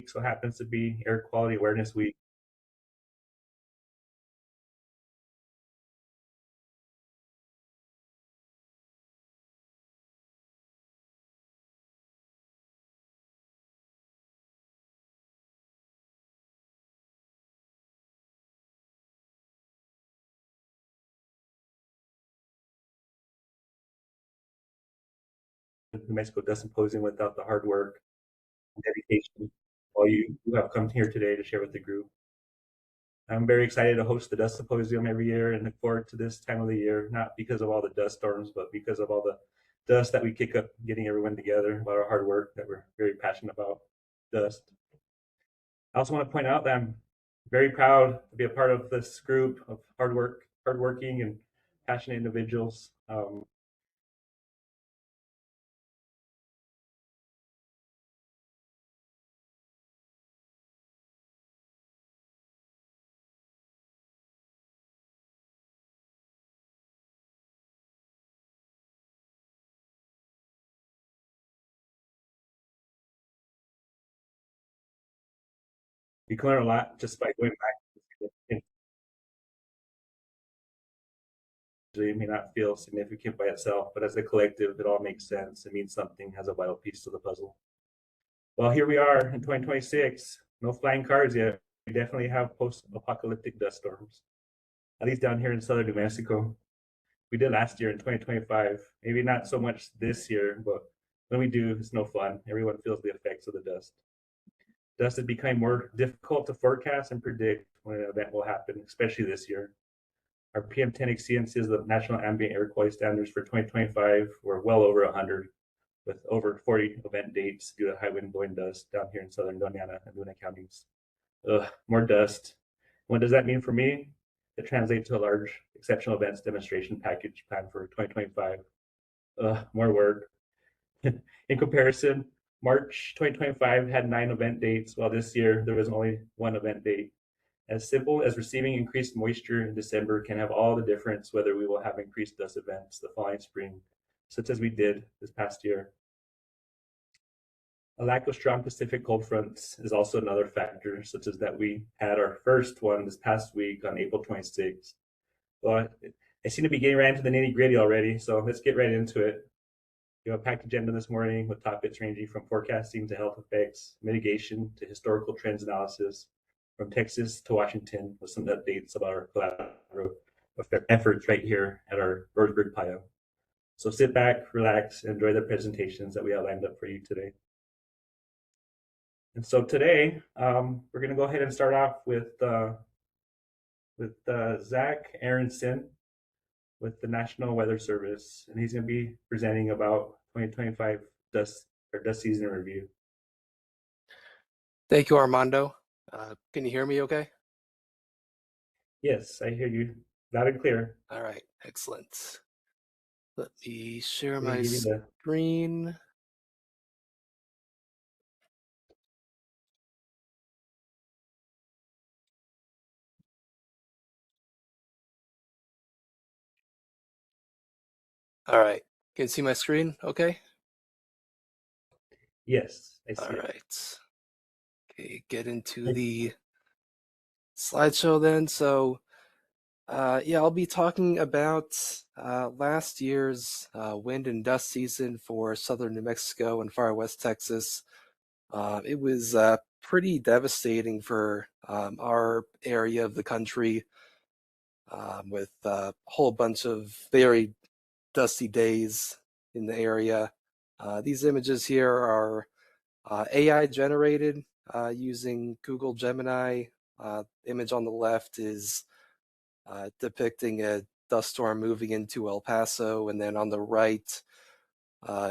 week so happens to be Air Quality Awareness Week. New Mexico Dust Symposium without the hard work and dedication all you who have come here today to share with the group. I'm very excited to host the Dust Symposium every year and look forward to this time of the year, not because of all the dust storms, but because of all the dust that we kick up getting everyone together about our hard work that we're very passionate about dust. I also want to point out that I'm very proud to be a part of this group of hardworking and passionate individuals. You can learn a lot just by going back. It may not feel significant by itself, but as a collective, it all makes sense. It means something, has a vital piece to the puzzle. Well, here we are in 2026. No flying cars yet. We definitely have post-apocalyptic dust storms, at least down here in southern New Mexico. We did last year in 2025. Maybe not so much this year, but when we do, it's no fun. Everyone feels the effects of the dust. Dust is becoming more difficult to forecast and predict when an event will happen, especially this year. Our PM10 exceedances of National Ambient Air Quality Standards for 2025 were well over 100, with over 40 event dates due to high wind blowing dust down here in southern Doñana and Luna counties. More dust. What does that mean for me? It translates to a large exceptional events demonstration package planned for 2025. More work. In comparison, March 2025 had 9 event dates, while this year there was only 1 event date. As simple as receiving increased moisture in December can have all the difference whether we will have increased dust events the following spring, such as we did this past year. A lack of strong Pacific cold fronts is also another factor, such as that we had our first one this past week on April 26th. Well, I seem to be getting right into the nitty gritty already, so let's get right into it. We have a packed agenda this morning with topics ranging from forecasting to health effects, mitigation to historical trends analysis, from Texas to Washington, with some updates about our collaborative efforts right here at our Lordsburg, Playa. So sit back, relax, and enjoy the presentations that we have lined up for you today. And so today, we're going to go ahead and start off with Zach Aronson with the National Weather Service, and he's going to be presenting about 2025 dust season review. Thank you, Armando. Can you hear me okay? Yes, I hear you loud and clear. All right, excellent. Let me share my screen. All right, can you see my screen okay? Yes, I see All it. right. Okay, get into the slideshow then. So, yeah, I'll be talking about last year's wind and dust season for southern New Mexico and far west Texas. It was pretty devastating for our area of the country, with a whole bunch of very dusty days in the area. These images here are AI generated using Google Gemini. Image on the left is depicting a dust storm moving into El Paso, and then on the right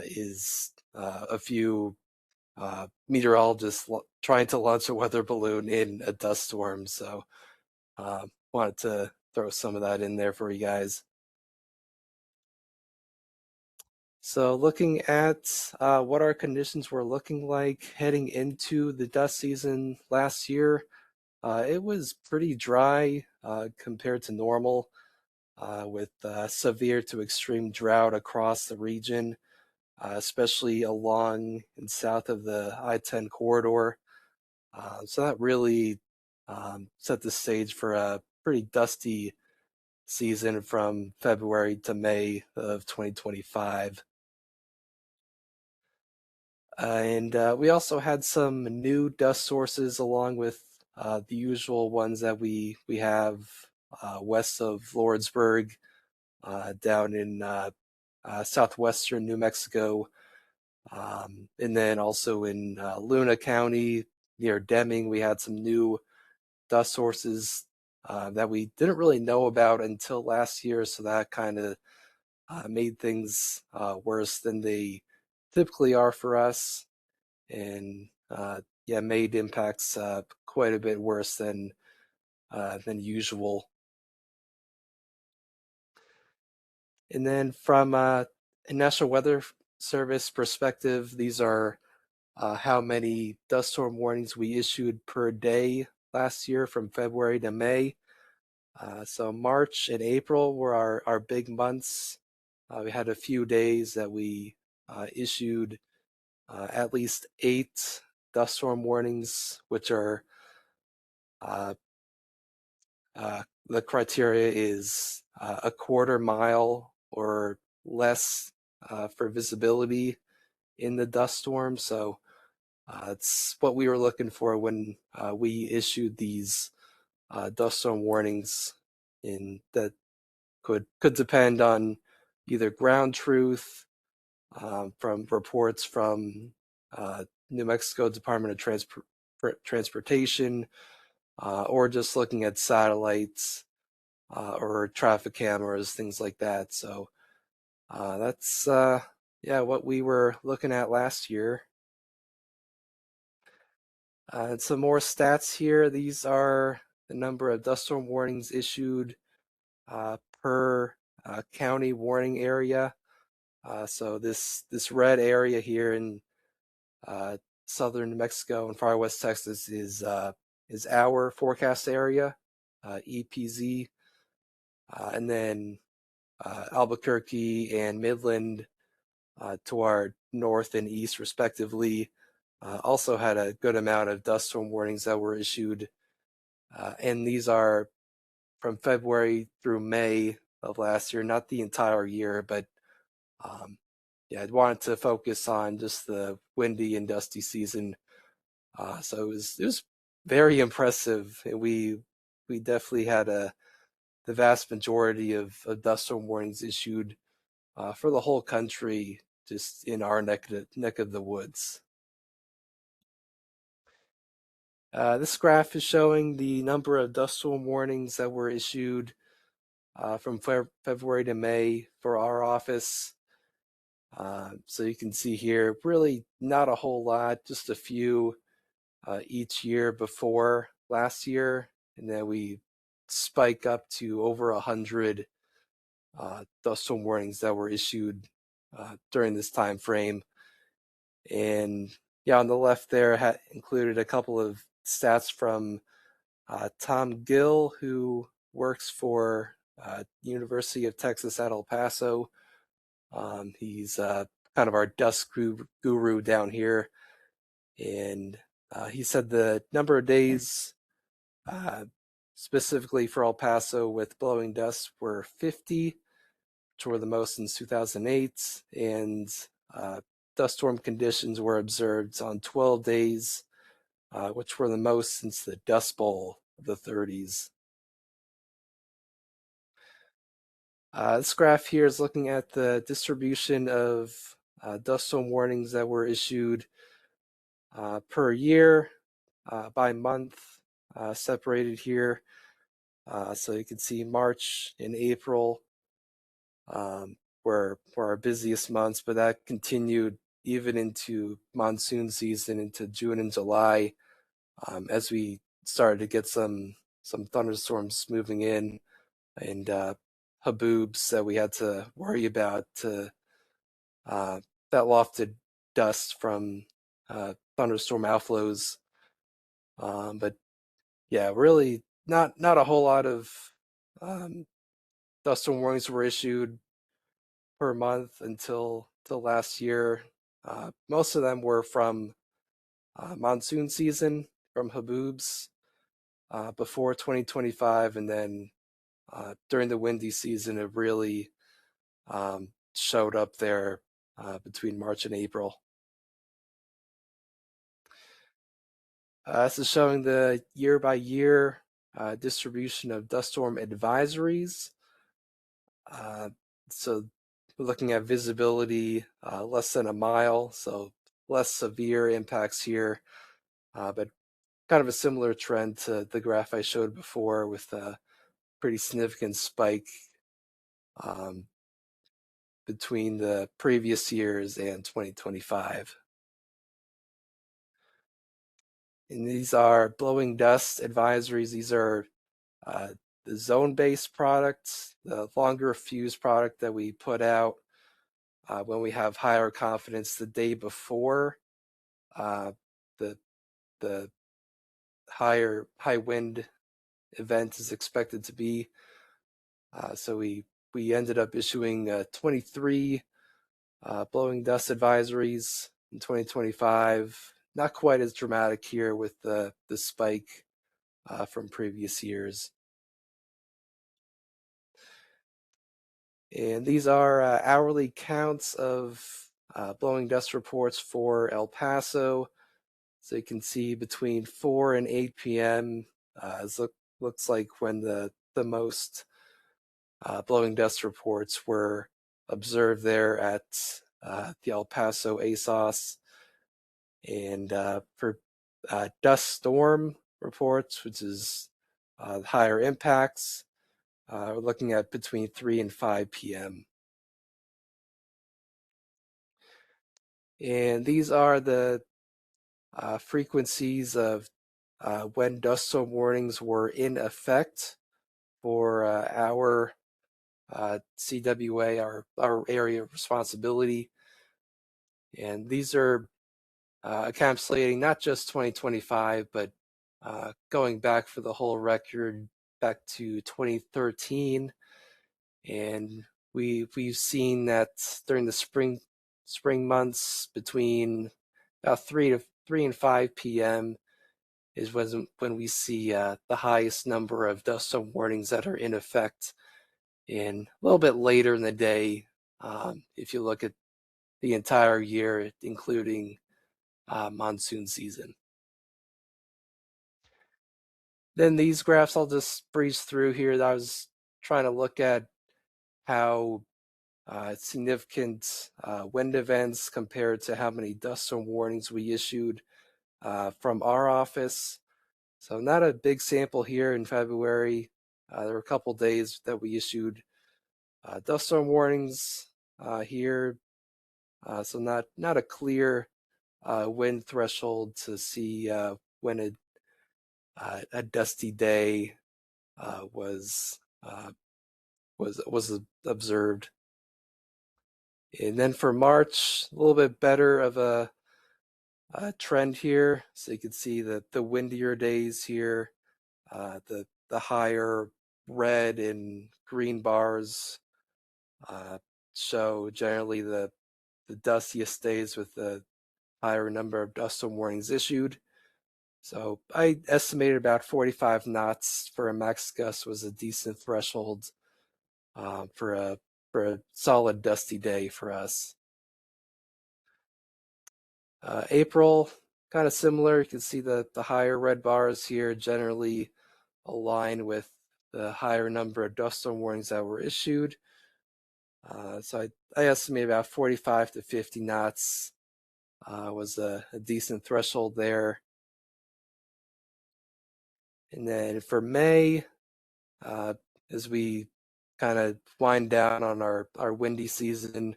is a few meteorologists trying to launch a weather balloon in a dust storm. So wanted to throw some of that in there for you guys. So looking at what our conditions were looking like heading into the dust season last year, it was pretty dry compared to normal, with severe to extreme drought across the region, especially along and south of the I-10 corridor. So that really set the stage for a pretty dusty season from February to May of 2025. And we also had some new dust sources along with the usual ones that we have west of Lordsburg, down in southwestern New Mexico, and then also in Luna County near Deming, we had some new dust sources that we didn't really know about until last year, so that kind of made things worse than they typically are for us, and yeah, made impacts quite a bit worse than usual. And then from a National Weather Service perspective, these are how many dust storm warnings we issued per day last year from February to May. So March and April were our big months. We had a few days that we issued at least 8 dust storm warnings, which are the criteria is a quarter mile or less for visibility in the dust storm. So it's what we were looking for when we issued these dust storm warnings. In that could depend on either ground truth from reports from New Mexico Department of Transportation, or just looking at satellites or traffic cameras, things like that. So that's yeah, what we were looking at last year. And some more stats here. These are the number of dust storm warnings issued per county warning area. So this red area here in southern New Mexico and far west Texas is our forecast area, EPZ, and then Albuquerque and Midland to our north and east, respectively, also had a good amount of dust storm warnings that were issued, and these are from February through May of last year, not the entire year, but yeah, I wanted to focus on just the windy and dusty season. So it was very impressive. We definitely had the vast majority of dust storm warnings issued for the whole country, just in our neck of the woods. This graph is showing the number of dust storm warnings that were issued from February to May for our office. So you can see here, really not a whole lot, just a few each year before last year, and then we spike up to over 100 dust storm warnings that were issued during this time frame. And yeah, on the left there included a couple of stats from Tom Gill, who works for University of Texas at El Paso. He's kind of our dust guru down here, and he said the number of days specifically for El Paso with blowing dust were 50, which were the most since 2008, and dust storm conditions were observed on 12 days, which were the most since the Dust Bowl of the 30s. This graph here is looking at the distribution of dust storm warnings that were issued per year, by month, separated here. So you can see March and April were our busiest months, but that continued even into monsoon season, into June and July, as we started to get some thunderstorms moving in, and haboobs that we had to worry about to that lofted dust from thunderstorm outflows. But yeah, really not a whole lot of dust storm warnings were issued per month until last year. Most of them were from monsoon season, from haboobs before 2025, and then during the windy season, it really showed up there between March and April. This is showing the year-by-year distribution of dust storm advisories. So we're looking at visibility less than a mile, so less severe impacts here, but kind of a similar trend to the graph I showed before, with a pretty significant spike between the previous years and 2025. And these are blowing dust advisories. These are the zone-based products, the longer fuse product that we put out when we have higher confidence the day before the high wind event is expected to be. So we ended up issuing 23 blowing dust advisories in 2025. Not quite as dramatic here with the spike from previous years. And these are hourly counts of blowing dust reports for El Paso. So you can see between 4 and 8 p.m. Looks like when the most blowing dust reports were observed there at the El Paso ASOS. And for dust storm reports, which is higher impacts, we're looking at between 3 and 5 p.m. And these are the frequencies of when dust storm warnings were in effect for our CWA, our area of responsibility. And these are encapsulating not just 2025, but going back for the whole record back to 2013. And we've seen that during the spring months, between about 3 and 5 p.m. is when we see the highest number of dust storm warnings that are in effect. And a little bit later in the day, if you look at the entire year, including monsoon season. Then these graphs I'll just breeze through here. I was trying to look at how significant wind events compared to how many dust storm warnings we issued from our office. So not a big sample here in February. There were a couple days that we issued dust storm warnings here. So not a clear wind threshold to see when a dusty day was observed. And then for March, a little bit better of a trend here. So you can see that the windier days here, the higher red and green bars show generally the dustiest days with the higher number of dust storm warnings issued. So I estimated about 45 knots for a max gust was a decent threshold for a solid dusty day for us. April, kind of similar. You can see the higher red bars here generally align with the higher number of dust storm warnings that were issued. So I estimate about 45 to 50 knots was a decent threshold there. And then for May, as we kind of wind down on our windy season,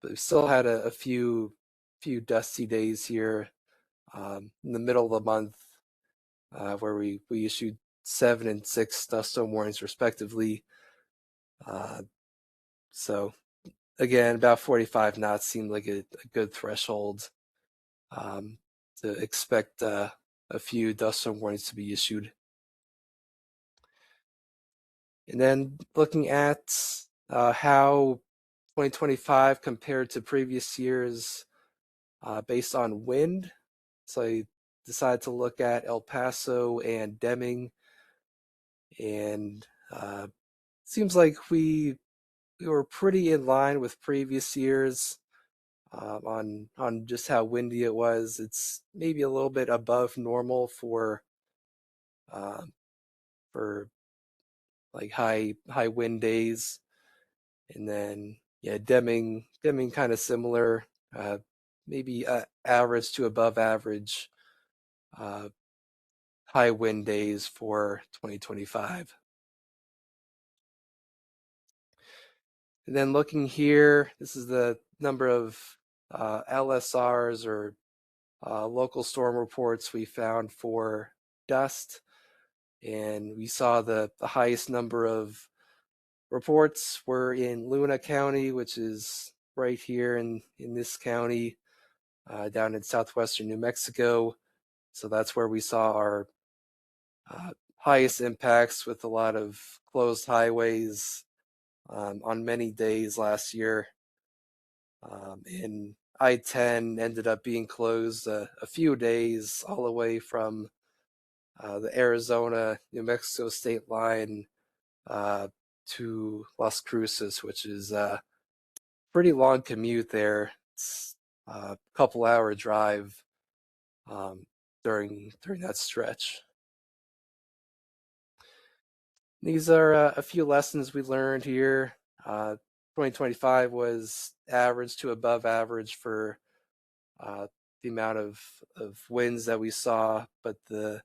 we still had a few dusty days here in the middle of the month where we issued 7 and 6 dust storm warnings respectively. So again, about 45 knots seemed like a good threshold to expect a few dust storm warnings to be issued. And then looking at how 2025 compared to previous years based on wind. So decided to look at El Paso and Deming, and seems like we were pretty in line with previous years on just how windy it was. It's maybe a little bit above normal uh, for like high wind days, and then yeah, Deming kind of similar, maybe average to above average uh, high wind days for 2025. And then looking here, this is the number of LSRs or local storm reports we found for dust. And we saw the highest number of reports were in Luna County, which is right here in this county, down in southwestern New Mexico. So that's where we saw our highest impacts, with a lot of closed highways on many days last year. And I-10 ended up being closed a few days, all the way from the Arizona New Mexico state line to Las Cruces, which is a pretty long commute there. It's a couple hour drive during that stretch. These are a few lessons we learned here. 2025 was average to above average for the amount of winds that we saw, but the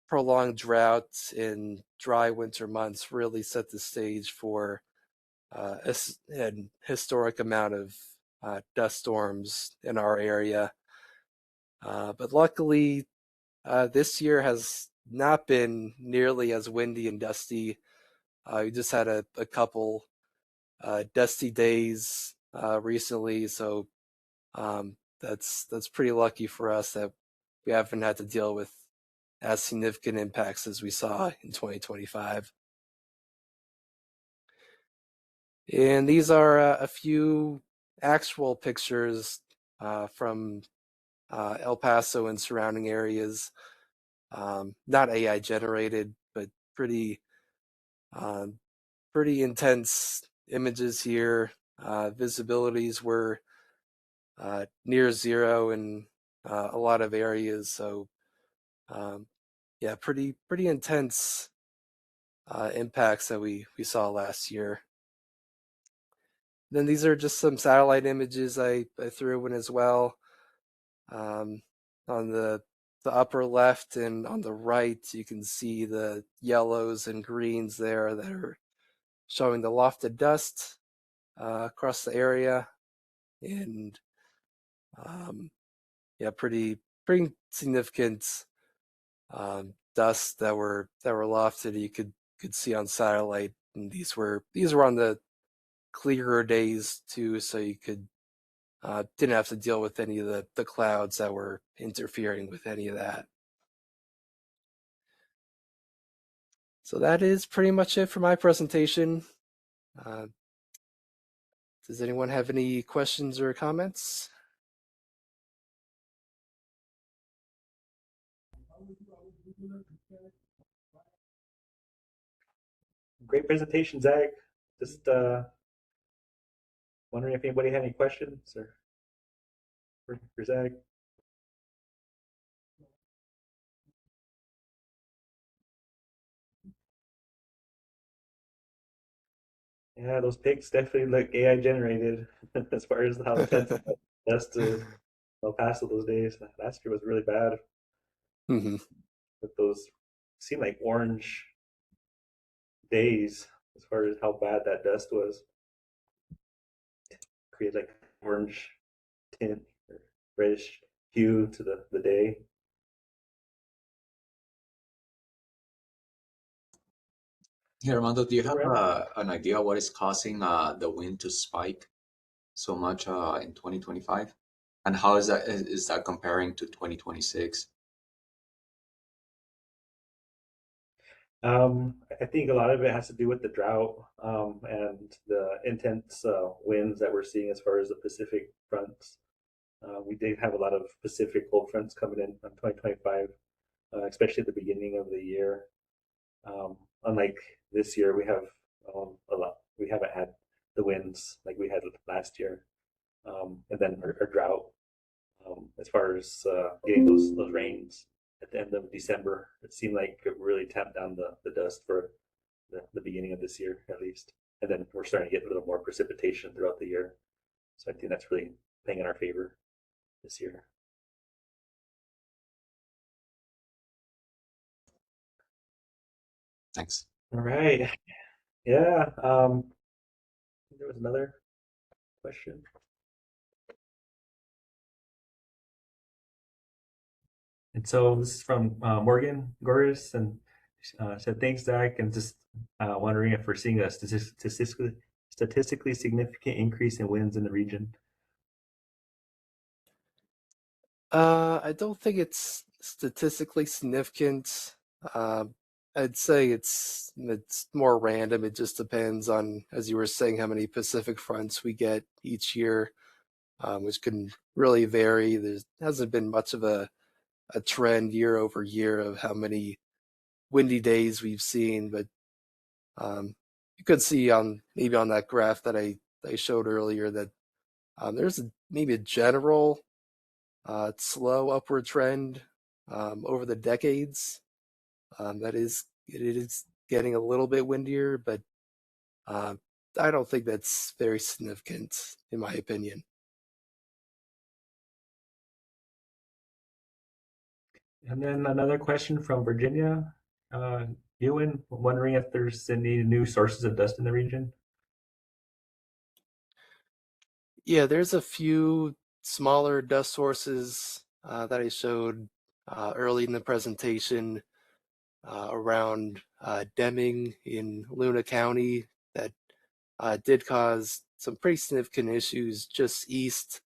prolonged drought in dry winter months really set the stage for a historic amount of dust storms in our area. But luckily, this year has not been nearly as windy and dusty. We just had a couple dusty days recently, so that's pretty lucky for us that we haven't had to deal with as significant impacts as we saw in 2025. And these are a few actual pictures from El Paso and surrounding areas. Not AI generated, but pretty pretty intense images here. Visibilities were near zero in a lot of areas, so yeah, pretty intense impacts that we saw last year. Then these are just some satellite images I threw in as well. On the upper left and on the right, you can see the yellows and greens there that are showing the lofted dust across the area, and yeah, pretty significant dust that were lofted. You could see on satellite, and these were on the clearer days too, so you could didn't have to deal with any of the clouds that were interfering with any of that. So that is pretty much it for my presentation. Does anyone have any questions or comments? Great presentation, Zach. Just wondering if anybody had any questions or for Zach. Yeah, those pics definitely look AI generated as far as how intense the dust is. El Paso those days. Last year was really bad Mm-hmm. with those seemed like orange days as far as how bad that dust was. Create like orange tint or reddish hue to the day. Hey, Armando, do you have Right. an idea what is causing the wind to spike so much in 2025? And how is that comparing to 2026? I think a lot of it has to do with the drought and the intense winds that we're seeing as far as the Pacific fronts. We did have a lot of Pacific cold fronts coming in on 2025, especially at the beginning of the year. Unlike this year, we have a lot. We haven't had the winds like we had last year, and then our drought. As far as getting those rains at the end of December, it seemed like it really tamped down the dust for the beginning of this year at least. And then we're starting to get a little more precipitation throughout the year. So I think that's really playing in our favor this year. Thanks. All right. Yeah. There was another question. And so this is from Morgan Goris, and said, thanks, Zach. And just wondering if we're seeing a statistically significant increase in winds in the region. I don't think it's statistically significant. I'd say it's more random. It just depends on, as you were saying, how many Pacific fronts we get each year, which can really vary. There hasn't been much of a trend year over year of how many windy days we've seen, but you could see maybe on that graph that I showed earlier that there's maybe a general slow upward trend over the decades. It is getting a little bit windier, but I don't think that's very significant in my opinion. And then another question from Virginia. Ewan, wondering if there's any new sources of dust in the region. Yeah, there's a few smaller dust sources that I showed early in the presentation around Deming in Luna County that did cause some pretty significant issues just east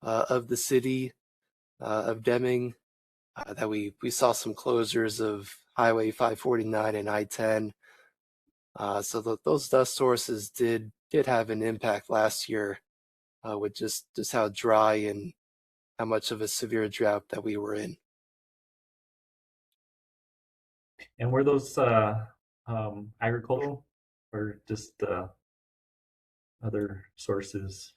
of the city of Deming. That we saw some closures of Highway 549 and I-10. So those dust sources did have an impact last year with just how dry and how much of a severe drought that we were in. And were those agricultural or just other sources?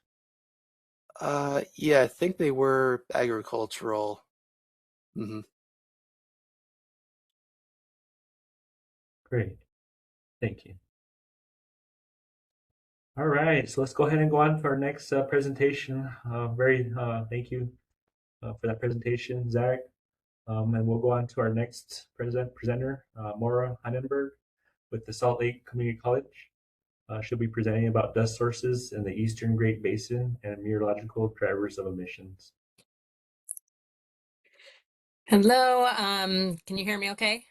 Yeah, I think they were agricultural. Mm-hmm. Great. Thank you. All right, so let's go ahead and go on to our next presentation. Thank you for that presentation, Zach. And we'll go on to our next presenter, Maura Hannenberg with the Salt Lake Community College. She'll be presenting about dust sources in the Eastern Great Basin and meteorological drivers of emissions. Hello, can you hear me okay?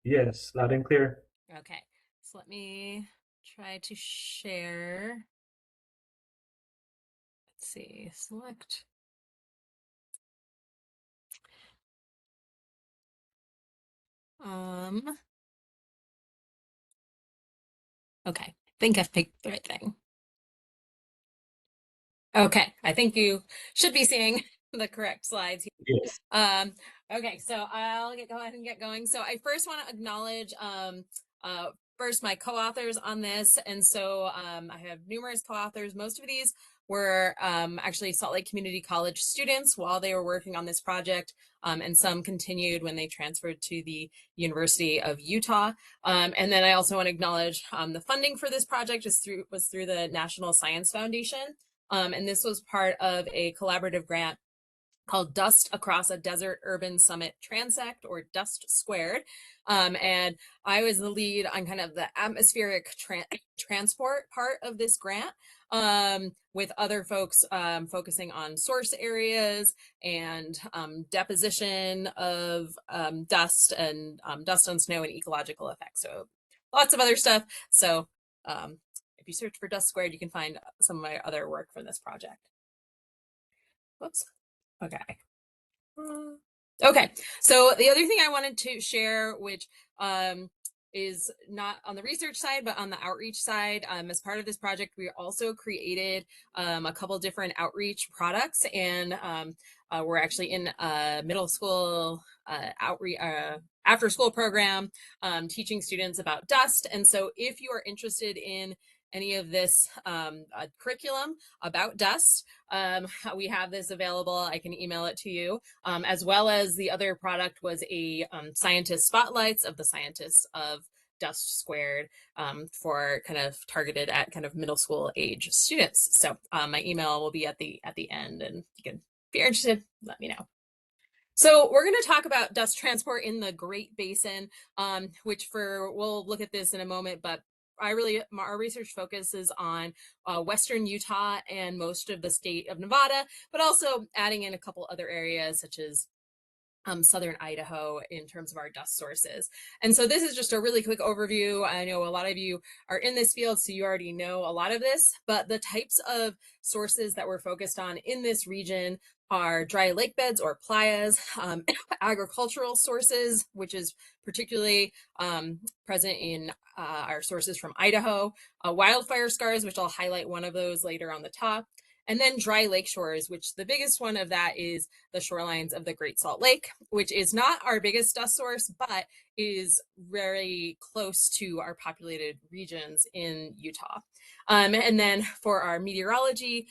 Yes, loud and clear. Okay, so let me try to share. Let's see, select. Okay, I think I've picked the right thing. Okay, I think you should be seeing the correct slides here. Yes. Okay, so I'll go ahead and get going. So I first want to acknowledge first my co-authors on this. And so I have numerous co-authors. Most of these were actually Salt Lake Community College students while they were working on this project. And some continued when they transferred to the University of Utah. And then I also want to acknowledge the funding for this project was through the National Science Foundation. And this was part of a collaborative grant called Dust Across a Desert Urban Summit Transect, or Dust Squared. And I was the lead on kind of the atmospheric transport part of this grant, with other folks focusing on source areas and deposition of dust and dust on snow and ecological effects. So lots of other stuff. So if you search for Dust Squared, you can find some of my other work from this project. Whoops. Okay. Okay. So the other thing I wanted to share, which is not on the research side, but on the outreach side. As part of this project, we also created a couple different outreach products, and we're actually in a middle school outreach after school program teaching students about dust. And so if you are interested in any of this curriculum about dust, we have this available. I can email it to you, as well as the other product was a scientist spotlights of the scientists of Dust Squared, for kind of targeted at kind of middle school age students. So my email will be at the end, and you can, if you're interested, let me know. So we're going to talk about dust transport in the Great Basin, which we'll look at this in a moment, but our research focuses on Western Utah and most of the state of Nevada, but also adding in a couple other areas such as Southern Idaho in terms of our dust sources. And so this is just a really quick overview. I know a lot of you are in this field, so you already know a lot of this, but the types of sources that we're focused on in this region are dry lake beds or playas, agricultural sources, which is particularly present in our sources from Idaho, wildfire scars, which I'll highlight one of those later on the top, and then dry lake shores, which the biggest one of that is the shorelines of the Great Salt Lake, which is not our biggest dust source, but is very close to our populated regions in Utah. And then for our meteorology,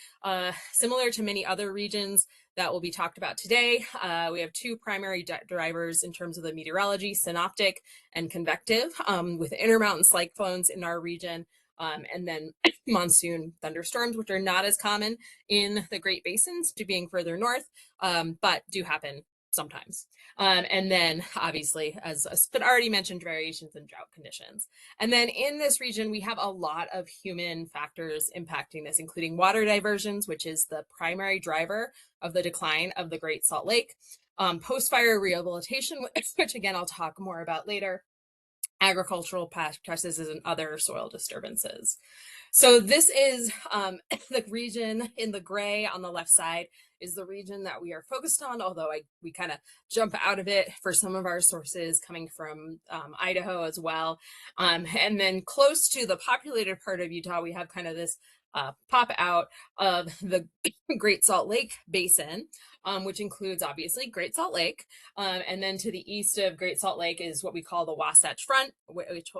similar to many other regions that will be talked about today, we have two primary drivers in terms of the meteorology, synoptic and convective, with intermountain cyclones in our region, and then monsoon thunderstorms, which are not as common in the Great Basins, to being further north, but do happen sometimes. And then obviously, as been already mentioned, variations in drought conditions. And then in this region, we have a lot of human factors impacting this, including water diversions, which is the primary driver of the decline of the Great Salt Lake, post-fire rehabilitation, which again, I'll talk more about later, agricultural practices and other soil disturbances. So this is the region in the gray on the left side is the region that we are focused on, although we kind of jump out of it for some of our sources coming from Idaho as well. And then close to the populated part of Utah, we have kind of this pop out of the Great Salt Lake Basin, which includes obviously Great Salt Lake. And then to the east of Great Salt Lake is what we call the Wasatch Front, which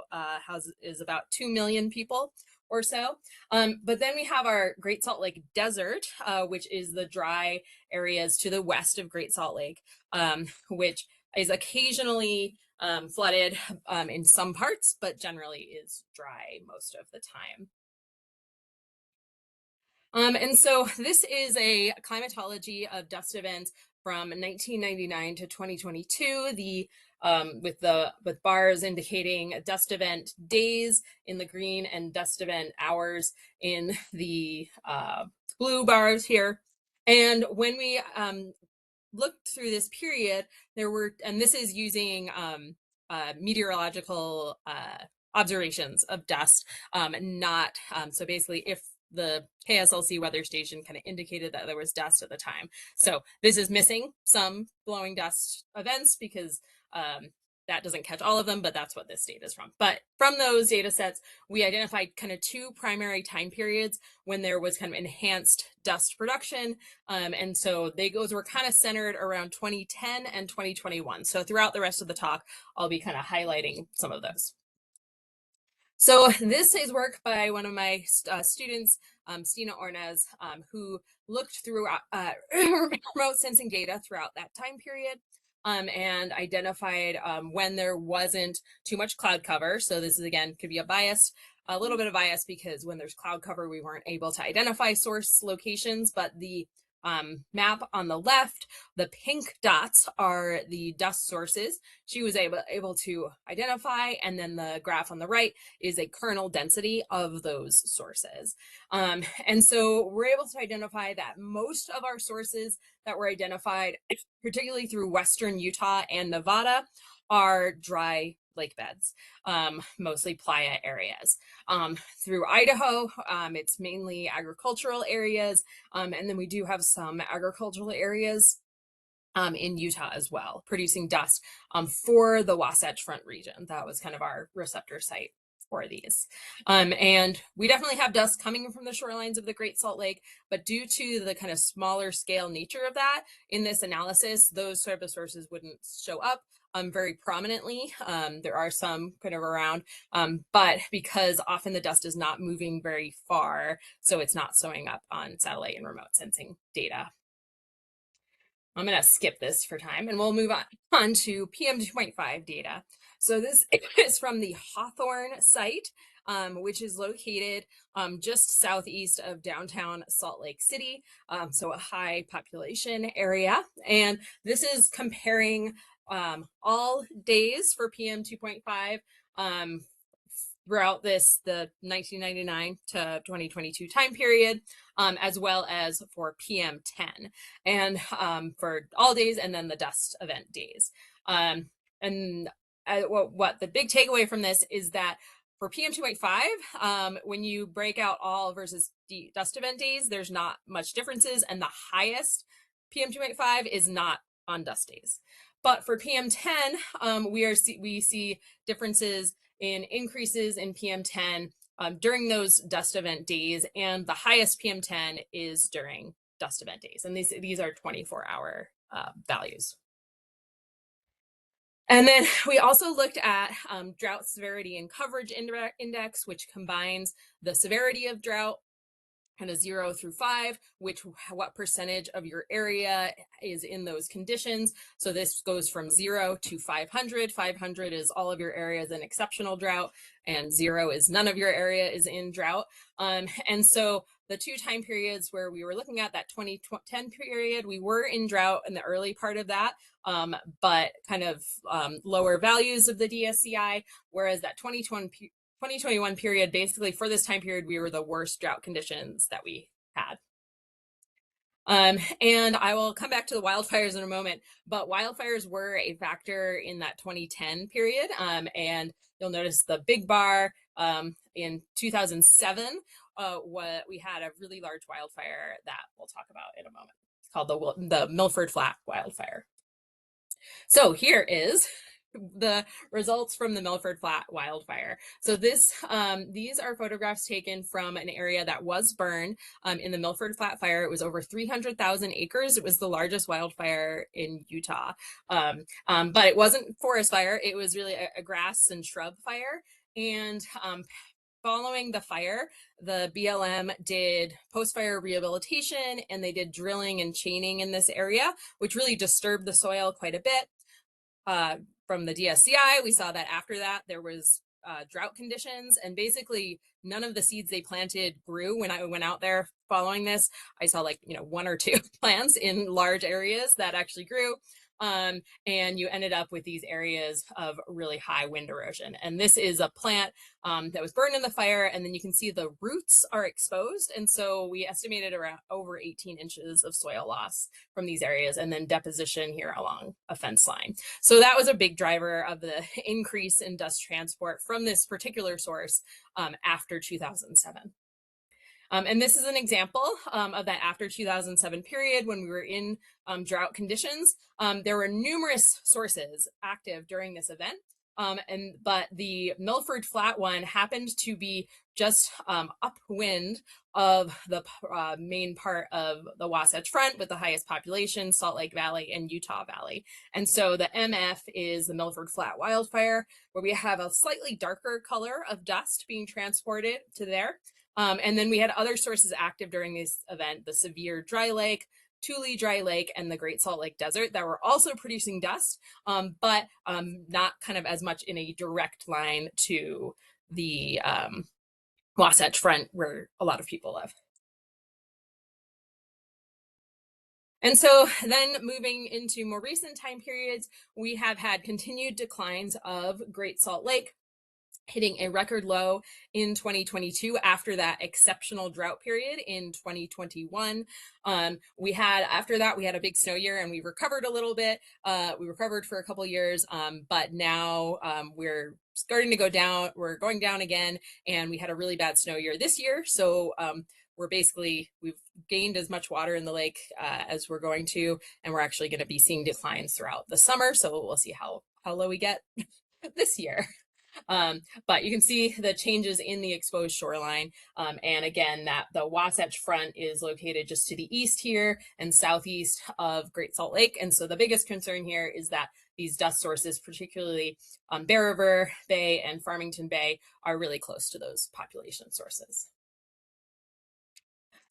is about 2 million people or so. But then we have our Great Salt Lake Desert, which is the dry areas to the west of Great Salt Lake, which is occasionally flooded in some parts, but generally is dry most of the time. And so this is a climatology of dust events from 1999 to 2022. With bars indicating dust event days in the green and dust event hours in the blue bars here. And when we looked through this period, and this is using meteorological observations of dust, so basically if the KSLC weather station kind of indicated that there was dust at the time. So this is missing some blowing dust events because that doesn't catch all of them, but that's what this data is from. But from those data sets, we identified kind of two primary time periods when there was kind of enhanced dust production. And so those were kind of centered around 2010 and 2021. So throughout the rest of the talk, I'll be kind of highlighting some of those. So this is work by one of my students, Stina Ornez, who looked through remote sensing data throughout that time period and identified when there wasn't too much cloud cover. So this is, again, could be a little bit of bias because when there's cloud cover, we weren't able to identify source locations, but the map on the left, the pink dots are the dust sources she was able to identify, and then the graph on the right is a kernel density of those sources. And so we're able to identify that most of our sources that were identified, particularly through Western Utah and Nevada, are dry lake beds, mostly playa areas. Through Idaho, it's mainly agricultural areas, and then we do have some agricultural areas in Utah as well, producing dust for the Wasatch Front region. That was kind of our receptor site for these. And we definitely have dust coming from the shorelines of the Great Salt Lake, but due to the kind of smaller scale nature of that, in this analysis, those sort of sources wouldn't show up very prominently. There are some kind of around, but because often the dust is not moving very far, so it's not showing up on satellite and remote sensing data. I'm going to skip this for time and we'll move on to PM 2.5 data. So this is from the Hawthorne site, which is located just southeast of downtown Salt Lake City, so a high population area. And this is comparing all days for PM 2.5 throughout the 1999 to 2022 time period, as well as for PM 10, and for all days, and then the dust event days. And what the big takeaway from this is that for PM 2.5, when you break out all versus dust event days, there's not much differences, and the highest PM 2.5 is not on dust days. But for PM 10, we see differences in increases in PM 10 during those dust event days, and the highest PM 10 is during dust event days, and these are 24-hour values. And then we also looked at drought severity and coverage index, which combines the severity of drought, kind of 0 through 5, what percentage of your area is in those conditions. So this goes from 0 to 500. 500 is all of your area is in exceptional drought, and 0 is none of your area is in drought. And so the two time periods where we were looking at, that 2010 period, we were in drought in the early part of that, but kind of lower values of the DSCI, whereas that 2021 period, basically for this time period, we were the worst drought conditions that we had. And I will come back to the wildfires in a moment, but wildfires were a factor in that 2010 period. And you'll notice the big bar in 2007, we had a really large wildfire that we'll talk about in a moment. It's called the Milford Flat wildfire. So here is the results from the Milford Flat wildfire. So these are photographs taken from an area that was burned in the Milford Flat fire. It was over 300,000 acres. It was the largest wildfire in Utah, but it wasn't forest fire. It was really a grass and shrub fire. And following the fire, the BLM did post-fire rehabilitation, and they did drilling and chaining in this area, which really disturbed the soil quite a bit. From the DSCI, we saw that after that there was drought conditions, and basically none of the seeds they planted grew. When I went out there following this, I saw like 1 or 2 plants in large areas that actually grew. And you ended up with these areas of really high wind erosion. And this is a plant that was burned in the fire, and then you can see the roots are exposed. And so we estimated around over 18 inches of soil loss from these areas, and then deposition here along a fence line. So that was a big driver of the increase in dust transport from this particular source after 2007. And this is an example of that after 2007 period when we were in drought conditions. There were numerous sources active during this event, but the Milford Flat one happened to be just upwind of the main part of the Wasatch Front with the highest population, Salt Lake Valley and Utah Valley. And so the MF is the Milford Flat wildfire, where we have a slightly darker color of dust being transported to there. And then we had other sources active during this event, the Severe Dry Lake, Tule Dry Lake, and the Great Salt Lake Desert, that were also producing dust, but not kind of as much in a direct line to the Wasatch Front where a lot of people live. And so then moving into more recent time periods, we have had continued declines of Great Salt Lake, hitting a record low in 2022 after that exceptional drought period in 2021. After that, we had a big snow year, and we recovered a little bit. We recovered for a couple of years, but now we're starting to go down. We're going down again, and we had a really bad snow year this year. So we've gained as much water in the lake as we're going to, and we're actually going to be seeing declines throughout the summer. So we'll see how low we get this year. But you can see the changes in the exposed shoreline. And again, that the Wasatch Front is located just to the east here and southeast of Great Salt Lake. And so the biggest concern here is that these dust sources, particularly Bear River Bay and Farmington Bay, are really close to those population sources.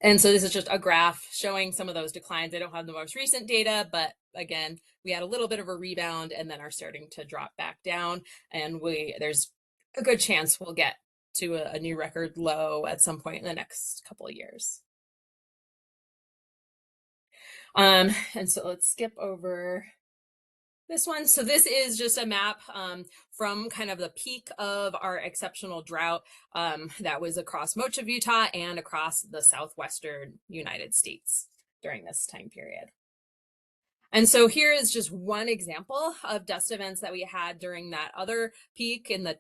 And so this is just a graph showing some of those declines. I don't have the most recent data, but again, we had a little bit of a rebound and then are starting to drop back down. And there's a good chance we'll get to a new record low at some point in the next couple of years. And so let's skip over this one. So this is just a map from kind of the peak of our exceptional drought that was across much of Utah and across the southwestern United States during this time period. And so here is just one example of dust events that we had during that other peak in the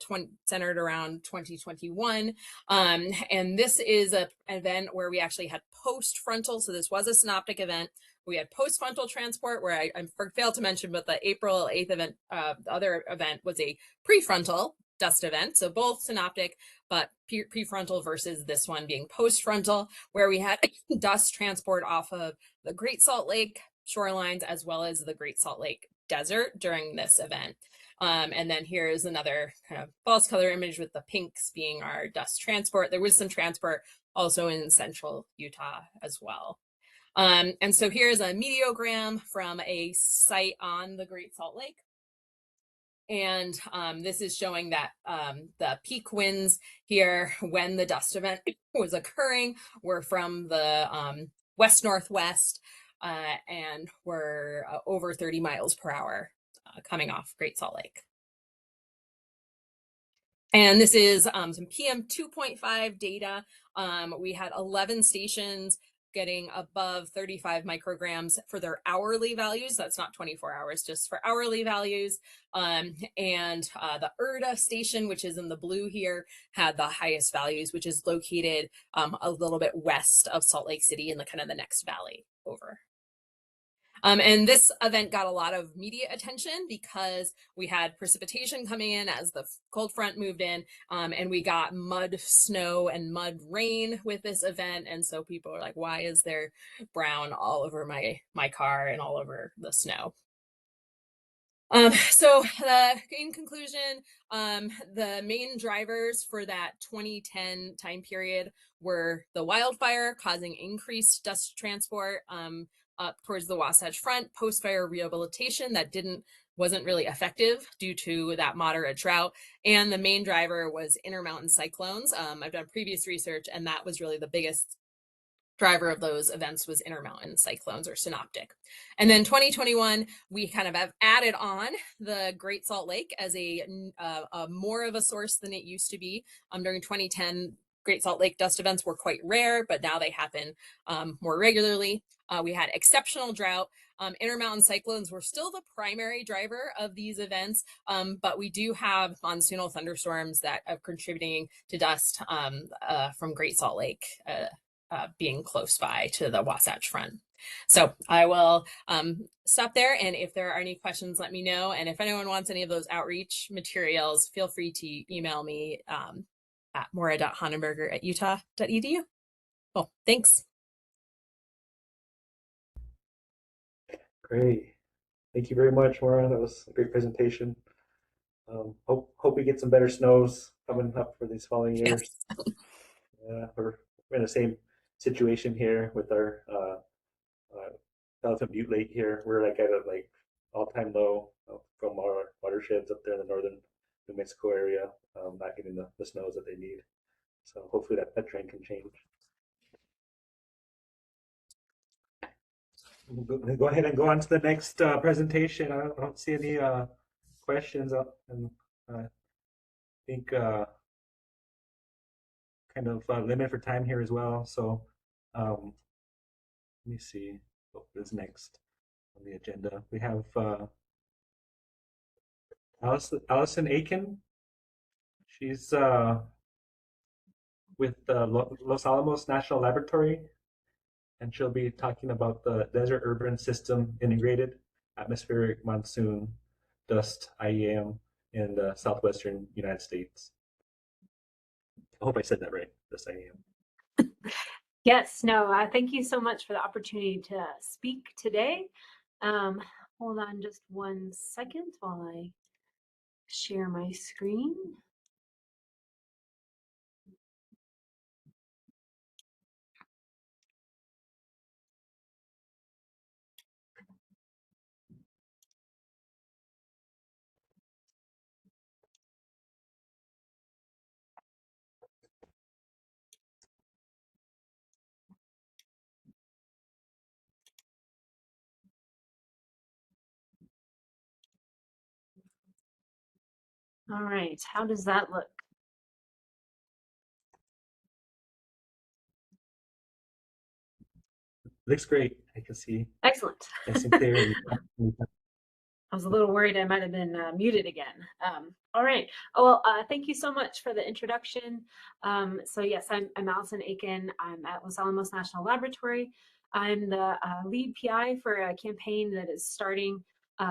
centered around 2021. And this is an event where we actually had post-frontal. So this was a synoptic event. We had post-frontal transport where I failed to mention, but the April 8th event, the other event was a prefrontal dust event. So both synoptic, but prefrontal versus this one being post-frontal, where we had dust transport off of the Great Salt Lake shorelines as well as the Great Salt Lake Desert during this event. And then here's another kind of false color image with the pinks being our dust transport. There was some transport also in central Utah as well. And so here's a meteogram from a site on the Great Salt Lake. And this is showing that the peak winds here when the dust event was occurring were from the west-northwest and were over 30 miles per hour coming off Great Salt Lake. And this is some PM 2.5 data. We had 11 stations getting above 35 micrograms for their hourly values. That's not 24 hours, just for hourly values. And the Urda station, which is in the blue here, had the highest values, which is located a little bit west of Salt Lake City in the kind of the next valley over. And this event got a lot of media attention because we had precipitation coming in as the cold front moved in, and we got mud, snow, and mud rain with this event. And so people are like, why is there brown all over my car and all over the snow? So in conclusion, the main drivers for that 2010 time period were the wildfire causing increased dust transport up towards the Wasatch Front, post-fire rehabilitation that wasn't really effective due to that moderate drought, and the main driver was intermountain cyclones. I've done previous research, and that was really the biggest driver of those events was intermountain cyclones or synoptic. And then 2021, we kind of have added on the Great Salt Lake as a more of a source than it used to be. During 2010, Great Salt Lake dust events were quite rare, but now they happen more regularly. We had exceptional drought. Intermountain cyclones were still the primary driver of these events, but we do have monsoonal thunderstorms that are contributing to dust from Great Salt Lake being close by to the Wasatch Front. So I will stop there, and if there are any questions, let me know. And if anyone wants any of those outreach materials, feel free to email me at maura.honenberger@utah.edu. Well, thanks. Great. Thank you very much, Maura. That was a great presentation. Hope we get some better snows coming up for these following years. Yes. Yeah, we're in the same situation here with our Elephant Butte Lake here. We're like at a all-time low from our watersheds up there in the northern New Mexico area, not getting the snows that they need. So hopefully that trend can change. We'll go ahead and go on to the next presentation. I don't see any questions, and I think kind of limit for time here as well. So let me see what is next on the agenda. We have Allison Aiken. She's with the Los Alamos National Laboratory, and she'll be talking about the Desert Urban System Integrated Atmospheric Monsoon Dust IEM in the Southwestern United States. I hope I said that right, dust IEM. Yes, no, thank you so much for the opportunity to speak today. Hold on just 1 second while I share my screen. All right, how does that look? Looks great. I can see Excellent. nice and clear. I was a little worried I might have been muted again. All right. Oh, well, thank you so much for the introduction. So yes, I'm Allison Aiken. I'm at Los Alamos National Laboratory. I'm the lead PI for a campaign that is starting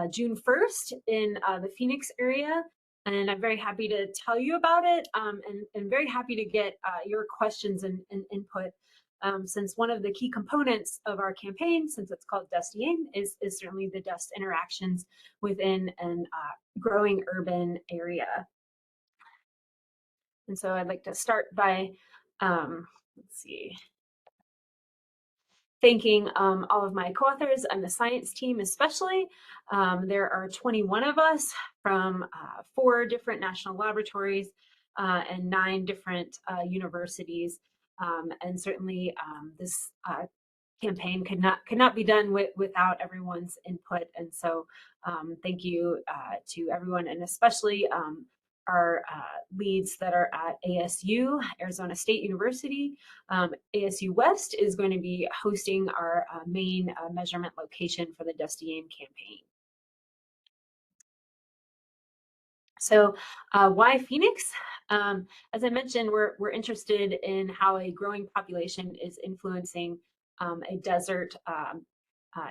June 1st in the Phoenix area. And I'm very happy to tell you about it and very happy to get your questions and input. Since one of the key components of our campaign, since it's called DUSTIEAIM, is certainly the dust interactions within an growing urban area. And so I'd like to start by, let's see, thanking all of my co-authors and the science team especially. There are 21 of us from 4 different national laboratories and 9 different universities. And certainly this campaign could not be done without everyone's input. And so thank you to everyone, and especially our leads that are at ASU, Arizona State University. ASU West is going to be hosting our main measurement location for the DUSTIEAIM campaign. So why Phoenix? As I mentioned, we're interested in how a growing population is influencing a desert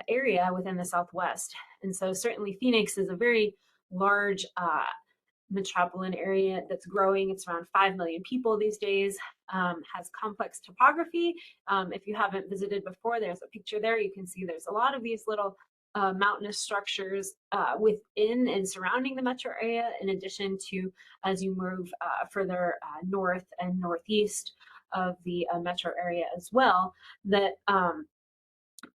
area within the Southwest. And so certainly Phoenix is a very large metropolitan area that's growing. It's around 5 million people these days, has complex topography. If you haven't visited before, there's a picture there. You can see there's a lot of these little mountainous structures within and surrounding the metro area, in addition to as you move further north and northeast of the metro area as well, that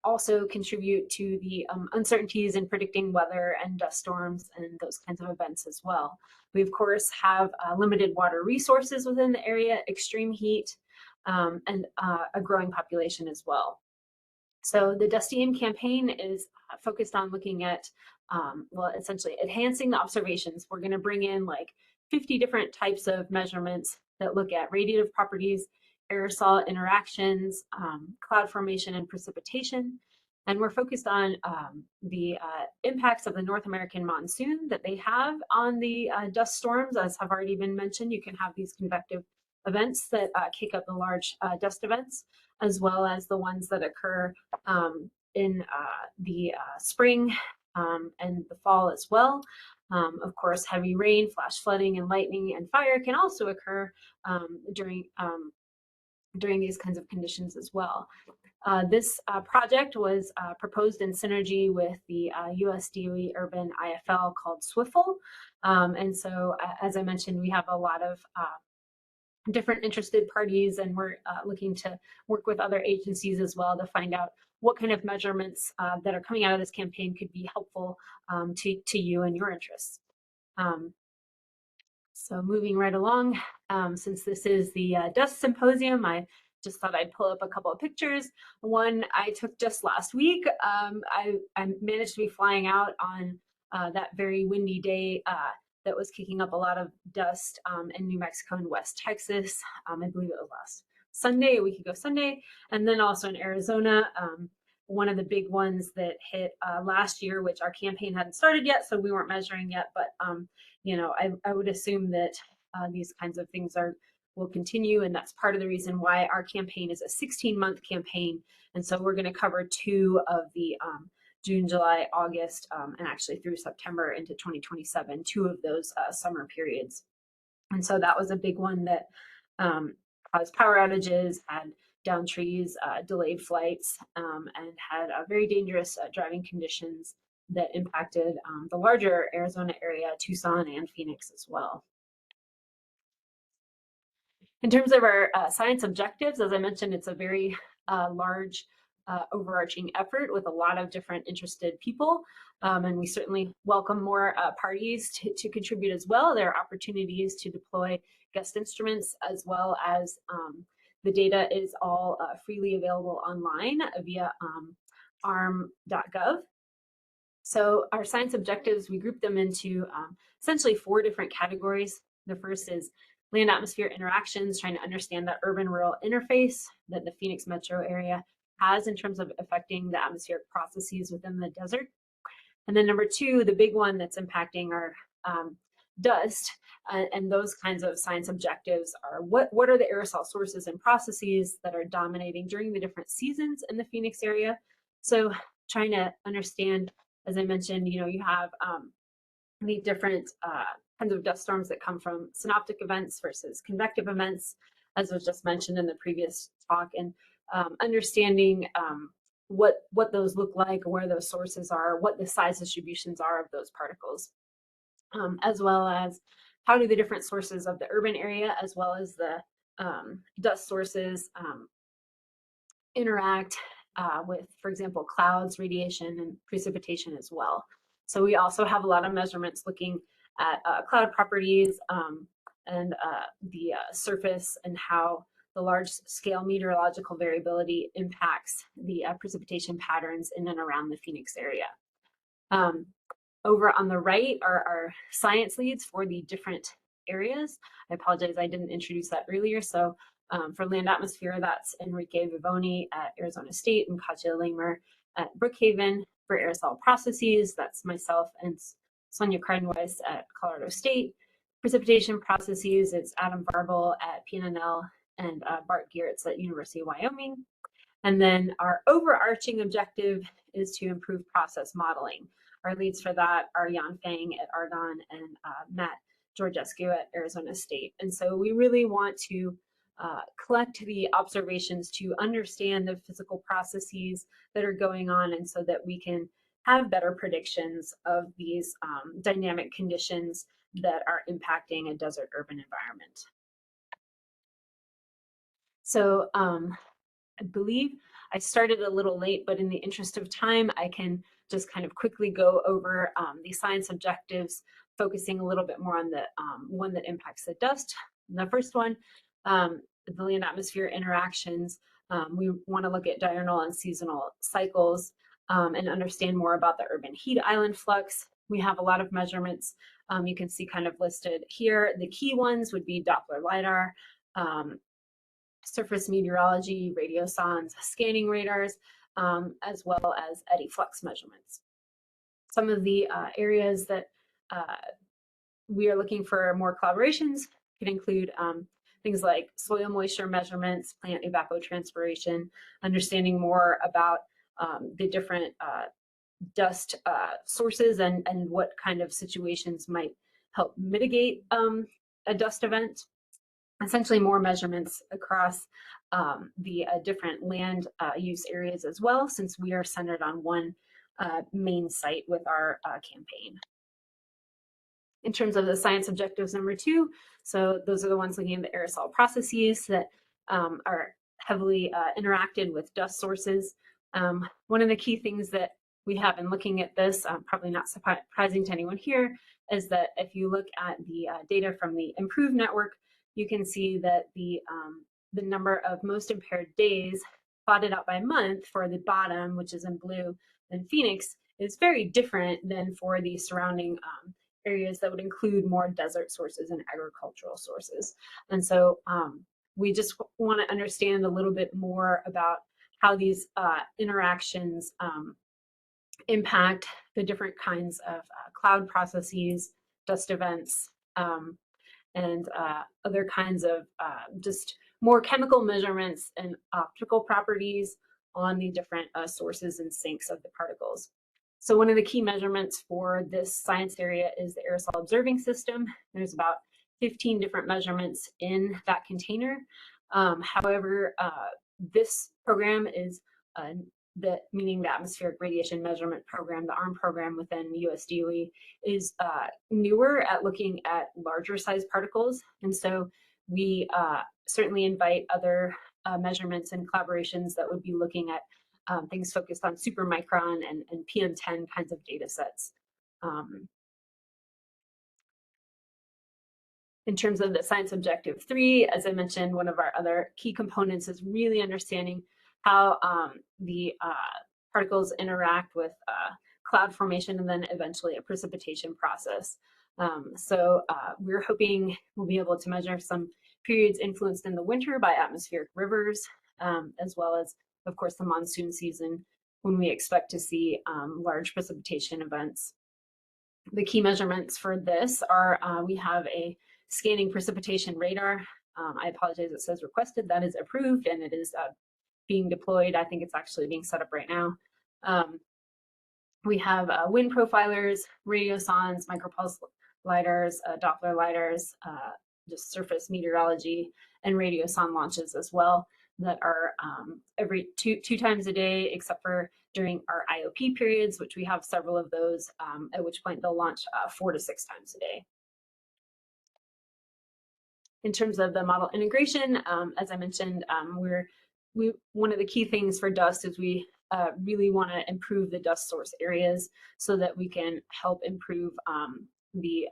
also contribute to the uncertainties in predicting weather and dust storms and those kinds of events as well. We, of course, have limited water resources within the area, extreme heat, and a growing population as well. So the DUSTIEAIM campaign is focused on looking at, well, essentially enhancing the observations. We're going to bring in like 50 different types of measurements that look at radiative properties, aerosol interactions, cloud formation and precipitation. And we're focused on the impacts of the North American monsoon that they have on the dust storms. As have already been mentioned, you can have these convective events that kick up the large dust events, as well as the ones that occur in the spring and the fall as well. Of course, heavy rain, flash flooding, and lightning and fire can also occur during these kinds of conditions as well. This project was proposed in synergy with the US DOE Urban IFL called SWIFL. And so, as I mentioned, we have a lot of different interested parties, and we're looking to work with other agencies as well to find out what kind of measurements that are coming out of this campaign could be helpful to you and your interests. So moving right along, since this is the Dust Symposium, I just thought I'd pull up a couple of pictures. One I took just last week. I managed to be flying out on that very windy day that was kicking up a lot of dust in New Mexico and West Texas. I believe it was last Sunday, a week ago Sunday, and then also in Arizona. One of the big ones that hit last year, which our campaign hadn't started yet, so we weren't measuring yet, but you know, I would assume that these kinds of things are will continue, and that's part of the reason why our campaign is a 16-month campaign. And so we're going to cover 2 of the June, July, August, and actually through September into 2027, 2 of those summer periods. And so that was a big one that caused power outages, had down trees, delayed flights, and had very dangerous driving conditions that impacted the larger Arizona area, Tucson and Phoenix as well. In terms of our science objectives, as I mentioned, it's a very large overarching effort with a lot of different interested people, and we certainly welcome more parties to contribute as well. There are opportunities to deploy guest instruments, as well as the data is all freely available online via arm.gov. So our science objectives, we group them into essentially 4 different categories. The first is land-atmosphere interactions, trying to understand the urban-rural interface that the Phoenix metro area has in terms of affecting the atmospheric processes within the desert. And then number 2, the big one that's impacting our dust, and those kinds of science objectives are what are the aerosol sources and processes that are dominating during the different seasons in the Phoenix area. So trying to understand, as I mentioned, you have the different kinds of dust storms that come from synoptic events versus convective events, as was just mentioned in the previous talk, and understanding what those look like, where those sources are, what the size distributions are of those particles, as well as how do the different sources of the urban area as well as the dust sources interact with, for example, clouds, radiation, and precipitation as well. So we also have a lot of measurements looking at cloud properties and the surface, and how the large-scale meteorological variability impacts the precipitation patterns in and around the Phoenix area. Over on the right are our science leads for the different areas. I apologize, I didn't introduce that earlier. So for land atmosphere, that's Enrique Vivoni at Arizona State and Katja Lamer at Brookhaven. For aerosol processes, that's myself and Sonia Cardenweiss at Colorado State. Precipitation processes, it's Adam Varble at PNNL and Bart Geertz at University of Wyoming. And then our overarching objective is to improve process modeling. Our leads for that are Jan Fang at Argonne and Matt Georgescu at Arizona State. And so we really want to collect the observations to understand the physical processes that are going on, and so that we can have better predictions of these dynamic conditions that are impacting a desert urban environment. So I believe I started a little late, but in the interest of time, I can just kind of quickly go over the science objectives, focusing a little bit more on the one that impacts the dust. The first one, the land atmosphere interactions. We want to look at diurnal and seasonal cycles and understand more about the urban heat island flux. We have a lot of measurements you can see kind of listed here. The key ones would be Doppler LiDAR, surface meteorology, radiosondes, scanning radars, as well as eddy flux measurements. Some of the areas that we are looking for more collaborations could include things like soil moisture measurements, plant evapotranspiration, understanding more about the different dust sources and what kind of situations might help mitigate a dust event. Essentially more measurements across the different land use areas as well, since we are centered on one main site with our campaign. In terms of the science objectives number 2, so those are the ones looking at the aerosol processes that are heavily interacted with dust sources. One of the key things that we have in looking at this, probably not surprising to anyone here, is that if you look at the data from the improved network, you can see that the number of most impaired days plotted out by month for the bottom, which is in blue, in Phoenix, is very different than for the surrounding areas that would include more desert sources and agricultural sources. And so we just want to understand a little bit more about how these interactions impact the different kinds of cloud processes, dust events, and other kinds of just more chemical measurements and optical properties on the different sources and sinks of the particles. So one of the key measurements for this science area is the aerosol observing system. There's about 15 different measurements in that container. However, this program is meaning the atmospheric radiation measurement program, the ARM program within US DOE, is newer at looking at larger size particles. And so we certainly invite other measurements and collaborations that would be looking at things focused on supermicron and PM10 kinds of data sets. In terms of the science objective 3, as I mentioned, one of our other key components is really understanding how the particles interact with cloud formation and then eventually a precipitation process. So we're hoping we'll be able to measure some periods influenced in the winter by atmospheric rivers, as well as, of course, the monsoon season when we expect to see large precipitation events. The key measurements for this are we have a scanning precipitation radar. I apologize, it says requested. That is approved and it is being deployed. I think it's actually being set up right now. We have wind profilers, radiosondes, micropulse lidars, Doppler lidars, just surface meteorology, and radiosonde launches as well that are every two times a day, except for during our IOP periods, which we have several of those, at which point they'll launch 4 to 6 times a day. In terms of the model integration, as I mentioned, one of the key things for dust is we really want to improve the dust source areas so that we can help improve the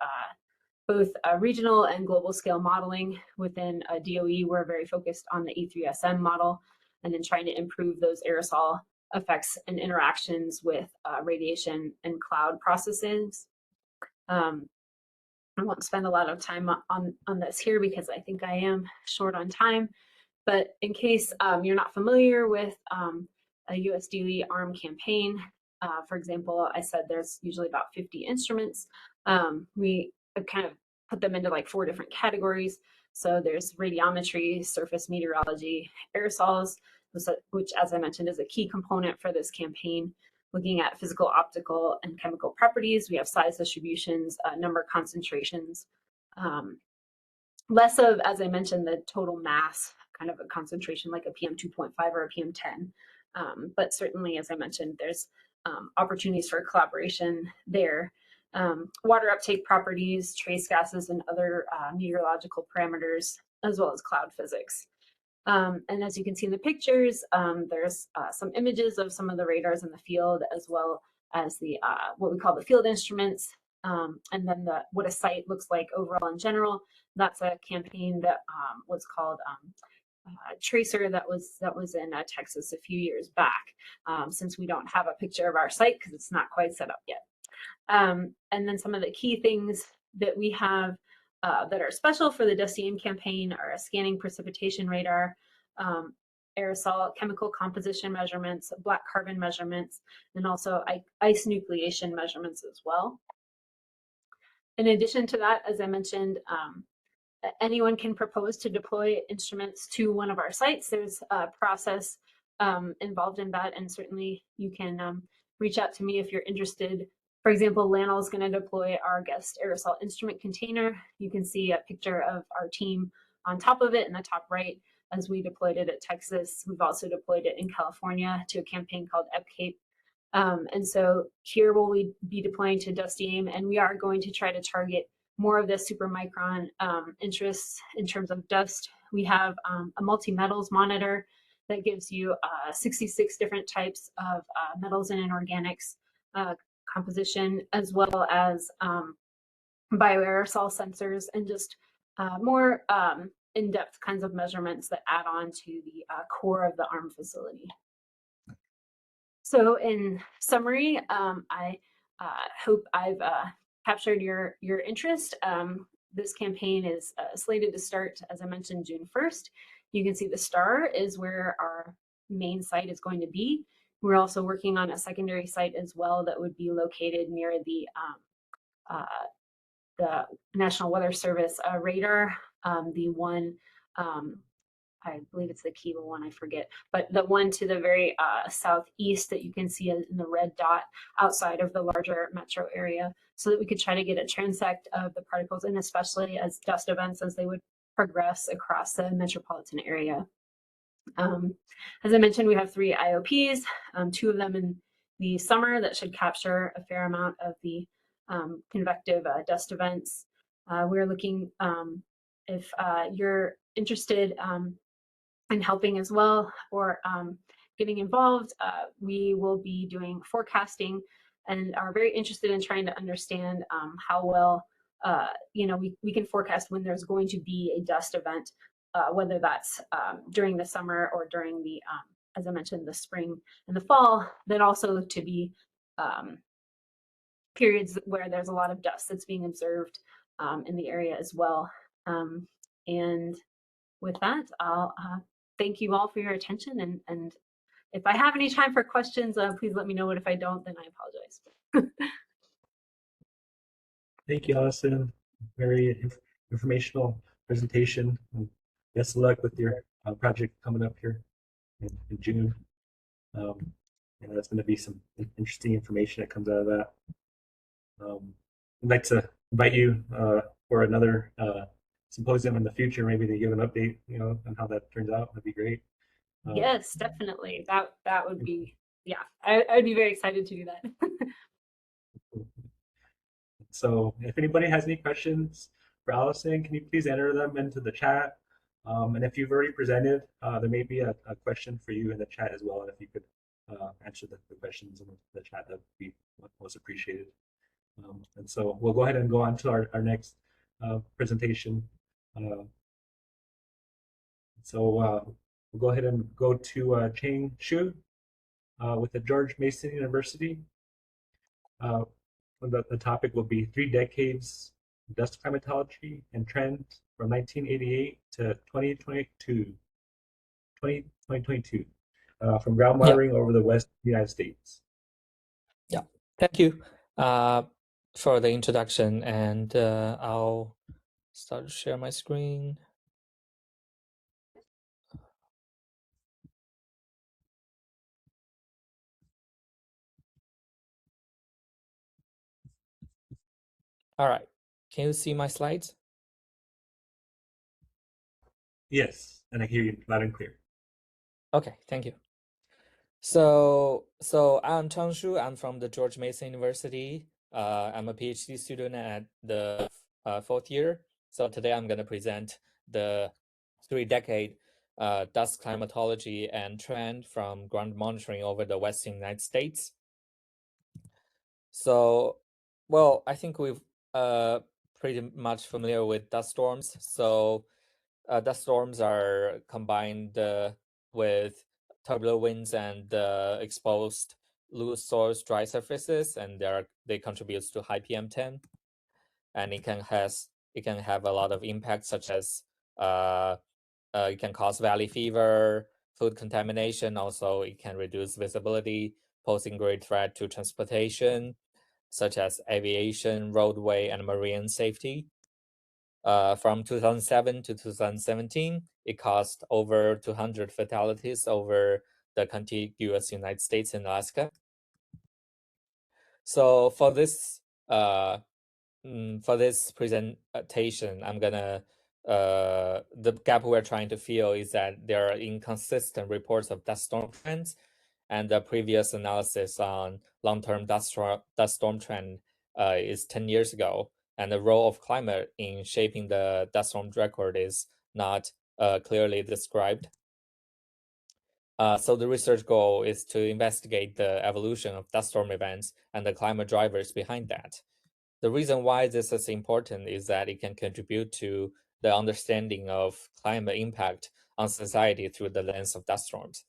both regional and global scale modeling within DOE. We're very focused on the E3SM model and then trying to improve those aerosol effects and interactions with radiation and cloud processes. I won't spend a lot of time on this here because I think I am short on time, but in case you're not familiar with a US DOE ARM campaign, for example, I said there's usually about 50 instruments. We have kind of put them into like 4 different categories. So there's radiometry, surface meteorology, aerosols, which as I mentioned is a key component for this campaign. Looking at physical, optical, and chemical properties. We have size distributions, number concentrations. Less of, as I mentioned, the total mass, kind of a concentration like a PM 2.5 or a PM 10. But certainly, as I mentioned, there's opportunities for collaboration there. Water uptake properties, trace gases, and other meteorological parameters, as well as cloud physics. And as you can see in the pictures, there's some images of some of the radars in the field, as well as the what we call the field instruments, and then what a site looks like overall in general. That's a campaign that was called Tracer that was in Texas a few years back, since we don't have a picture of our site because it's not quite set up yet. And then some of the key things that we have that are special for the DUSTIEAIM campaign are a scanning precipitation radar, aerosol chemical composition measurements, black carbon measurements, and also ice nucleation measurements as well. In addition to that, as I mentioned, anyone can propose to deploy instruments to one of our sites. There's a process involved in that, and certainly you can reach out to me if you're interested. For example, Lanel is going to deploy our guest aerosol instrument container. You can see a picture of our team on top of it in the top right as we deployed it at Texas. We've also deployed it in California to a campaign called EPCAPE. And so here we'll be deploying to DUSTIEAIM, and we are going to try to target more of the supermicron interests in terms of dust. We have a multi-metals monitor that gives you 66 different types of metals and inorganics composition, as well as bioaerosol sensors and just more in-depth kinds of measurements that add on to the core of the ARM facility. So in summary, I hope I've captured your interest. This campaign is slated to start, as I mentioned, June 1st. You can see the star is where our main site is going to be. We're also working on a secondary site as well that would be located near the the National Weather Service radar, the one, I believe it's the Kiva one, I forget, but the one to the very southeast that you can see in the red dot outside of the larger metro area, so that we could try to get a transect of the particles, and especially as dust events as they would progress across the metropolitan area. As I mentioned, we have 3 IOPs, 2 of them in the summer that should capture a fair amount of the convective dust events. We're looking, if you're interested in helping as well, or getting involved, we will be doing forecasting and are very interested in trying to understand how well we can forecast when there's going to be a dust event, whether that's during the summer or during the, as I mentioned, the spring and the fall, then also to be periods where there's a lot of dust that's being observed in the area as well. And with that, I'll thank you all for your attention. And if I have any time for questions, please let me know. But if I don't, then I apologize. Thank you, Allison. Very informational presentation. Best of luck with your project coming up here in June. And that's going to be some interesting information that comes out of that. I'd like to invite you for another symposium in the future, maybe to give an update, on how that turns out. That'd be great. Yes, definitely. That would be, yeah, I'd be very excited to do that. So if anybody has any questions for Allison, can you please enter them into the chat? And if you've already presented, there may be a question for you in the chat as well. And if you could answer the questions in the chat, that would be most appreciated. And so we'll go ahead and go on to our next presentation. So we'll go ahead and go to Cheng Xu with the George Mason University. The topic will be 3 decades dust climatology and trends from 1988 to 2022. From ground monitoring over the West United States. Yeah, thank you for the introduction, and I'll start to share my screen. All right, can you see my slides? Yes, and I hear you loud and clear. Okay, thank you. So I'm Cheng Xu. I'm from the George Mason University. I'm a PhD student at the 4th year. So today I'm going to present the 3-decade dust climatology and trend from ground monitoring over the Western United States. So, well, I think we've pretty much familiar with dust storms. So dust storms are combined with turbulent winds and exposed loose soils, dry surfaces, and they contribute to high PM10. And it can have a lot of impacts, such as it can cause valley fever, food contamination. Also, it can reduce visibility, posing great threat to transportation, such as aviation, roadway, and marine safety. From 2007 to 2017, it caused over 200 fatalities over the contiguous United States and Alaska. So for this presentation, I'm gonna the gap we're trying to fill is that there are inconsistent reports of dust storm trends, and the previous analysis on long-term dust storm trend is 10 years ago, and the role of climate in shaping the dust storm record is not clearly described. So the research goal is to investigate the evolution of dust storm events and the climate drivers behind that. The reason why this is important is that it can contribute to the understanding of climate impact on society through the lens of dust storms.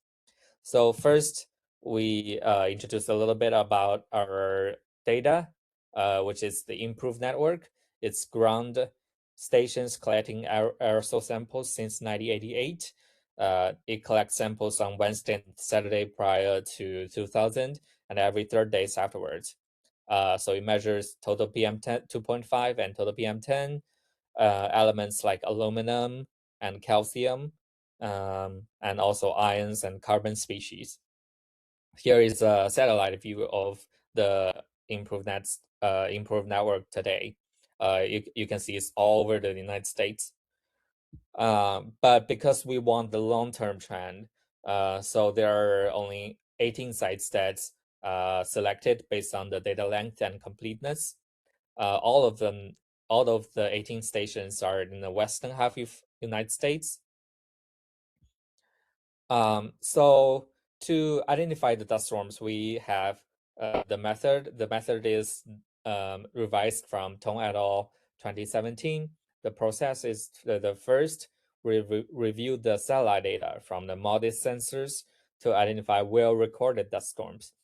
So first, we introduce a little bit about our data, which is the improved network. It's ground stations collecting aerosol samples since 1988. It collects samples on Wednesday and Saturday prior to 2000 and every 3rd days afterwards. So it measures total PM10 2.5 and total PM10, elements like aluminum and calcium, and also ions and carbon species. Here is a satellite view of the improved network today. You can see it's all over the United States. But because we want the long-term trend, so there are only 18 sites that's selected based on the data length and completeness. All of the 18 stations are in the western half of United States. So to identify the dust storms, we have the method. The method is revised from Tong et al. 2017. The process is the first, review the satellite data from the MODIS sensors to identify well-recorded dust storms.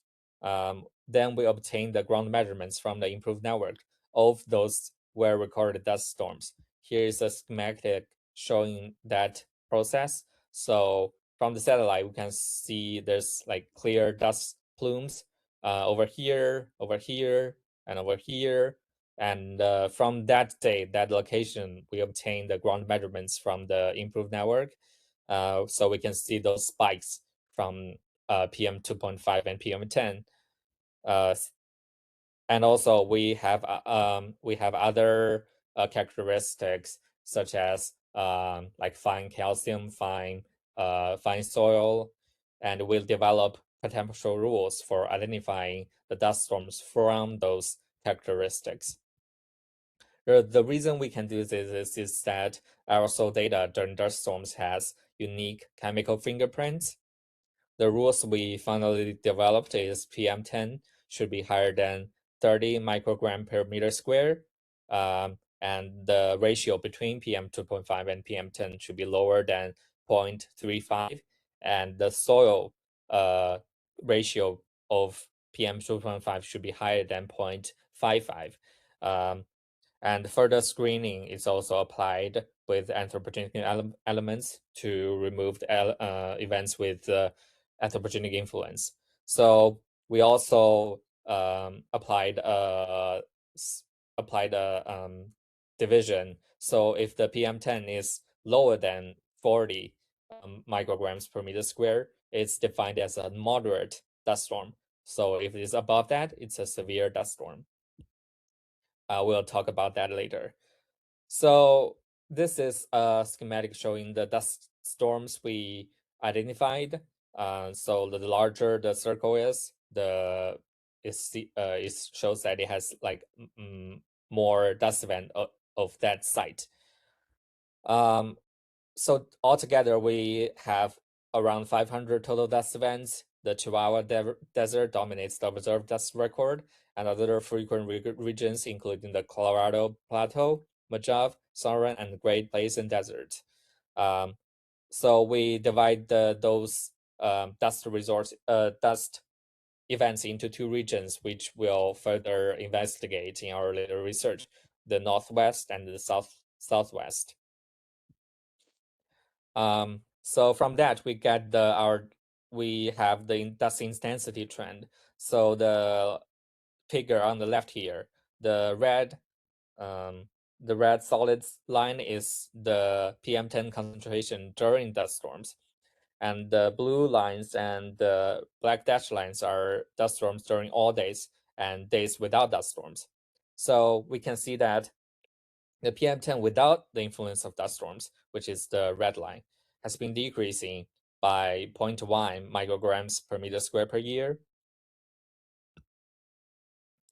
Then we obtain the ground measurements from the improved network of those well-recorded dust storms. Here is a schematic showing that process. So from the satellite, we can see there's like clear dust plumes over here, and over here. And from that date, that location, we obtain the ground measurements from the improved network. So we can see those spikes from PM 2.5 and PM 10. And also we have other characteristics such as like fine calcium, fine soil, and we'll develop potential rules for identifying the dust storms from those characteristics. The reason we can do this is that aerosol data during dust storms has unique chemical fingerprints. The rules we finally developed is PM10 should be higher than 30 microgram per meter square, and the ratio between PM 2.5 and PM10 should be lower than 0.35, and the soil ratio of PM 2.5 should be higher than 0.55. And further screening is also applied with anthropogenic elements to remove the events with anthropogenic influence. So we also applied a division. So if the PM10 is lower than 40 micrograms per meter square, it's defined as a moderate dust storm. So if it is above that, it's a severe dust storm. We'll talk about that later. So this is a schematic showing the dust storms we identified. So the larger the circle is, it shows that it has like more dust event of that site. So altogether we have around 500 total dust events. The Chihuahua Desert dominates the observed dust record, and other frequent regions including the Colorado Plateau, Mojave, Sonoran, and Great Basin Desert. So we divide those dust events into two regions, which we'll further investigate in our later research: the Northwest and the Southwest. So from that we get we have the dust intensity trend. So the figure on the left here, the red solid line is the PM10 concentration during dust storms, and the blue lines and the black dashed lines are dust storms during all days and days without dust storms. So we can see that the PM10 without the influence of dust storms, which is the red line, has been decreasing by 0.1 micrograms per meter square per year.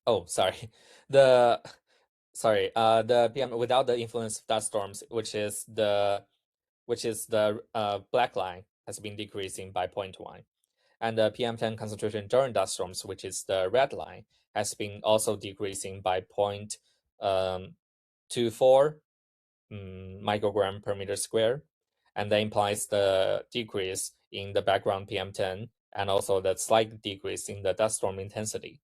Oh, sorry. The PM without the influence of dust storms, which is the black line, has been decreasing by 0.1. And the PM10 concentration during dust storms, which is the red line, has been also decreasing by 0.24 microgram per meter square, and that implies the decrease in the background PM10 and also the slight decrease in the dust storm intensity.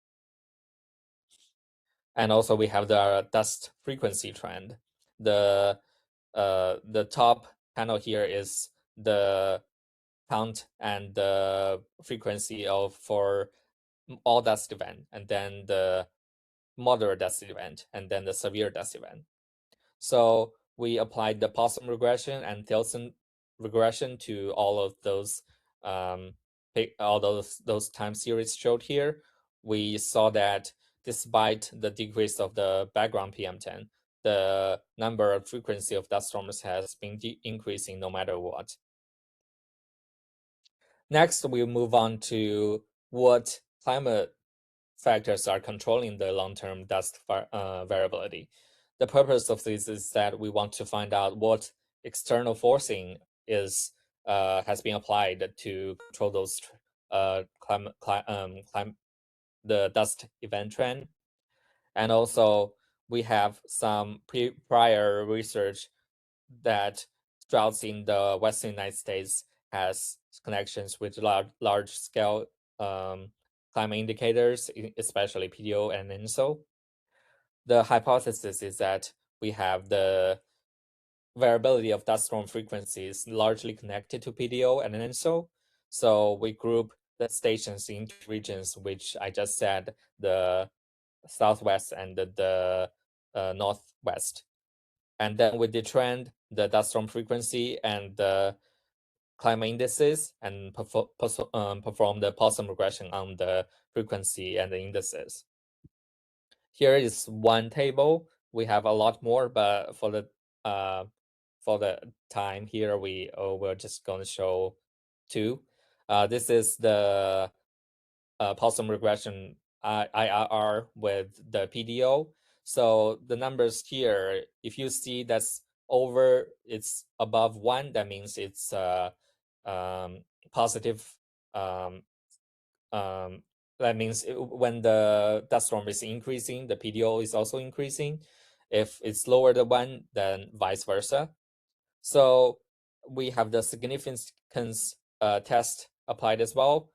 And also we have the dust frequency trend. The top panel here is the count and the frequency for all dust event, and then the moderate dust event and then the severe dust event. So we applied the Possum regression and Thielsen regression to all of those all those time series showed here. We saw that despite the decrease of the background PM10, the number of frequency of dust storms has been increasing no matter what. Next, we'll move on to what climate factors are controlling the long-term dust variability. The purpose of this is that we want to find out what external forcing has been applied to control those the dust event trend. And also we have some prior research that droughts in the Western United States has connections with large scale climate indicators, especially PDO and INSO. The hypothesis is that we have the variability of dust storm frequencies largely connected to PDO and INSO. So we group the stations into regions, which I just said, the Southwest and the Northwest. And then we detrend the dust storm frequency and the climate indices and perform the Possum regression on the frequency and the indices. Here is one table. We have a lot more, but for the time here, we're just going to show two. This is the Possum regression IRR with the PDO. So the numbers here, if you see it's above 1, that means it's positive. That means when the dust storm is increasing, the PDO is also increasing. If it's lower than 1, then vice versa. So we have the significance test applied as well.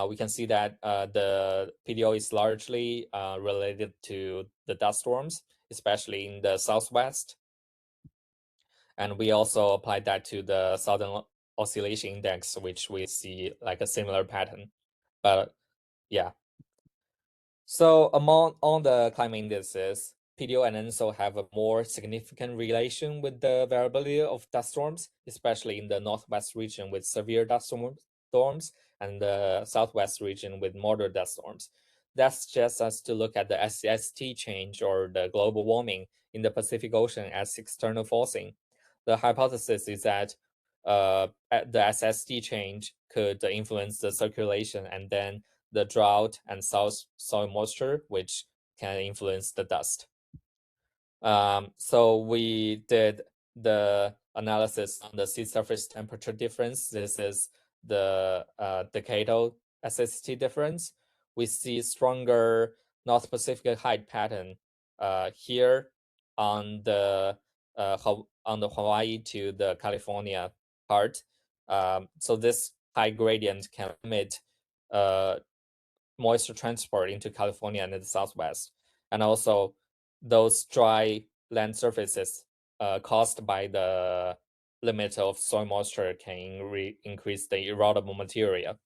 We can see that the PDO is largely related to the dust storms, especially in the Southwest. And we also applied that to the Southern Oscillation Index, which we see like a similar pattern. But yeah. So among all the climate indices, PDO and INSO have a more significant relation with the variability of dust storms, especially in the Northwest region with severe dust storms and the Southwest region with moderate dust storms. That suggests us to look at the SST change or the global warming in the Pacific Ocean as external forcing. The hypothesis is that the SST change could influence the circulation and then the drought and soil moisture, which can influence the dust. So we did the analysis on the sea surface temperature difference. This is the decadal SST difference. We see stronger North Pacific height pattern here on the Hawaii to the California part. So this high gradient can limit moisture transport into California and the Southwest. And also those dry land surfaces caused by the limit of soil moisture can increase the erodible material.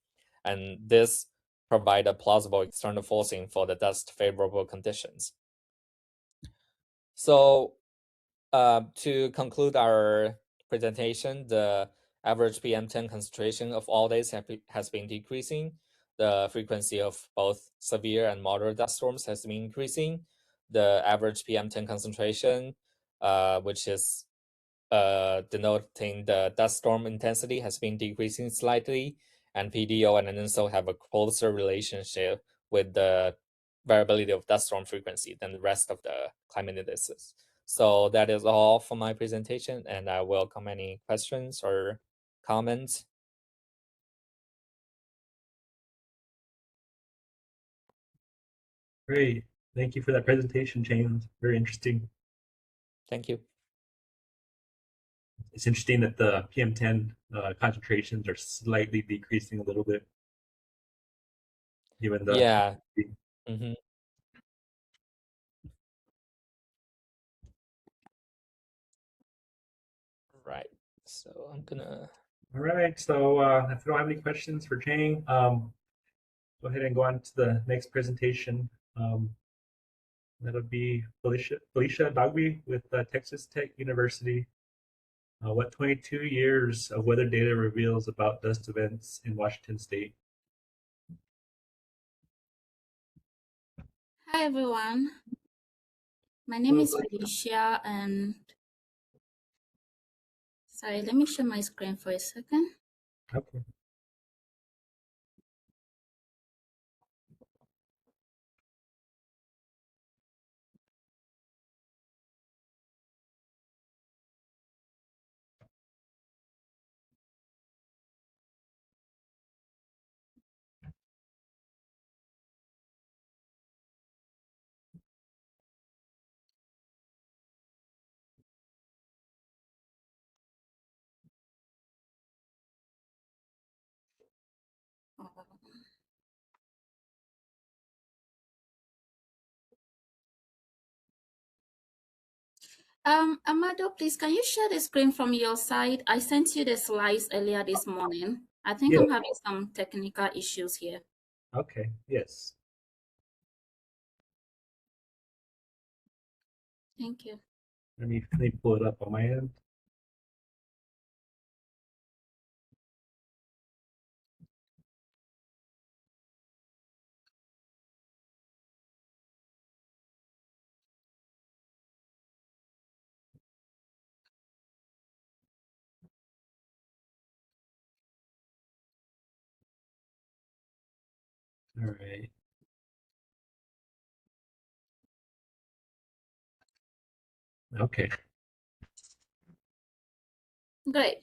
And this provide a plausible external forcing for the dust favorable conditions. So to conclude our presentation, the average PM10 concentration of all days has been decreasing. The frequency of both severe and moderate dust storms has been increasing. The average PM10 concentration, which is denoting the dust storm intensity, has been decreasing slightly, and PDO and INSO have a closer relationship with the variability of dust storm frequency than the rest of the climate indices. So that is all for my presentation, and I welcome any questions or comments. Great. Thank you for that presentation, James. Very interesting. Thank you. It's interesting that the PM10 concentrations are slightly decreasing a little bit. Even the Yeah. Mm-hmm. Right. So I'm gonna. All right. So if you don't have any questions for Jane, go ahead and go on to the next presentation. That'll be Felicia Dogby with Texas Tech University. What 22 years of weather data reveals about dust events in Washington State? Hi everyone, my name is Felicia and sorry, let me share my screen for a second. Okay. Amado, please, can you share the screen from your side? I sent you the slides earlier this morning. I think Yeah. I'm having some technical issues here. Okay. Yes. Thank you. Let me pull it up on my end. All right. Okay. Great.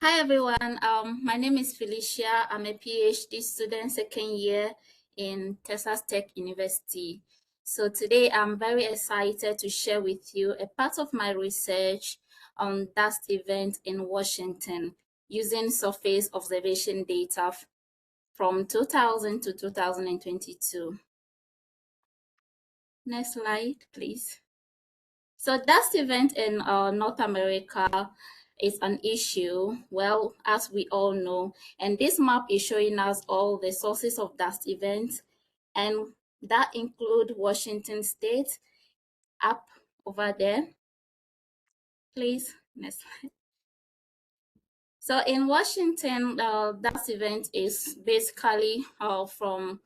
Hi everyone, my name is Felicia. I'm a PhD student, second year in Texas Tech University. So today I'm very excited to share with you a part of my research on dust event in Washington using surface observation data from 2000 to 2022. Next slide, please. So dust event in North America is an issue, well, as we all know, and this map is showing us all the sources of dust events, and that include Washington State up over there. Please, next slide. So in Washington, dust event is basically from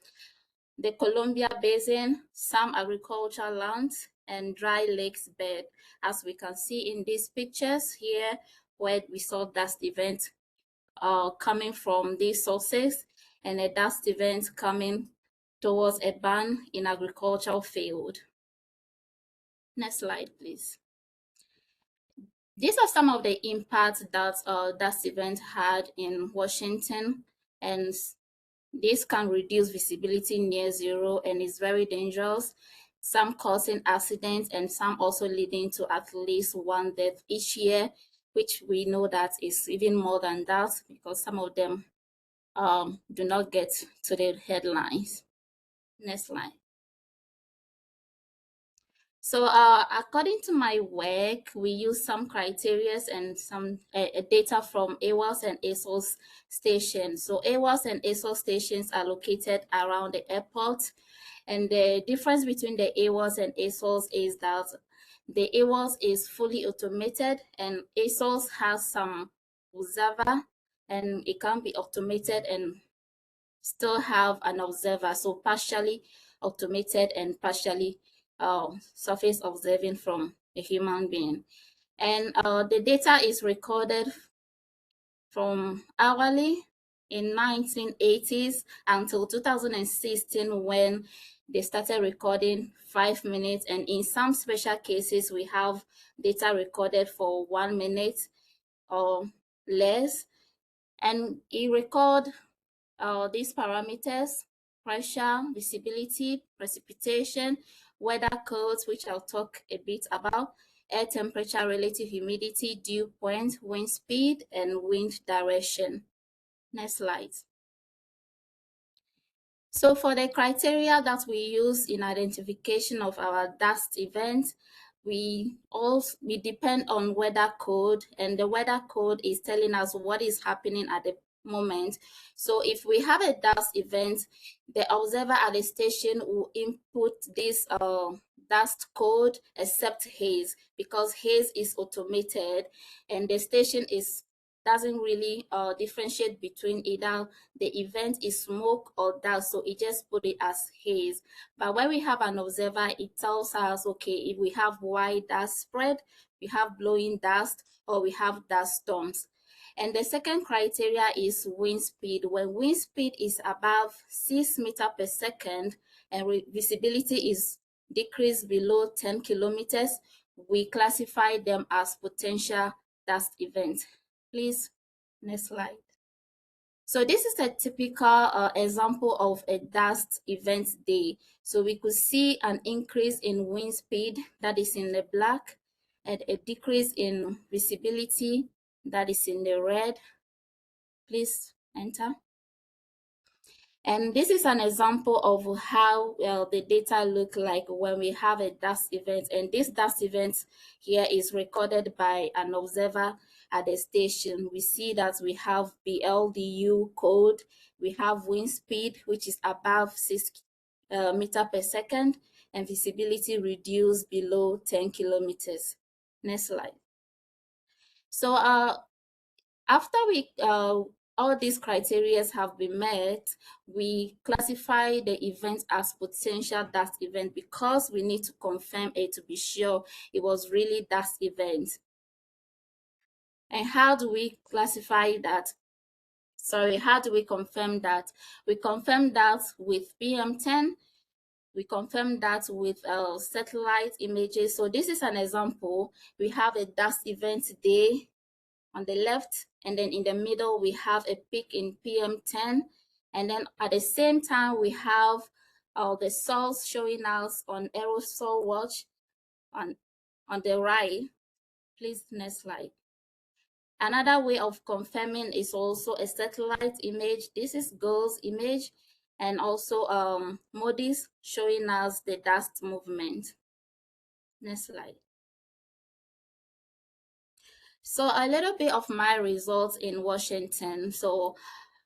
the Columbia Basin, some agricultural lands, and dry lakes bed, as we can see in these pictures here, where we saw dust event coming from these sources, and a dust event coming towards a ban in agricultural field. Next slide, please. These are some of the impacts that dust event had in Washington, and this can reduce visibility near zero and is very dangerous, some causing accidents and some also leading to at least one death each year, which we know that is even more than that because some of them do not get to the headlines. Next slide. So according to my work, we use some criteria and some data from AWAS and ASOS stations. So AWAS and ASOS stations are located around the airport. And the difference between the AWAS and ASOS is that the AWAS is fully automated and ASOS has some observer and it can be automated and still have an observer. So partially automated and partially surface observing from a human being. And the data is recorded from hourly in 1980s until 2016 when they started recording 5 minutes, and in some special cases we have data recorded for 1 minute or less, and it record these parameters: pressure, visibility, precipitation, weather codes, which I'll talk a bit about, air temperature, relative humidity, dew point, wind speed, and wind direction. Next slide. So for the criteria that we use in identification of our dust events, we depend on weather code, and the weather code is telling us what is happening at the moment. So if we have a dust event, the observer at the station will input this dust code except haze, because haze is automated and the station doesn't really differentiate between either the event is smoke or dust, so it just put it as haze. But when we have an observer, it tells us, okay, if we have wide dust spread, we have blowing dust, or we have dust storms. And the second criteria is wind speed. When wind speed is above 6 meters per second and visibility is decreased below 10 kilometers, we classify them as potential dust events. Please, next slide. So this is a typical example of a dust event day. So we could see an increase in wind speed, that is in the black, and a decrease in visibility, that is in the red. Please enter. And this is an example of how the data look like when we have a dust event. And this dust event here is recorded by an observer at the station. We see that we have BLDU code, we have wind speed, which is above 6 meters per second, and visibility reduced below 10 kilometers. Next slide. So after all these criteria have been met, we classify the event as potential dust event because we need to confirm it to be sure it was really dust event. And how do we classify that? Sorry, how do we confirm that? We confirm that with PM10. We confirm that with satellite images. So this is an example. We have a dust event day on the left, and then in the middle we have a peak in PM10, and then at the same time we have the source showing us on aerosol watch on the right. Please, next slide. Another way of confirming is also a satellite image. This is GOES image, and also MODIS showing us the dust movement. Next slide. So a little bit of my results in Washington. So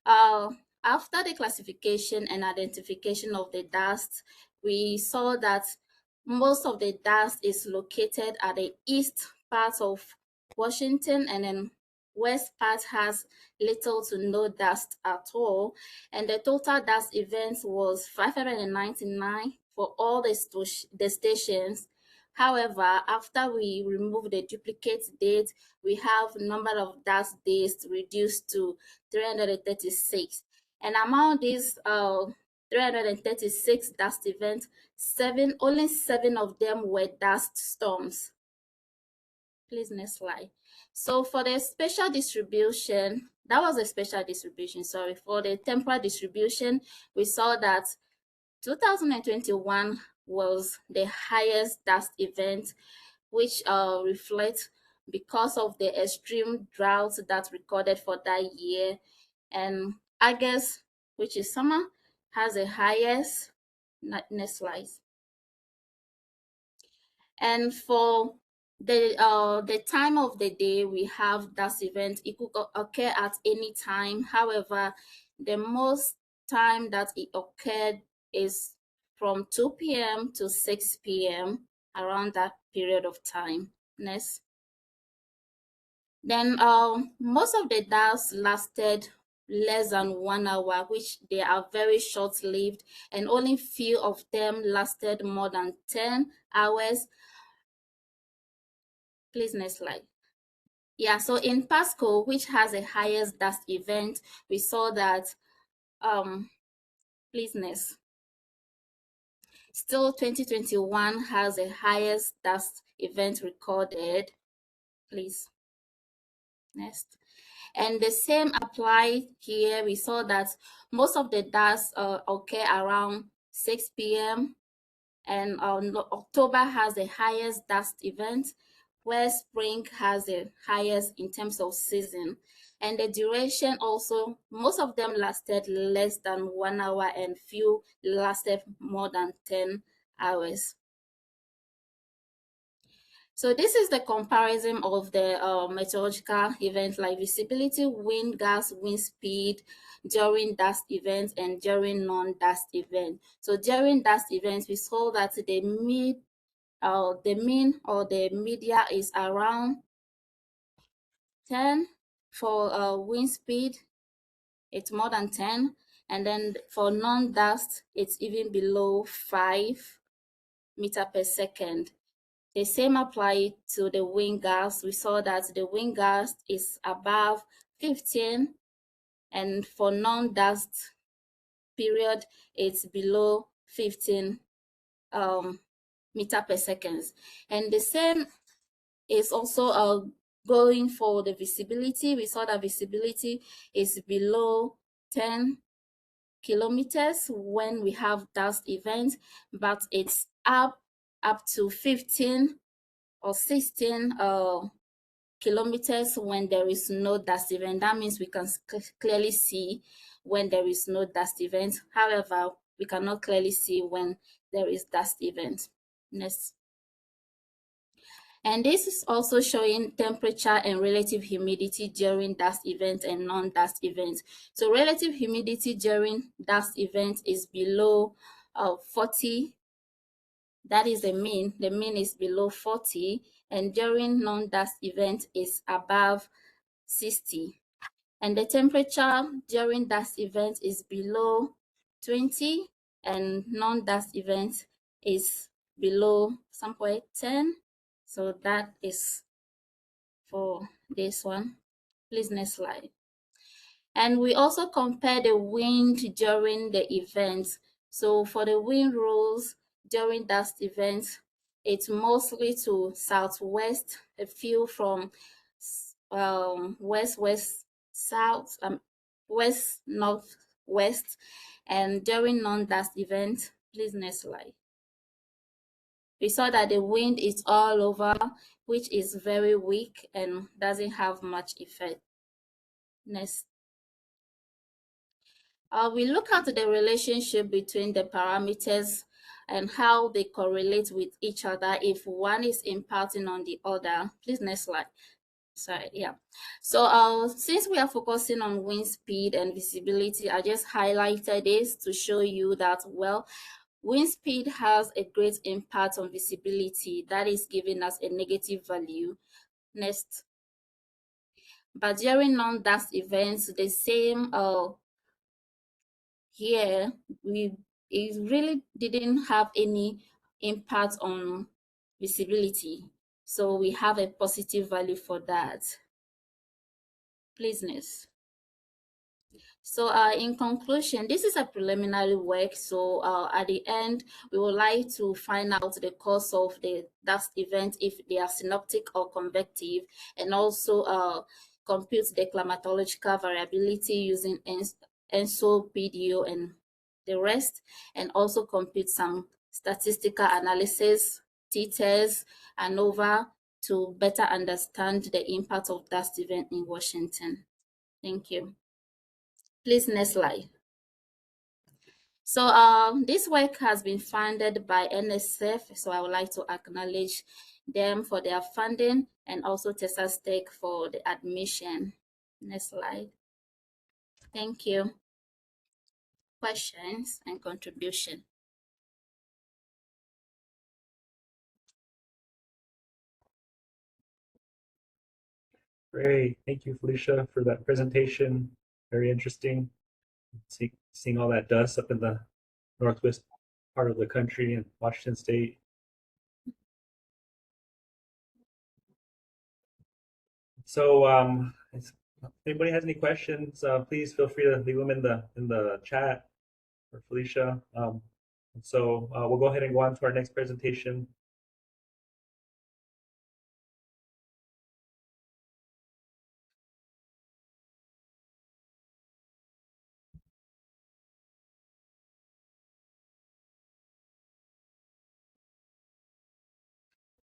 after the classification and identification of the dust, we saw that most of the dust is located at the east part of Washington, and then west part has little to no dust at all. And the total dust events was 599 for all the stations. However, after we remove the duplicate date, we have number of dust days reduced to 336. And among these 336 dust events, only seven of them were dust storms. Please, next slide. So for the spatial distribution, that was a spatial distribution, sorry. For the temporal distribution, we saw that 2021 was the highest dust event, which reflects because of the extreme drought that recorded for that year. And August, which is summer, has the highest. Next slide. And for the time of the day we have dust event, it could occur at any time. However, the most time that it occurred is from 2 p.m. to 6 p.m. around that period of time. Next. Then most of the dust lasted less than 1 hour, which they are very short-lived, and only few of them lasted more than 10 hours. Please, next slide. Yeah, so in Pasco, which has the highest dust event, we saw that, please, next. Still, 2021 has the highest dust event recorded. Please, next. And the same applied here. We saw that most of the dust occur around 6 p.m. and October has the highest dust event, where spring has the highest in terms of season. And the duration also, most of them lasted less than 1 hour and few lasted more than 10 hours. So this is the comparison of the meteorological events like visibility, wind, gas, wind speed during dust events and during non-dust events. So during dust events, we saw that the the mean or the media is around 10. For wind speed, it's more than 10. And then for non-dust, it's even below 5 meters per second. The same apply to the wind gas. We saw that the wind gas is above 15, and for non-dust period, it's below 15 meter per second. And the same is also going for the visibility. We saw that visibility is below 10 kilometers when we have dust events, but it's up to 15 or 16 kilometers when there is no dust event. That means we can clearly see when there is no dust event. However, we cannot clearly see when there is dust event. Next. And this is also showing temperature and relative humidity during dust events and non-dust events. So relative humidity during dust events is below 40. That is the mean. The mean is below 40. And during non-dust event is above 60. And the temperature during dust event is below 20. And non-dust event is below somewhere 10. So that is for this one. Please, next slide. And we also compare the wind during the event. So for the wind rules during dust events, it's mostly to southwest, a few from west south, west northwest, and during non-dust events. Please, next slide. We saw that the wind is all over, which is very weak and doesn't have much effect. Next. We look at the relationship between the parameters and how they correlate with each other if one is impacting on the other. Please, next slide. Sorry, yeah. So since we are focusing on wind speed and visibility, I just highlighted this to show you that, well, wind speed has a great impact on visibility. That is giving us a negative value. Next. But during non-dust events, the same here, it really didn't have any impact on visibility. So we have a positive value for that. Please, next. So in conclusion, this is a preliminary work. So at the end, we would like to find out the cause of the dust event, if they are synoptic or convective, and also compute the climatological variability using ENSO, PDO, and the rest, and also compute some statistical analysis, t-test, ANOVA, to better understand the impact of dust event in Washington. Thank you. Please, next slide. So this work has been funded by NSF, so I would like to acknowledge them for their funding, and also Texas Tech for the admission. Next slide. Thank you. Questions and contribution. Great. Thank you, Felicia, for that presentation. Very interesting. Seeing all that dust up in the northwest part of the country in Washington State. So if anybody has any questions, please feel free to leave them in the chat for Felicia. So we'll go ahead and go on to our next presentation.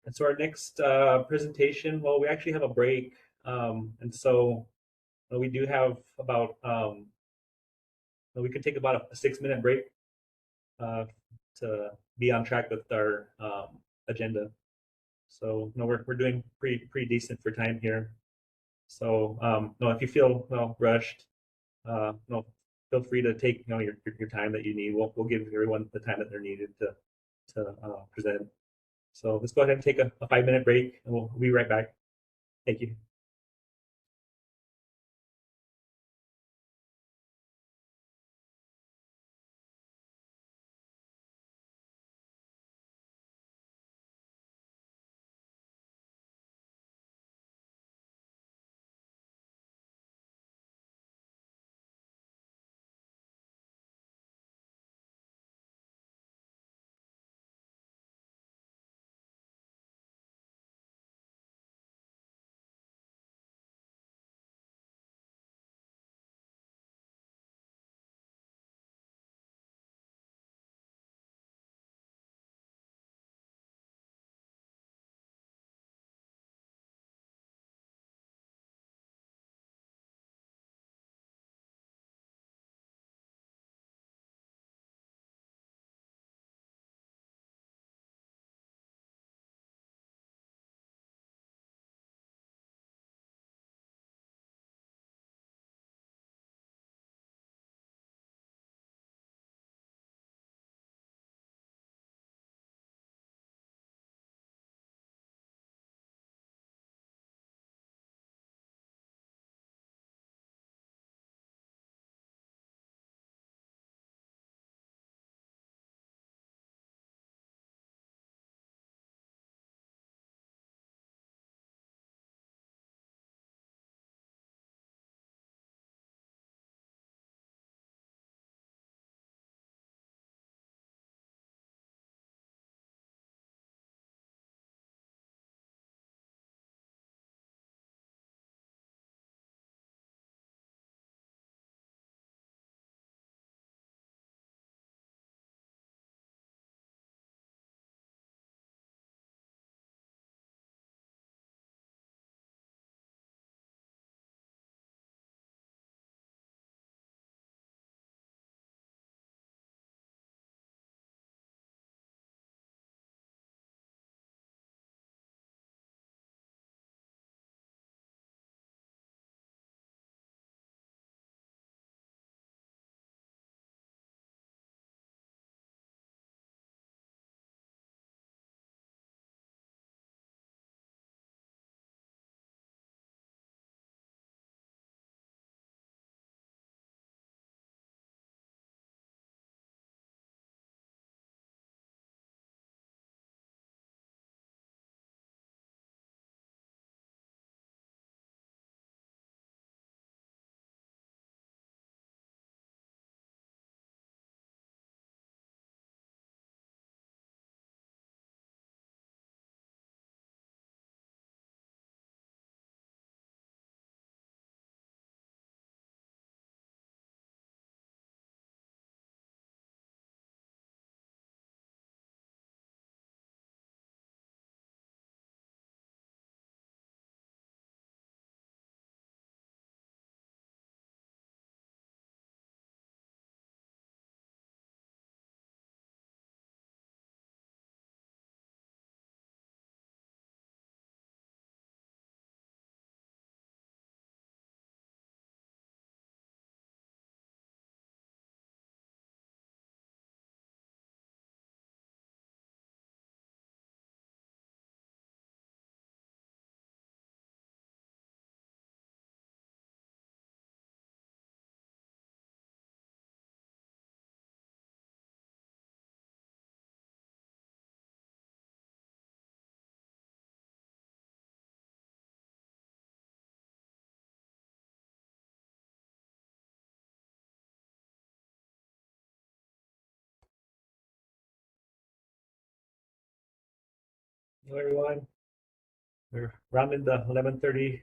And so our next presentation, well, we actually have a break. And so we do have about, we could take about a 6-minute break to be on track with our agenda. So we're doing pretty decent for time here. So if you feel rushed, feel free to take your time that you need. We'll give everyone the time that they're needed to present. So let's go ahead and take a 5-minute break, and we'll be right back. Thank you. Hello, everyone. We're rounding the 11:30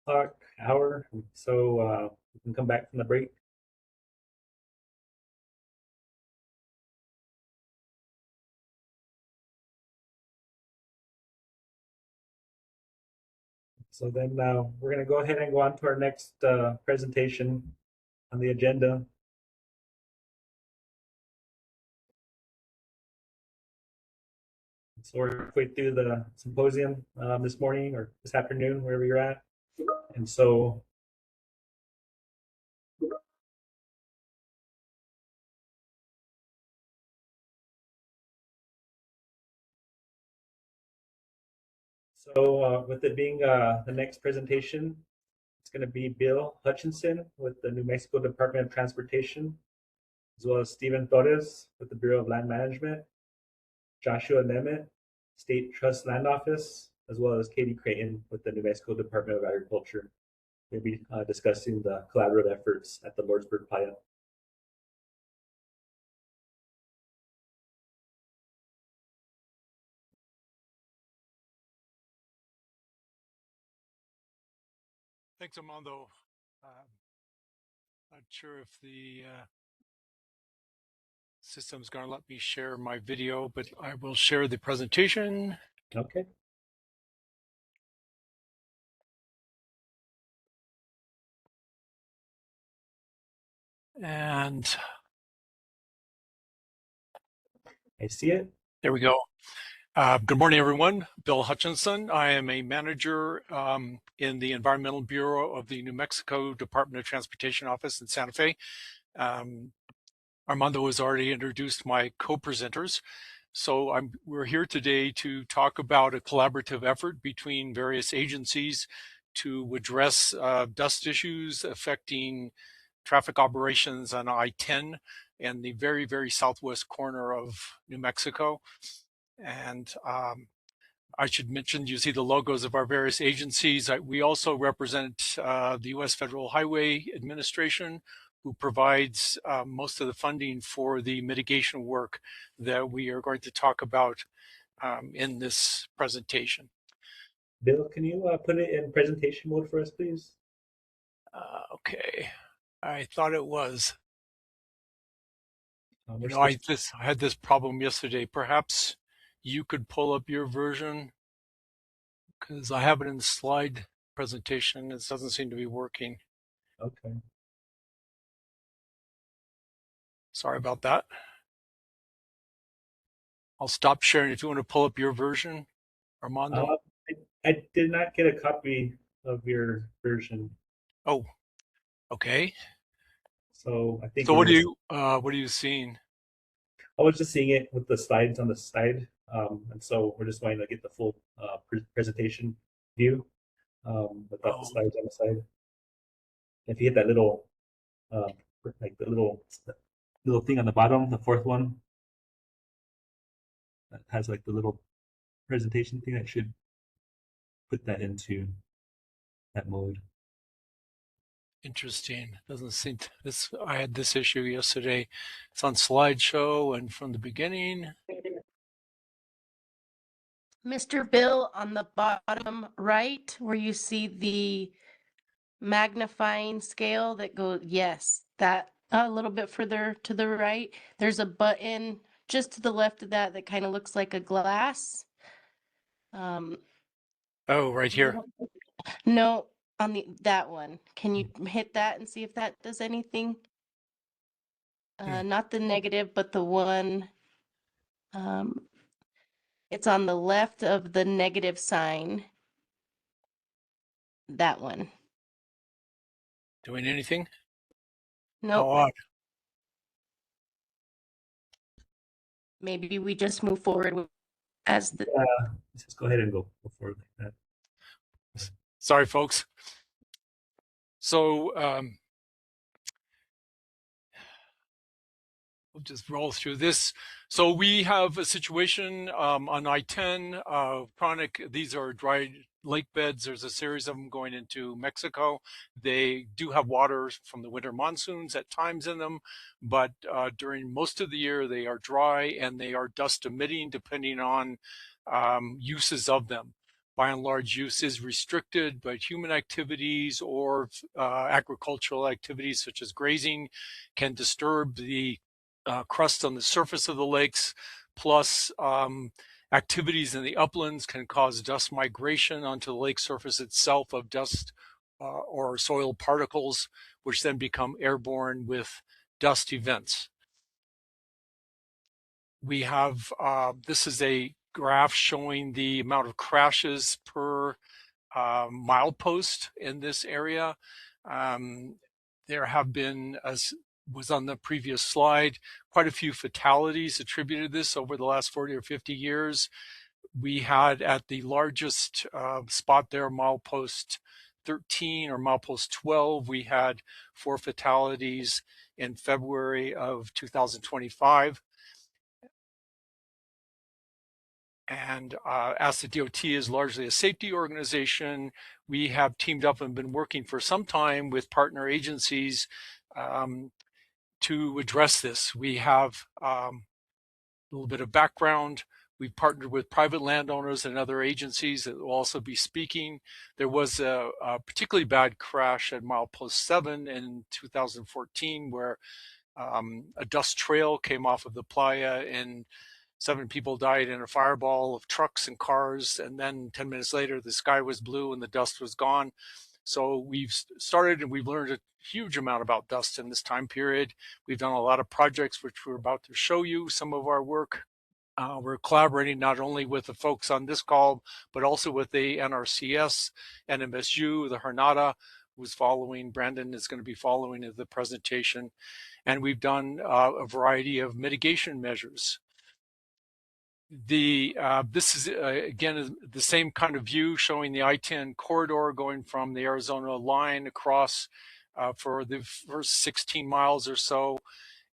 o'clock hour, so we can come back from the break. So then we're going to go ahead and go on to our next presentation on the agenda. So we're halfway through the symposium this morning or this afternoon, wherever you're at. And so So with it being the next presentation, it's going to be Bill Hutchinson with the New Mexico Department of Transportation, as well as Stephen Torres with the Bureau of Land Management, Joshua Nemeth, State Trust Land Office, as well as Katie Creighton with the New Mexico Department of Agriculture. We'll be discussing the collaborative efforts at the Lordsburg Playa. Thanks, Armando. Not sure if the system's going to let me share my video, but I will share the presentation. Okay. And I see it. there we go. Good morning, everyone. Bill Hutchinson. I am a manager in the Environmental Bureau of the New Mexico Department of Transportation Office in Santa Fe. Armando has already introduced my co-presenters. So we're here today to talk about a collaborative effort between various agencies to address dust issues affecting traffic operations on I-10 and the very, very southwest corner of New Mexico. And I should mention, you see the logos of our various agencies. We also represent the U.S. Federal Highway Administration, who provides most of the funding for the mitigation work that we are going to talk about in this presentation. Bill, can you put it in presentation mode for us, please? Okay, I thought it was. We're You know, I had this problem yesterday. Perhaps you could pull up your version, because I have it in the slide presentation. It doesn't seem to be working. Okay. Sorry about that. I'll stop sharing if you want to pull up your version, Armando. I did not get a copy of your version. Oh, okay. So I think. So what are you seeing? I was just seeing it with the slides on the side, and so we're just going to get the full presentation view without the slides on the side. If you hit that little, like the little thing on the bottom, the fourth one, that has like the little presentation thing, that should put that into that mode. Interesting. Doesn't seem this. I had this issue yesterday. It's on slideshow and from the beginning. Mr. Bill, on the bottom right, where you see the magnifying scale that goes, yes, that a little bit further to the right, there's a button just to the left of that that kind of looks like a glass. Oh, right here. No, on that one. Can you hit that and see if that does anything? Not the negative, but the one. It's on the left of the negative sign. That one. Doing anything? Nope. How odd. Maybe we just move forward as the. Let's just go ahead and go forward like that. Sorry, folks. So we'll just roll through this. So we have a situation on I-10, chronic, these are dry lake beds. There's a series of them going into Mexico. They do have water from the winter monsoons at times in them, but during most of the year they are dry and they are dust emitting depending on uses of them. By and large, use is restricted, but human activities or agricultural activities such as grazing can disturb the crust on the surface of the lakes, plus activities in the uplands can cause dust migration onto the lake surface itself of dust or soil particles, which then become airborne with dust events. We have, this is a graph showing the amount of crashes per milepost in this area. There have been, as was on the previous slide, quite a few fatalities attributed to this over the last 40 or 50 years. We had at the largest spot there, milepost 13 or milepost 12, we had 4 fatalities in February of 2025. And as the DOT is largely a safety organization, we have teamed up and been working for some time with partner agencies to address this. We have a little bit of background. We've partnered with private landowners and other agencies that will also be speaking. There was a particularly bad crash at milepost 7 in 2014 where a dust trail came off of the Playa and 7 people died in a fireball of trucks and cars. And then 10 minutes later, the sky was blue and the dust was gone. So we've started and we've learned a huge amount about dust in this time period. We've done a lot of projects, which we're about to show you some of our work. We're collaborating not only with the folks on this call, but also with the NRCS, NMSU, the Jornada, who's following. Brandon is going to be following the presentation. And we've done a variety of mitigation measures. This is again the same kind of view showing the I-10 corridor going from the Arizona line across for the first 16 miles or so.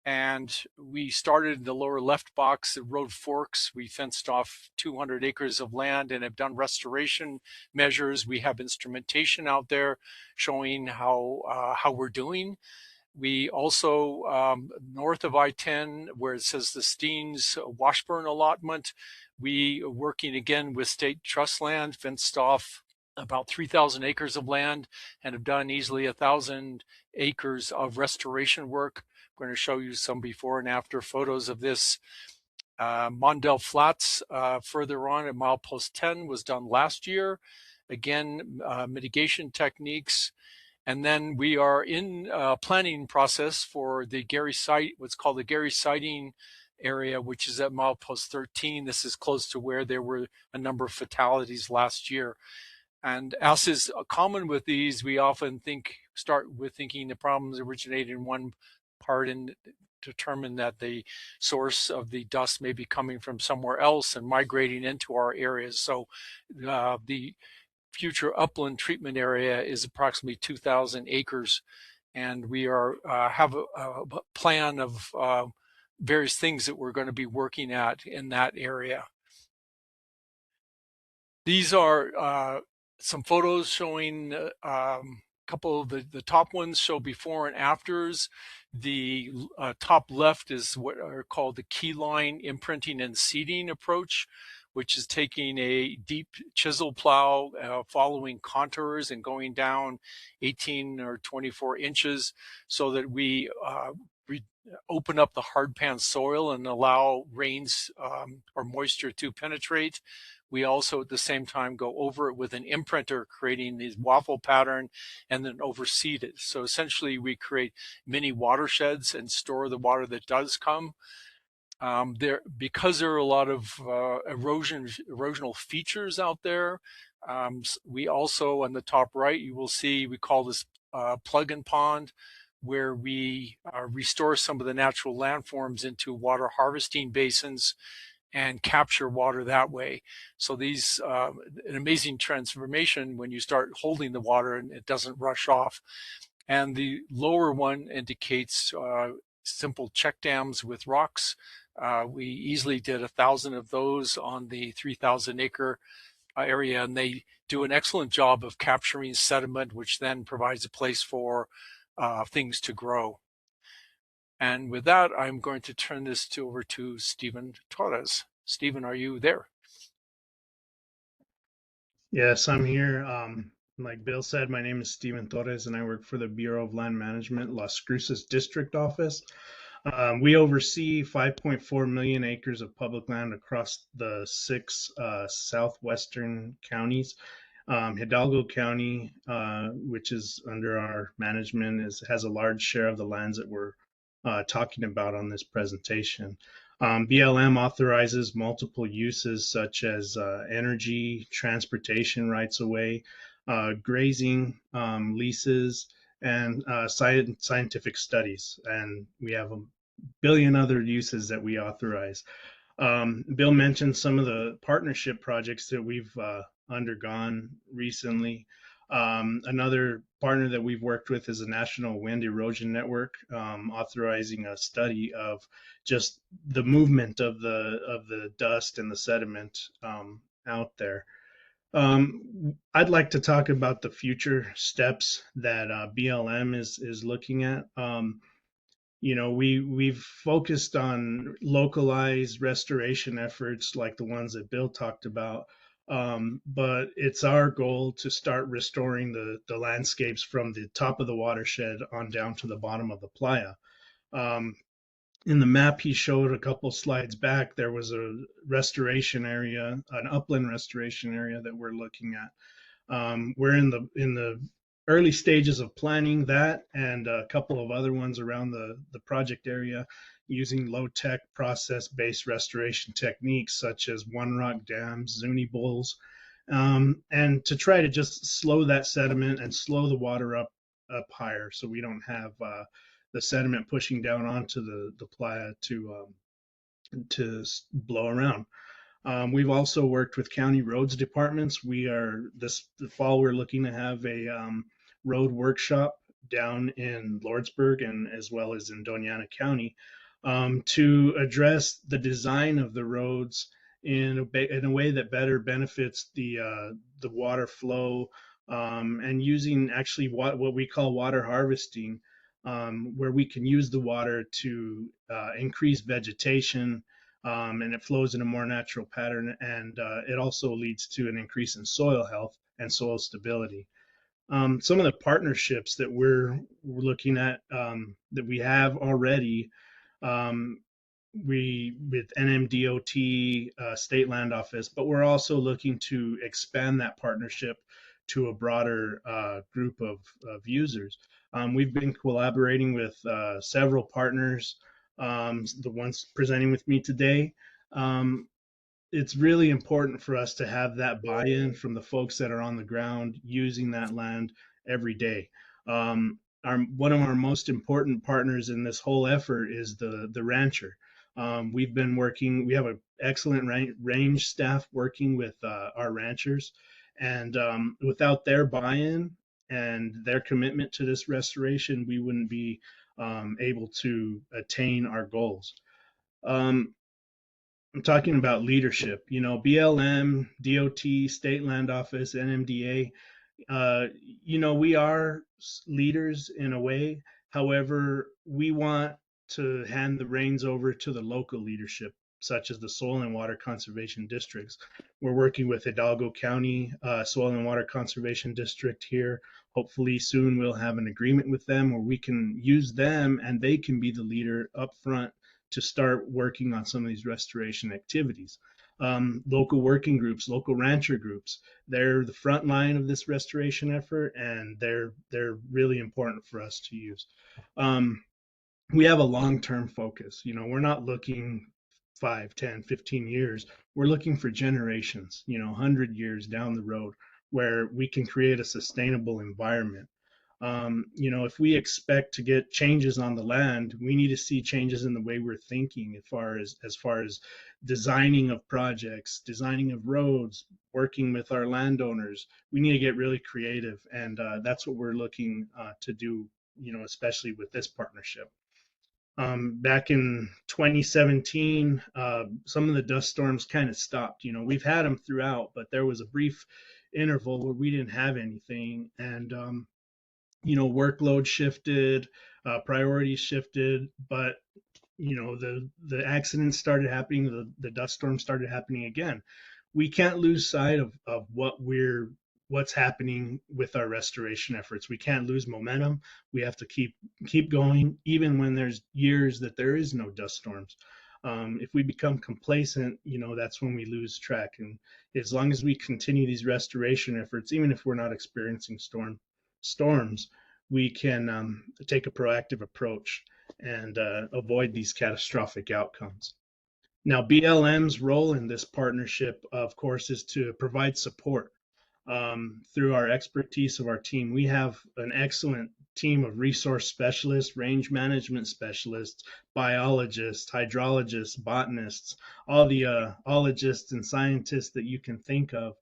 And we started in the lower left box, the road forks. We fenced off 200 acres of land and have done restoration measures. We have instrumentation out there showing how we're doing. We also, north of I-10, where it says the Steens Washburn allotment, we are working again with state trust land, fenced off about 3,000 acres of land and have done easily 1,000 acres of restoration work. I'm going to show you some before and after photos of this. Mondale Flats, further on at milepost 10, was done last year. Again, mitigation techniques. And then we are in planning process for the Gary site, what's called the Gary sighting area, which is at milepost 13. This is close to where there were a number of fatalities last year. And as is common with these, we often start with thinking the problems originate in one part and determine that the source of the dust may be coming from somewhere else and migrating into our areas. So the future upland treatment area is approximately 2,000 acres, and we have a plan of various things that we're going to be working at in that area. These are some photos showing a couple of the top ones show before and afters. The top left is what are called the key line imprinting and seeding approach, which is taking a deep chisel plow, following contours and going down 18 or 24 inches so that we open up the hardpan soil and allow rains or moisture to penetrate. We also at the same time go over it with an imprinter, creating these waffle pattern and then overseed it. So essentially we create mini watersheds and store the water that does come. Because there are a lot of erosional features out there, we also on the top right, you will see, we call this plug-in pond, where we restore some of the natural landforms into water harvesting basins and capture water that way. So these, an amazing transformation when you start holding the water and it doesn't rush off. And the lower one indicates simple check dams with rocks. We easily did 1,000 of those on the 3,000 acre area, and they do an excellent job of capturing sediment, which then provides a place for things to grow. And with that, I'm going to turn this over to Stephen Torres. Stephen, are you there? Yes, I'm here. Like Bill said, my name is Stephen Torres, and I work for the Bureau of Land Management, Las Cruces District Office. We oversee 5.4 million acres of public land across the 6 southwestern counties. Hidalgo County, which is under our management, has a large share of the lands that we're talking about on this presentation. BLM authorizes multiple uses such as energy, transportation rights of way, grazing, leases, and scientific studies. And we have a billion other uses that we authorize. Bill mentioned some of the partnership projects that we've undergone recently. Another partner that we've worked with is the National Wind Erosion Network, authorizing a study of just the movement of the dust and the sediment out there. I'd like to talk about the future steps that BLM is looking at. We've focused on localized restoration efforts like the ones that Bill talked about, but it's our goal to start restoring the landscapes from the top of the watershed on down to the bottom of the playa. In the map he showed a couple slides back, there was a restoration area, an upland restoration area that we're looking at. We're in the early stages of planning that and a couple of other ones around the project area using low-tech process-based restoration techniques such as one-rock dams, Zuni bowls, and to try to just slow that sediment and slow the water up higher so we don't have the sediment pushing down onto the playa to blow around. We've also worked with county roads departments. This fall we're looking to have a road workshop down in Lordsburg and as well as in Doña Ana County to address the design of the roads in a way that better benefits the water flow and using actually what we call water harvesting, where we can use the water to increase vegetation. And it flows in a more natural pattern, and it also leads to an increase in soil health and soil stability. Some of the partnerships that we're looking at that we have already, with NMDOT, State Land Office, but we're also looking to expand that partnership to a broader group of users. We've been collaborating with several partners, the ones presenting with me today. It's really important for us to have that buy-in from the folks that are on the ground using that land every day. One of our most important partners in this whole effort is the rancher. We have an excellent range staff working with our ranchers, and without their buy-in and their commitment to this restoration, we wouldn't be able to attain our goals. I'm talking about leadership. BLM, DOT, State Land Office, NMDA. We are leaders in a way. However, we want to hand the reins over to the local leadership, such as the Soil and Water Conservation Districts. We're working with Hidalgo County Soil and Water Conservation District here. Hopefully soon we'll have an agreement with them where we can use them and they can be the leader up front to start working on some of these restoration activities. Local working groups, local rancher groups, they're the front line of this restoration effort, and they're really important for us to use. We have a long-term focus. We're not looking 5, 10, 15 years. We're looking for generations, 100 years down the road where we can create a sustainable environment. If we expect to get changes on the land, we need to see changes in the way we're thinking as far as designing of projects, designing of roads, working with our landowners. We need to get really creative, and that's what we're looking to do, especially with this partnership. Back in 2017, some of the dust storms kind of stopped. We've had them throughout, but there was a brief interval where we didn't have anything, and workload shifted, priorities shifted, but the accidents started happening, the dust storms started happening again. We can't lose sight of what's happening with our restoration efforts. We can't lose momentum. We have to keep going, even when there's years that there is no dust storms. If we become complacent, that's when we lose track. And as long as we continue these restoration efforts, even if we're not experiencing storms, we can take a proactive approach and avoid these catastrophic outcomes. Now, BLM's role in this partnership, of course, is to provide support through our expertise of our team. We have an excellent team of resource specialists, range management specialists, biologists, hydrologists, botanists, all the ologists and scientists that you can think of.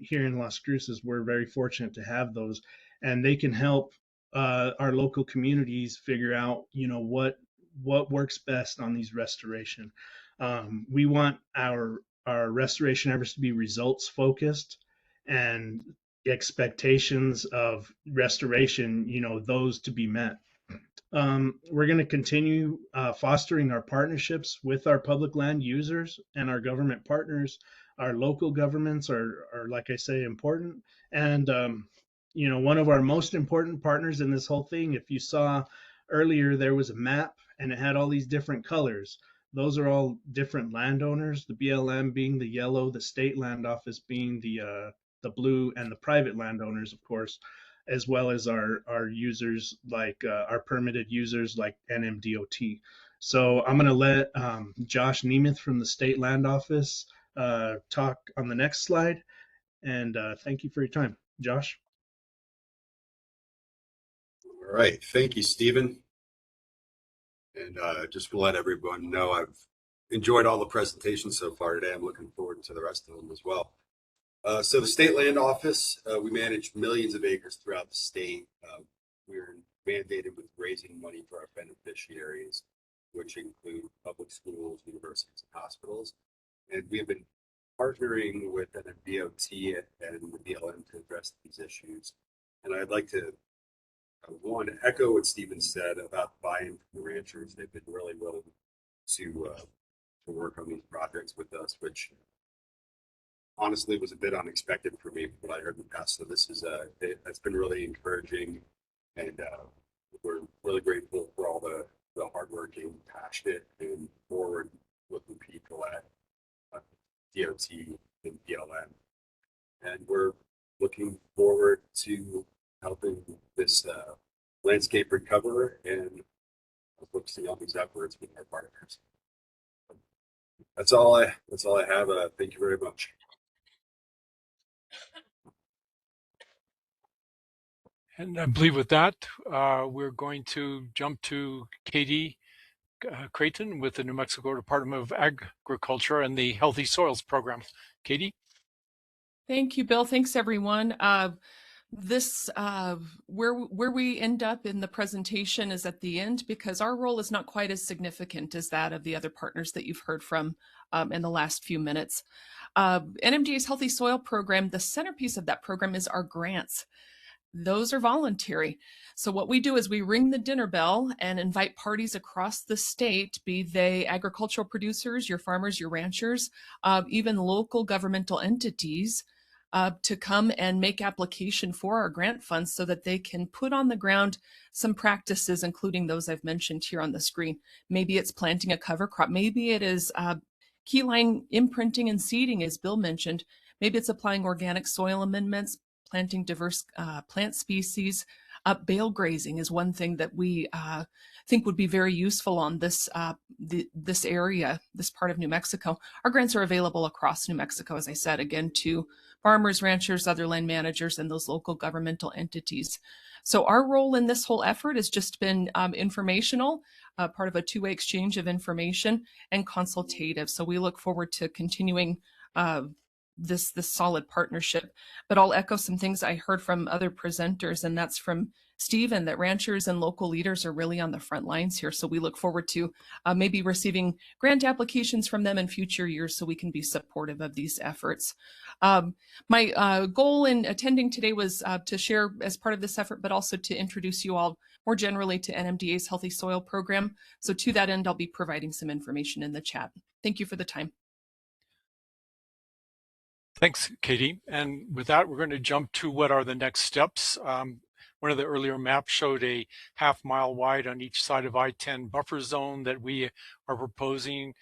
Here in Las Cruces, we're very fortunate to have those, and they can help our local communities figure out, what works best on these restoration. We want our restoration efforts to be results focused, and expectations of restoration, those to be met. We're going to continue fostering our partnerships with our public land users and our government partners. Our local governments are like I say, important. And, one of our most important partners in this whole thing, if you saw earlier, there was a map and it had all these different colors. Those are all different landowners, the BLM being the yellow, the state land office being the blue, and the private landowners, of course, as well as our users, like our permitted users like NMDOT. So I'm going to let Josh Nemeth from the State Land Office talk on the next slide. And thank you for your time. Josh? All right. Thank you, Stephen. And just to let everyone know, I've enjoyed all the presentations so far today. I'm looking forward to the rest of them as well. So the State Land Office, we manage millions of acres throughout the state. We're mandated with raising money for our beneficiaries, which include public schools, universities, and hospitals. And we have been partnering with NMDOT and the BLM to address these issues. And I'd like to, one, echo what Stephen said about buy-in from the ranchers. They've been really willing to work on these projects with us, which honestly was a bit unexpected for me from what I heard in the past. So this is it's been really encouraging, and we're really grateful for all the hardworking, passionate, and forward-looking people at DOT and BLM. And we're looking forward to helping this landscape recover and focusing on these efforts with our partners. That's all I have. Thank you very much. And I believe with that, we're going to jump to Katie Creighton with the New Mexico Department of Agriculture and the Healthy Soils Program. Katie? Thank you, Bill. Thanks, everyone. Where we end up in the presentation is at the end, because our role is not quite as significant as that of the other partners that you've heard from in the last few minutes. NMDA's Healthy Soil Program, the centerpiece of that program is our grants. Those are voluntary. So what we do is we ring the dinner bell and invite parties across the state, be they agricultural producers, your farmers, your ranchers, even local governmental entities, to come and make application for our grant funds so that they can put on the ground some practices, including those I've mentioned here on the screen. Maybe it's planting a cover crop. Maybe it is keyline imprinting and seeding, as Bill mentioned. Maybe it's applying organic soil amendments, planting diverse plant species. Bale grazing is one thing that we think would be very useful on this this area, this part of New Mexico. Our grants are available across New Mexico, as I said, again, to farmers, ranchers, other land managers, and those local governmental entities. So our role in this whole effort has just been informational, part of a two-way exchange of information, and consultative. So we look forward to continuing this solid partnership. But I'll echo some things I heard from other presenters, and that's from Stephen, that ranchers and local leaders are really on the front lines here. So we look forward to maybe receiving grant applications from them in future years so we can be supportive of these efforts. My goal in attending today was to share as part of this effort, but also to introduce you all more generally to NMDA's Healthy Soil Program. So to that end, I'll be providing some information in the chat. Thank you for the time. Thanks, Katie. And with that, we're going to jump to what are the next steps. One of the earlier maps showed a half-mile wide on each side of I-10 buffer zone that we are proposing,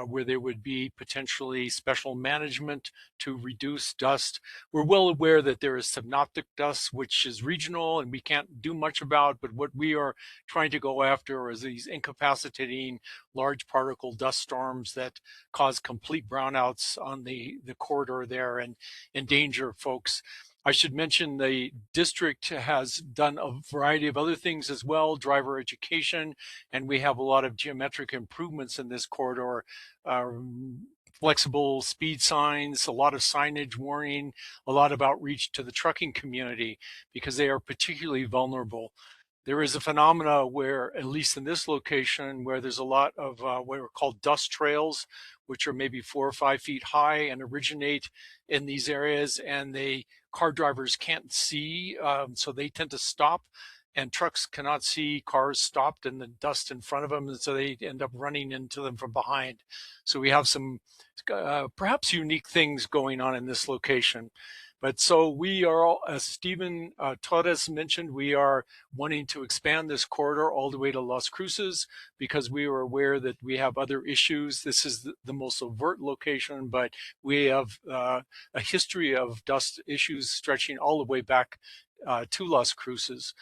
where there would be potentially special management to reduce dust. We're well aware that there is synoptic dust, which is regional and we can't do much about, but what we are trying to go after is these incapacitating large particle dust storms that cause complete brownouts on the corridor there and endanger folks. I should mention the district has done a variety of other things as well, driver education, and we have a lot of geometric improvements in this corridor. Flexible speed signs, a lot of signage warning, a lot of outreach to the trucking community because they are particularly vulnerable. There is a phenomena where, at least in this location, where there's a lot of what are called dust trails, which are maybe 4 or 5 feet high and originate in these areas, and car drivers can't see, so they tend to stop, and trucks cannot see cars stopped and the dust in front of them, and so they end up running into them from behind. So we have some perhaps unique things going on in this location. But so we are, as Stephen Torres mentioned, we are wanting to expand this corridor all the way to Las Cruces because we are aware that we have other issues. This is the most overt location, but we have a history of dust issues stretching all the way back to Las Cruces.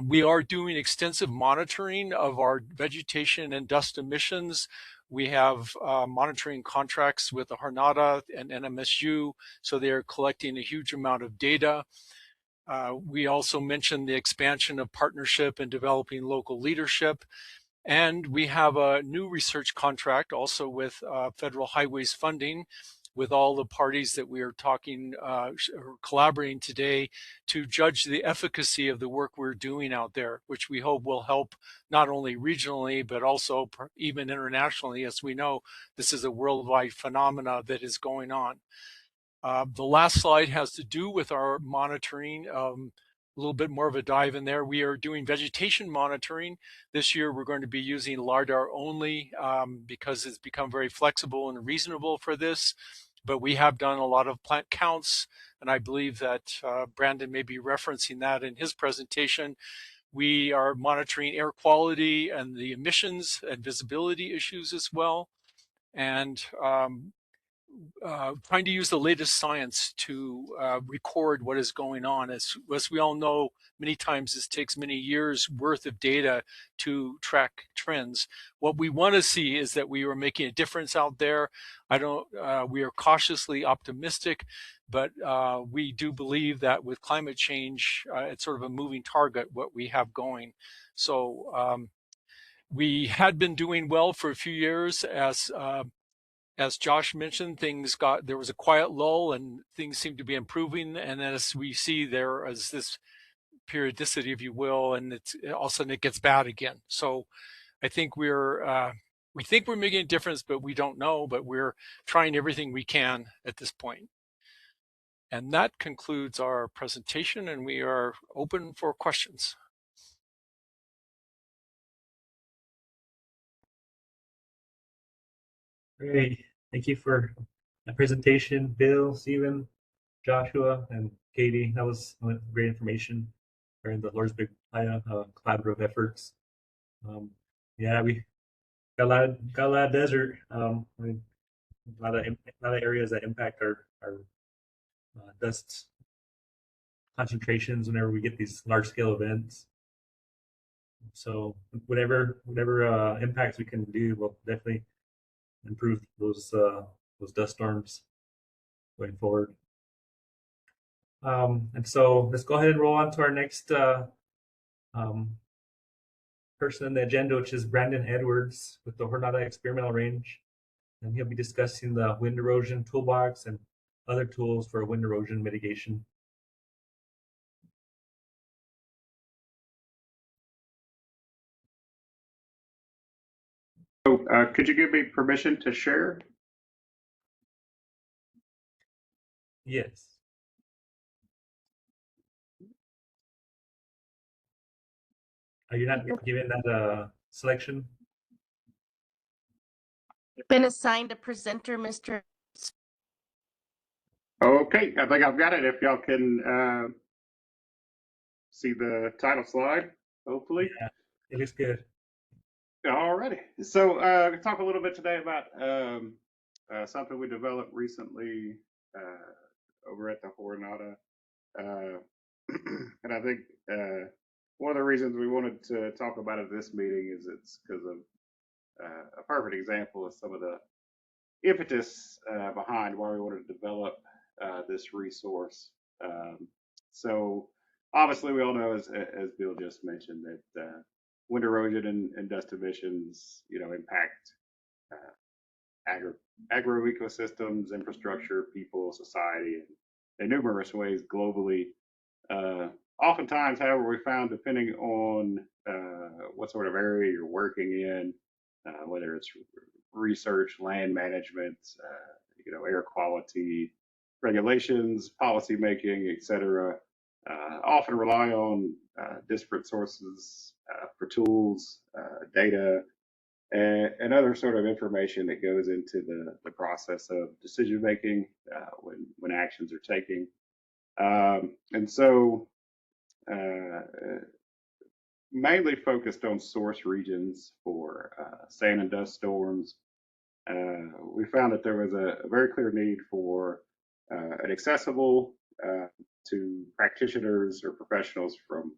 We are doing extensive monitoring of our vegetation and dust emissions. We have monitoring contracts with the Jornada and NMSU, so they are collecting a huge amount of data. We also mentioned the expansion of partnership and developing local leadership. And we have a new research contract also with federal highways funding with all the parties that we are talking or collaborating today to judge the efficacy of the work we're doing out there, which we hope will help not only regionally, but also even internationally. As we know, this is a worldwide phenomena that is going on. The last slide has to do with our monitoring. A little bit more of a dive in there. We are doing vegetation monitoring. This year, we're going to be using LiDAR only because it's become very flexible and reasonable for this. But we have done a lot of plant counts, and I believe that Brandon may be referencing that in his presentation. We are monitoring air quality and the emissions and visibility issues as well, and trying to use the latest science to record what is going on. As we all know, many times this takes many years worth of data to track trends. What we want to see is that we are making a difference out there. We are cautiously optimistic, but we do believe that with climate change, it's sort of a moving target, what we have going. So we had been doing well for a few years as Josh mentioned, there was a quiet lull and things seem to be improving. And as we see there as this periodicity, if you will, and all of a sudden it gets bad again. So I think we think we're making a difference, but we don't know, but we're trying everything we can at this point. And that concludes our presentation, and we are open for questions. Great. Thank you for that presentation, Bill, Stephen, Joshua, and Katie. That was great information during the Lordsburg Playa collaborative efforts. Yeah, we got a lot of desert. I mean, a lot of areas that impact our dust concentrations whenever we get these large scale events. So whatever impacts we can do, we'll definitely improve those dust storms going forward. And so let's go ahead and roll on to our next person on the agenda, which is Brandon Edwards with the Jornada Experimental Range. And he'll be discussing the wind erosion toolbox and other tools for wind erosion mitigation. So, could you give me permission to share? Yes. Are you not given that selection? Been assigned a presenter, Mr. Okay, I think I've got it. If y'all can see the title slide, hopefully. Yeah, it looks good. Alrighty. So, talk a little bit today about something we developed recently over at the Jornada. And I think one of the reasons we wanted to talk about it at this meeting is it's because of a perfect example of some of the impetus behind why we wanted to develop this resource. So obviously we all know, as Bill just mentioned, that wind erosion and dust emissions, impact agro ecosystems, infrastructure, people, society, in numerous ways globally. Oftentimes, however, we found, depending on what sort of area you're working in, whether it's research, land management, air quality regulations, policy making, etc., often rely on disparate sources for tools, data, and other sort of information that goes into the process of decision making when actions are taken. And so mainly focused on source regions for sand and dust storms. We found that there was a very clear need for an accessible to practitioners or professionals from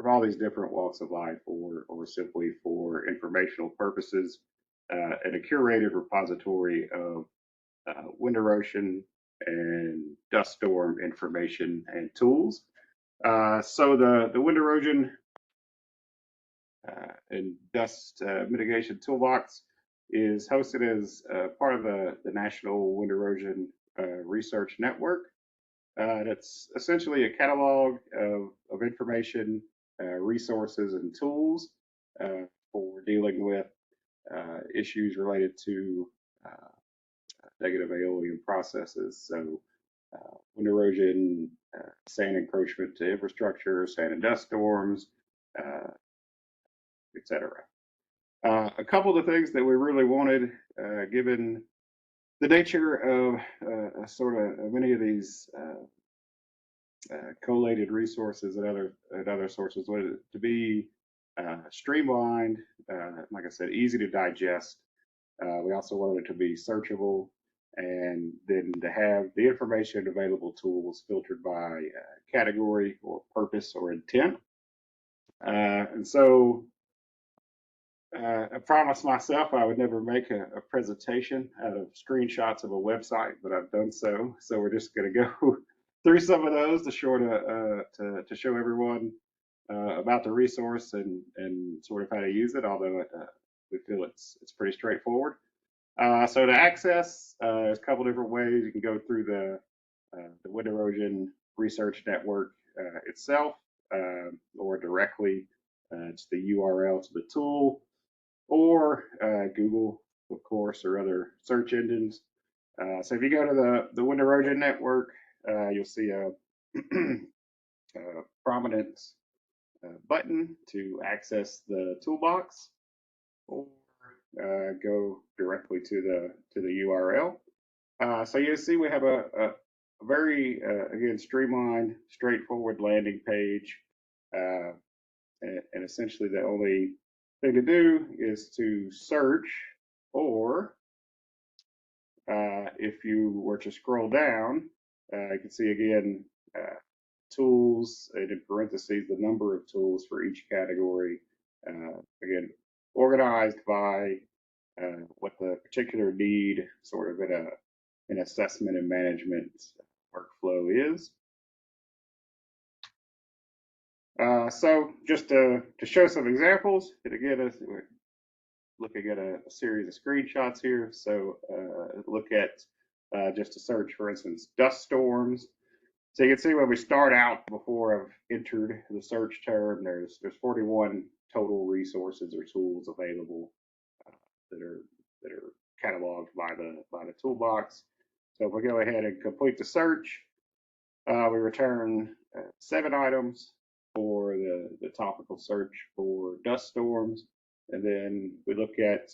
all these different walks of life, or simply for informational purposes, and a curated repository of wind erosion and dust storm information and tools. So the wind erosion and dust mitigation toolbox is hosted as part of the National Wind Erosion Research Network. That's essentially a catalog of information, resources, and tools for dealing with issues related to negative aeolian processes. So wind erosion, sand encroachment to infrastructure, sand and dust storms, etc. A couple of the things that we really wanted, given the nature of sort of many of these collated resources and other sources, was to be streamlined, like I said, easy to digest. We also wanted it to be searchable, and then to have the information available tools filtered by category or purpose or intent. And so I promised myself I would never make a presentation out of screenshots of a website, but I've done so. So we're just going to go through some of those to show everyone about the resource and sort of how to use it, although we feel it's pretty straightforward. So to access, there's a couple different ways. You can go through the Wind Erosion Research Network itself, or directly to the URL to the tool, or Google, of course, or other search engines. So if you go to the Wind Erosion Network, you'll see a prominent button to access the toolbox, or go directly to the URL. So you'll see we have a very, again, streamlined, straightforward landing page. And essentially the only thing to do is to search, or if you were to scroll down, you can see again tools, and in parentheses the number of tools for each category, again organized by what the particular need sort of in an assessment and management workflow is. So just to show some examples, and again, we're looking at a series of screenshots here. So look at just a search, for instance, dust storms. So you can see when we start out, before I've entered the search term, there's 41 total resources or tools available that are cataloged by the toolbox. So if we go ahead and complete the search, we return 7 items for the topical search for dust storms, and then we look at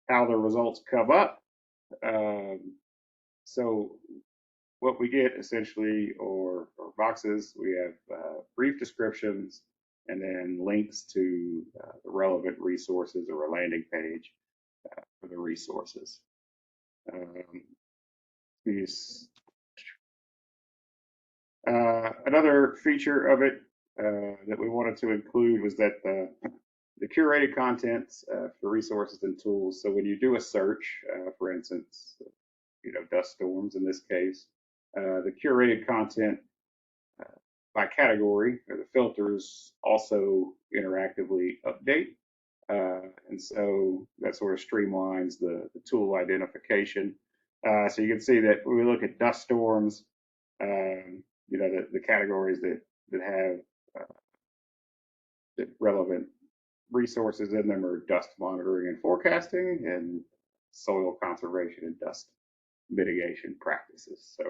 how the results come up. So what we get essentially are boxes. We have brief descriptions, and then links to the relevant resources, or a landing page for the resources. Another feature of it that we wanted to include was that the curated contents for resources and tools. So when you do a search, for instance, dust storms in this case, the curated content by category, or the filters also interactively update. And so that sort of streamlines the tool identification. So you can see that when we look at dust storms, you know, the categories that have the relevant resources in them are dust monitoring and forecasting, and soil conservation and dust mitigation practices. So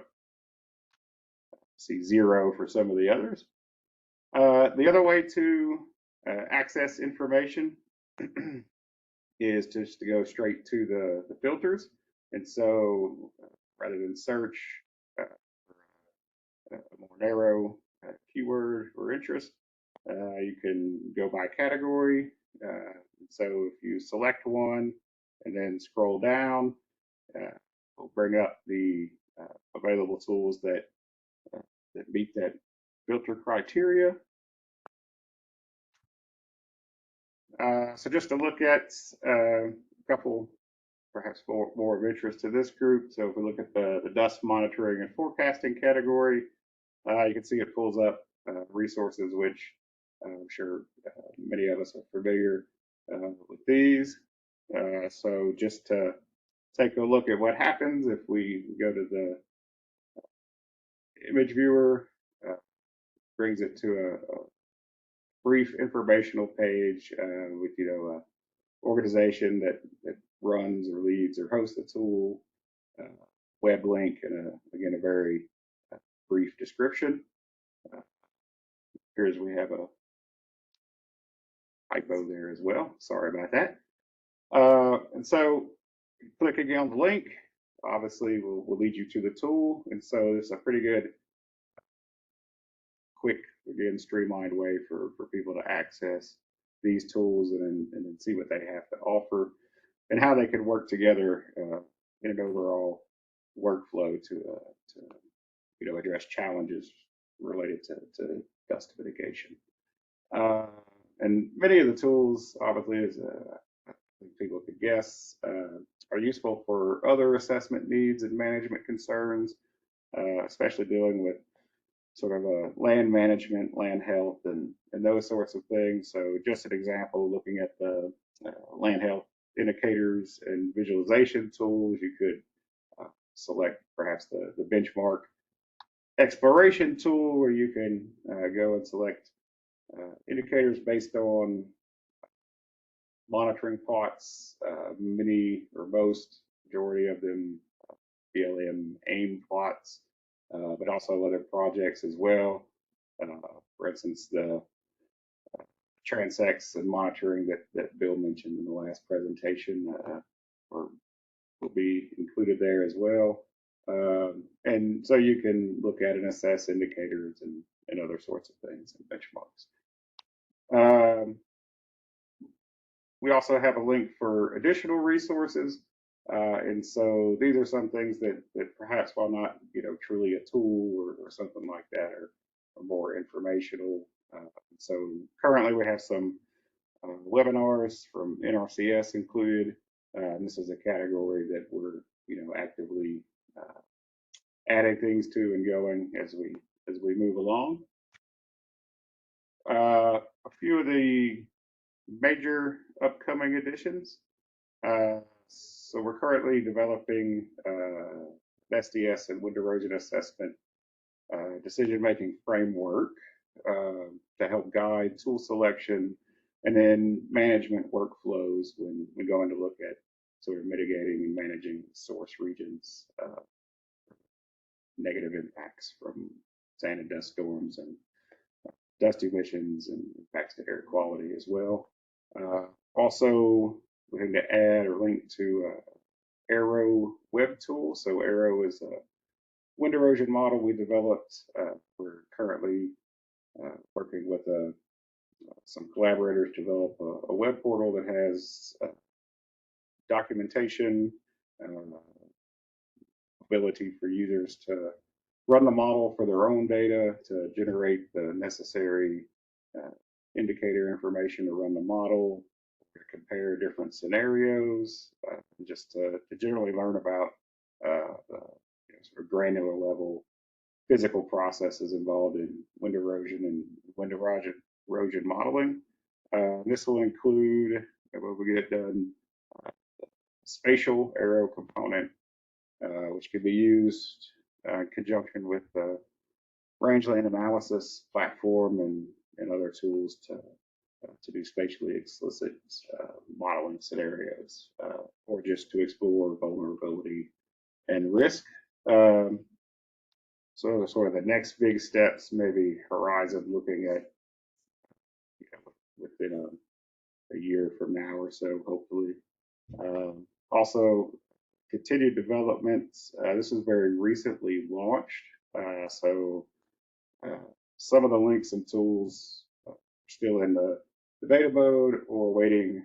see 0 for some of the others. The other way to access information is just to go straight to the filters. And so rather than search a more narrow keyword or interest, you can go by category. So if you select one and then scroll down, we'll bring up the available tools that meet that filter criteria. So just to look at a couple, perhaps more of interest to this group. So if we look at the dust monitoring and forecasting category, you can see it pulls up resources which I'm sure many of us are familiar with these. So just to take a look at what happens if we go to the image viewer, brings it to a brief informational page with, you know, a organization that runs or leads or hosts the tool, web link, and again, a very brief description. Here's we have a typo there as well. Sorry about that. And so clicking on the link, obviously will lead you to the tool. And so it's a pretty good, quick, again, streamlined way for people to access these tools and then see what they have to offer and how they can work together in an overall workflow to you know, address challenges related to dust mitigation. And many of the tools, obviously, as I think people could guess, are useful for other assessment needs and management concerns, especially dealing with sort of land management, land health, and those sorts of things. So just an example, looking at the land health indicators and visualization tools, you could select perhaps the benchmark exploration tool, where you can go and select indicators based on monitoring plots, many or most, majority of them BLM AIM plots, but also other projects as well. For instance, the transects and monitoring that Bill mentioned in the last presentation will be included there as well. And so you can look at and assess indicators and other sorts of things and benchmarks. We also have a link for additional resources. And so these are some things that perhaps, while not, you know, truly a tool or something like that, are more informational. So currently we have some webinars from NRCS included. And this is a category that we're, you know, actively adding things to and going as we move along. A few of the major upcoming additions. So we're currently developing SDS and wind erosion assessment decision-making framework to help guide tool selection and then management workflows when we go in to look at sort of mitigating and managing source regions, negative impacts from sand and dust storms and dust emissions and impacts to air quality as well. Also, we're going to add a link to Aero web tool. So Aero is a wind erosion model we developed. We're currently working with some collaborators to develop a web portal that has documentation, ability for users to run the model for their own data, to generate the necessary indicator information to run the model, to compare different scenarios, just to generally learn about the, you know, sort of granular level physical processes involved in wind erosion and erosion modeling. This will include, when we get done, spatial aero component, which can be used in conjunction with the rangeland analysis platform and other tools to do spatially explicit modeling scenarios, or just to explore vulnerability and risk. So sort of the next big steps, maybe horizon looking at, within a year from now or so, hopefully. Also, continued developments. This is very recently launched, so some of the links and tools are still in the beta mode or waiting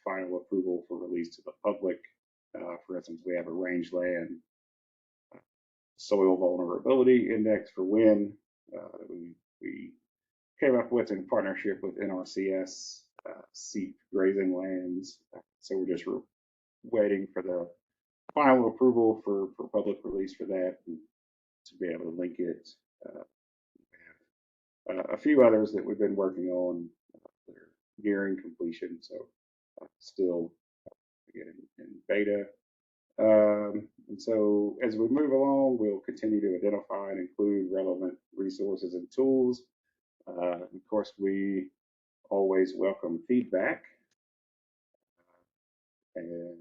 final approval for release to the public. For instance, we have a rangeland soil vulnerability index for wind that we came up with in partnership with NRCS, seep grazing lands. So we're just waiting for the final approval for public release for that, and to be able to link it. A few others that we've been working on that are nearing completion, so still again in beta. And so as we move along, we'll continue to identify and include relevant resources and tools. Of course, we always welcome feedback. And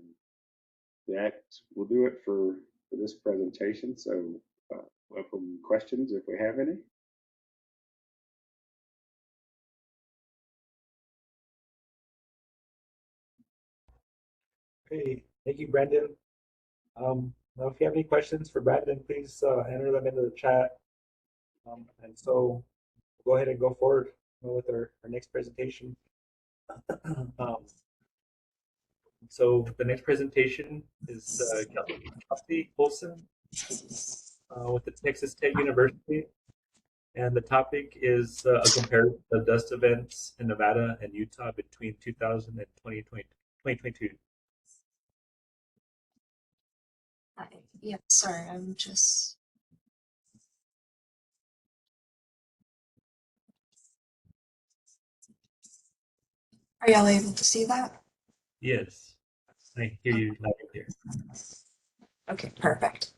that will do it for this presentation. So welcome questions if we have any. Okay, thank you, Brendan. Now, if you have any questions for Brendan, please enter them into the chat. And so we'll go ahead and go forward with our next presentation. So the next presentation is Kelsey Olson with the Texas Tech University. And the topic is a comparison of dust events in Nevada and Utah between 2000 and 2022. Yeah, sorry, I'm just. Are y'all able to see that? Yes, I hear you loud and clear. Okay, perfect.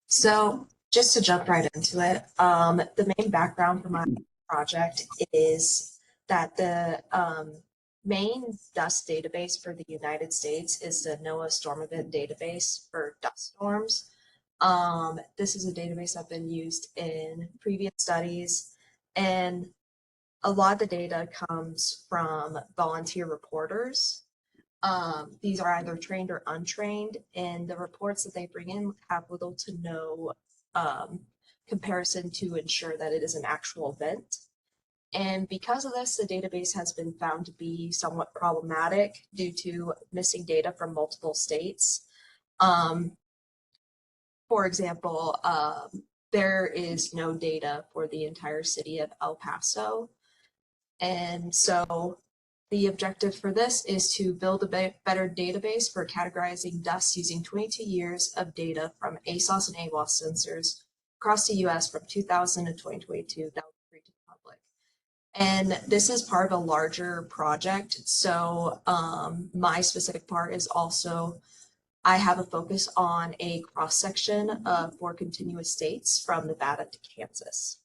So just to jump right into it, the main background for my project is that the main dust database for the United States is the NOAA Storm Event Database for dust storms. This is a database that's been used in previous studies, and a lot of the data comes from volunteer reporters. These are either trained or untrained, and the reports that they bring in have little to no comparison to ensure that it is an actual event. And because of this, the database has been found to be somewhat problematic due to missing data from multiple states. For example, there is no data for the entire city of El Paso. And so the objective for this is to build a better database for categorizing dust using 22 years of data from ASOS and AWOS sensors across the US from 2000 to 2022 that was free to the public. And this is part of a larger project. So my specific part is also, I have a focus on a cross-section of 4 continuous states from Nevada to Kansas.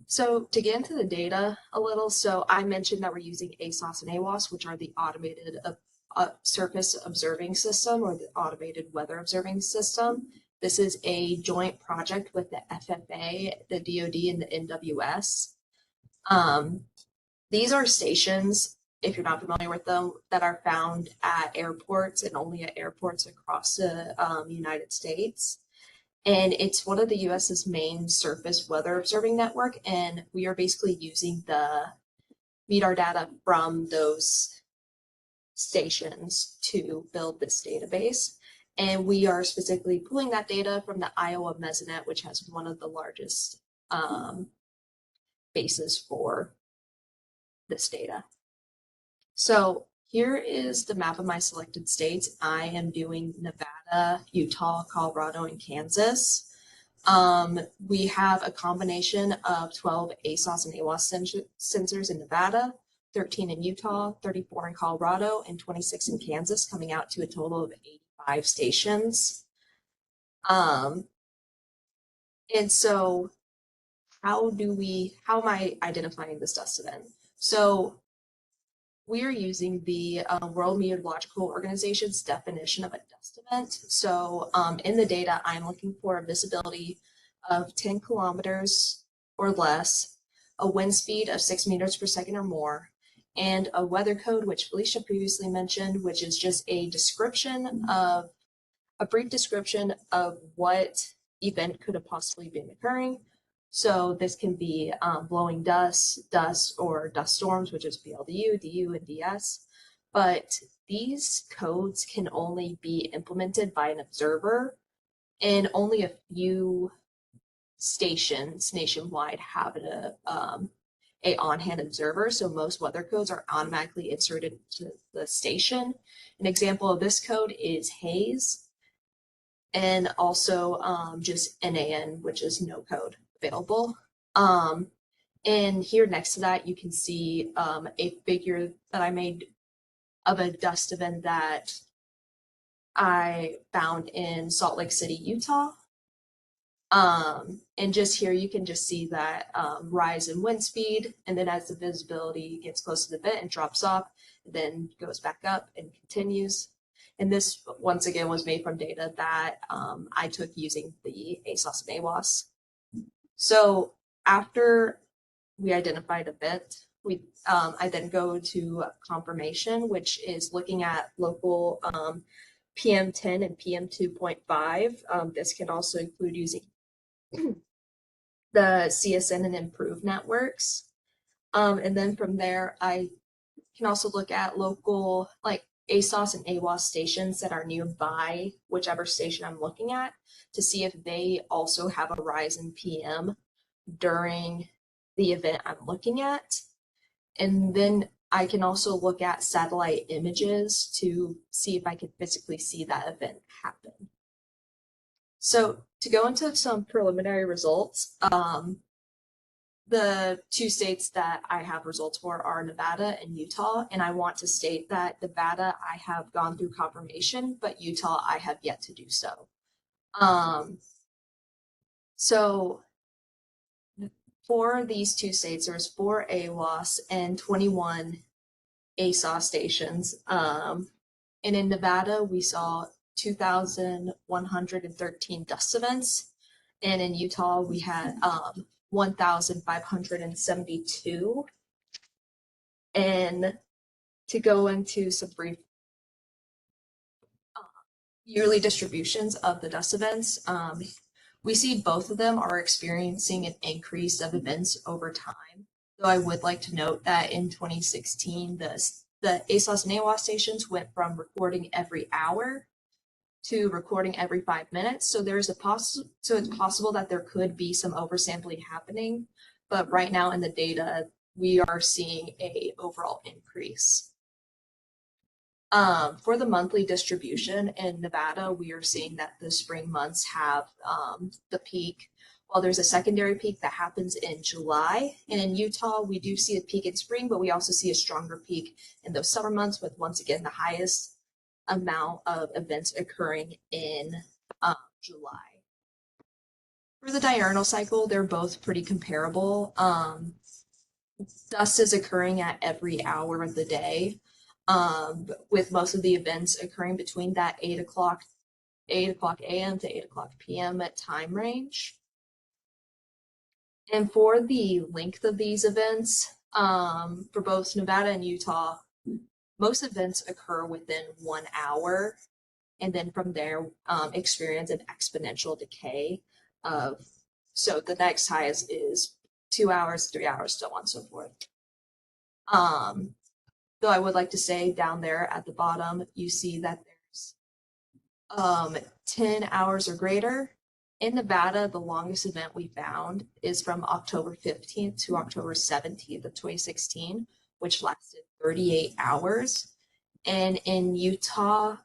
So to get into the data a little, so I mentioned that we're using ASOS and AWOS, which are the automated surface observing system or the automated weather observing system. This is a joint project with the FFA, the DoD, and the NWS. These are stations, if you're not familiar with them, that are found at airports and only at airports across the United States. And it's one of the US's main surface weather observing network. And we are basically using the MEDAR data from those stations to build this database. And we are specifically pulling that data from the Iowa Mesonet, which has one of the largest bases for this data. So here is the map of my selected states. I am doing Nevada, Utah, Colorado, and Kansas. We have a combination of 12 ASOS and AWOS sensors in Nevada, 13 in Utah, 34 in Colorado, and 26 in Kansas, coming out to a total of 85 stations. And so how am I identifying this dust event? So we are using the World Meteorological Organization's definition of a dust event. So in the data, I'm looking for a visibility of 10 kilometers or less, a wind speed of 6 meters per second or more, and a weather code, which Felicia previously mentioned, which is just a brief description of what event could have possibly been occurring. So this can be blowing dust, or dust storms, which is BLDU, DU, and DS. But these codes can only be implemented by an observer, and only a few stations nationwide have a on-hand observer. So most weather codes are automatically inserted to the station. An example of this code is haze, and also just NAN, which is no code available. And here next to that, you can see a figure that I made of a dust event that I found in Salt Lake City, Utah. And just here, you can just see that rise in wind speed, and then as the visibility gets close to the event, it drops off, then goes back up and continues. And this, once again, was made from data that I took using the ASOS and AWOS. So after we identified a bit, I then go to confirmation, which is looking at local PM10 and PM2.5. This can also include using the CSN and improved networks. And then from there, I can also look at local, like ASOS and AWOS stations that are nearby, whichever station I'm looking at, to see if they also have a rise in PM during the event I'm looking at. And then I can also look at satellite images to see if I can physically see that event happen. So to go into some preliminary results, the two states that I have results for are Nevada and Utah, and I want to state that Nevada I have gone through confirmation, but Utah I have yet to do so. So for these two states, there's 4 AWOS and 21 ASOS stations. And in Nevada, we saw 2,113 dust events, and in Utah, we had 1,572. And to go into some brief yearly distributions of the dust events, we see both of them are experiencing an increase of events over time. Though I would like to note that in 2016, the ASOS and AWOS stations went from recording every hour to recording every 5 minutes. So it's possible that there could be some oversampling happening, but right now in the data, we are seeing a overall increase. For the monthly distribution in Nevada, we are seeing that the spring months have the peak. While there's a secondary peak that happens in July, and in Utah, we do see a peak in spring, but we also see a stronger peak in those summer months, with once again the highest amount of events occurring in July. For the diurnal cycle, they're both pretty comparable. Dust is occurring at every hour of the day, with most of the events occurring between that 8 o'clock a.m. to 8 o'clock p.m. at time range. And for the length of these events, for both Nevada and Utah, most events occur within 1 hour, and then from there experience an exponential decay of, so the next highest is 2 hours, 3 hours, so on and so forth. Though I would like to say down there at the bottom, you see that there's 10 hours or greater. In Nevada, the longest event we found is from October 15th to October 17th of 2016, which lasted 38 hours. And in Utah,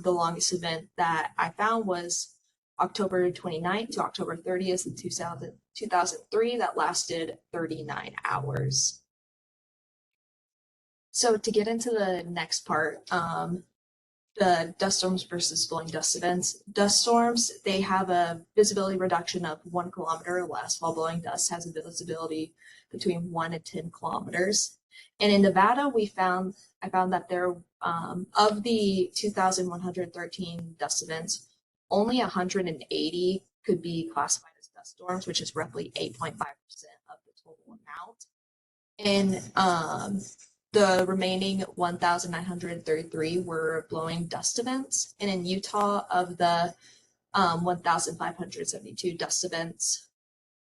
the longest event that I found was October 29th to October 30th in 2003 that lasted 39 hours. So to get into the next part, the dust storms versus blowing dust events. Dust storms, they have a visibility reduction of 1 kilometer or less, while blowing dust has a visibility between 1 and 10 kilometers. And in Nevada, I found that there, of the 2,113 dust events, only 180 could be classified as dust storms, which is roughly 8.5% of the total amount. And the remaining 1,933 were blowing dust events. And in Utah, of the 1,572 dust events,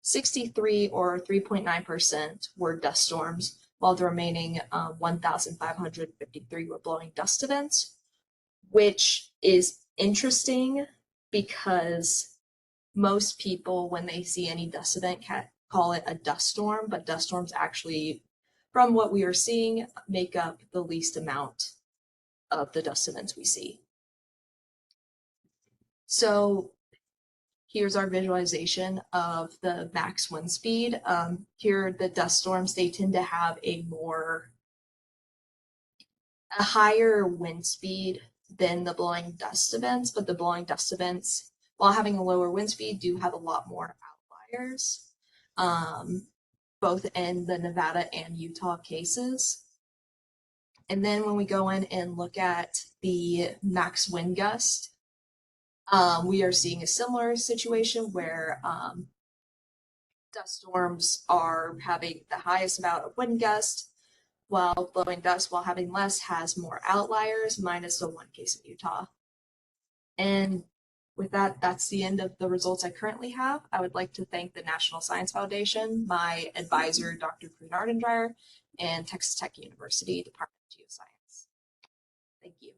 63 or 3.9% were dust storms, while the remaining 1,553 were blowing dust events, which is interesting because most people, when they see any dust event, call it a dust storm, but dust storms actually, from what we are seeing, make up the least amount of the dust events we see. So here's our visualization of the max wind speed. Here, the dust storms, they tend to have a higher wind speed than the blowing dust events, but the blowing dust events, while having a lower wind speed, do have a lot more outliers, both in the Nevada and Utah cases. And then when we go in and look at the max wind gust, we are seeing a similar situation where dust storms are having the highest amount of wind gust, while blowing dust, while having less, has more outliers, minus the one case in Utah. And with that, that's the end of the results I currently have. I would like to thank the National Science Foundation, my advisor, Dr. Koen Ardendrier, and Texas Tech University Department of Geoscience. Thank you.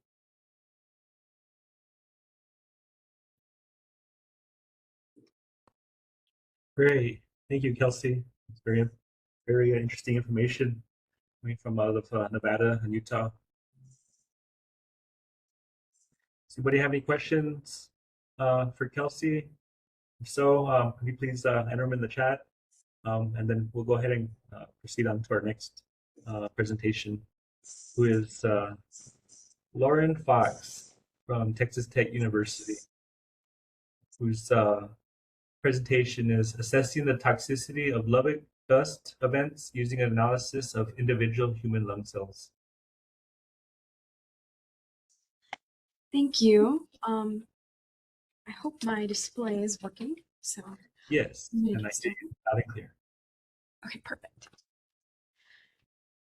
Great. Thank you, Kelsey. It's very, very interesting information coming from out of Nevada and Utah. Does anybody have any questions for Kelsey? If so, could you please enter them in the chat? And then we'll go ahead and proceed on to our next presentation, who is Lauren Fox from Texas Tech University, whose presentation is Assessing the Toxicity of Lubbock Dust Events Using an Analysis of Individual Human Lung Cells. Thank you. I hope my display is working. So yes, and I see you loud and clear. Okay, perfect.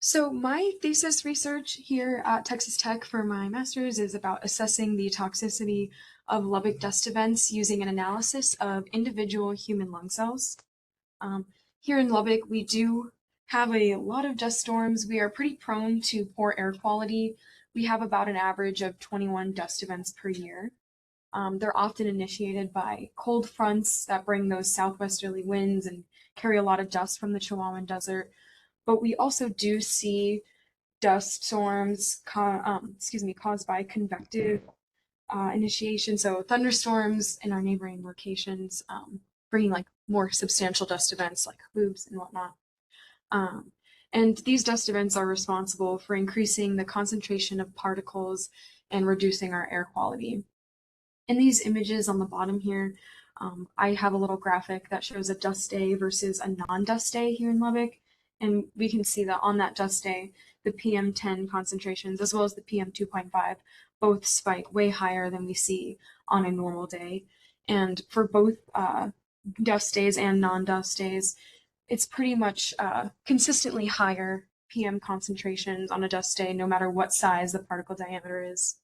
So my thesis research here at Texas Tech for my master's is about assessing the toxicity of Lubbock dust events using an analysis of individual human lung cells. Here in Lubbock, we do have a lot of dust storms. We are pretty prone to poor air quality. We have about an average of 21 dust events per year. They're often initiated by cold fronts that bring those southwesterly winds and carry a lot of dust from the Chihuahuan Desert. But we also do see dust storms caused by convective initiation. So thunderstorms in our neighboring locations, bringing like more substantial dust events like boobs and whatnot. And these dust events are responsible for increasing the concentration of particles and reducing our air quality. In these images on the bottom here, I have a little graphic that shows a dust day versus a non-dust day here in Lubbock. And we can see that on that dust day, the PM10 concentrations as well as the PM2.5 both spike way higher than we see on a normal day. And for both dust days and non-dust days, it's pretty much consistently higher PM concentrations on a dust day, no matter what size the particle diameter is.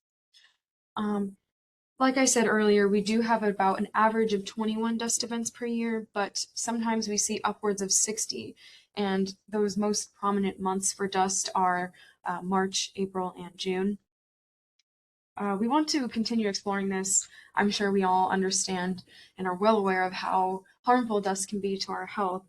Like I said earlier, we do have about an average of 21 dust events per year, but sometimes we see upwards of 60. And those most prominent months for dust are March, April, and June. We want to continue exploring this. I'm sure we all understand and are well aware of how harmful dust can be to our health.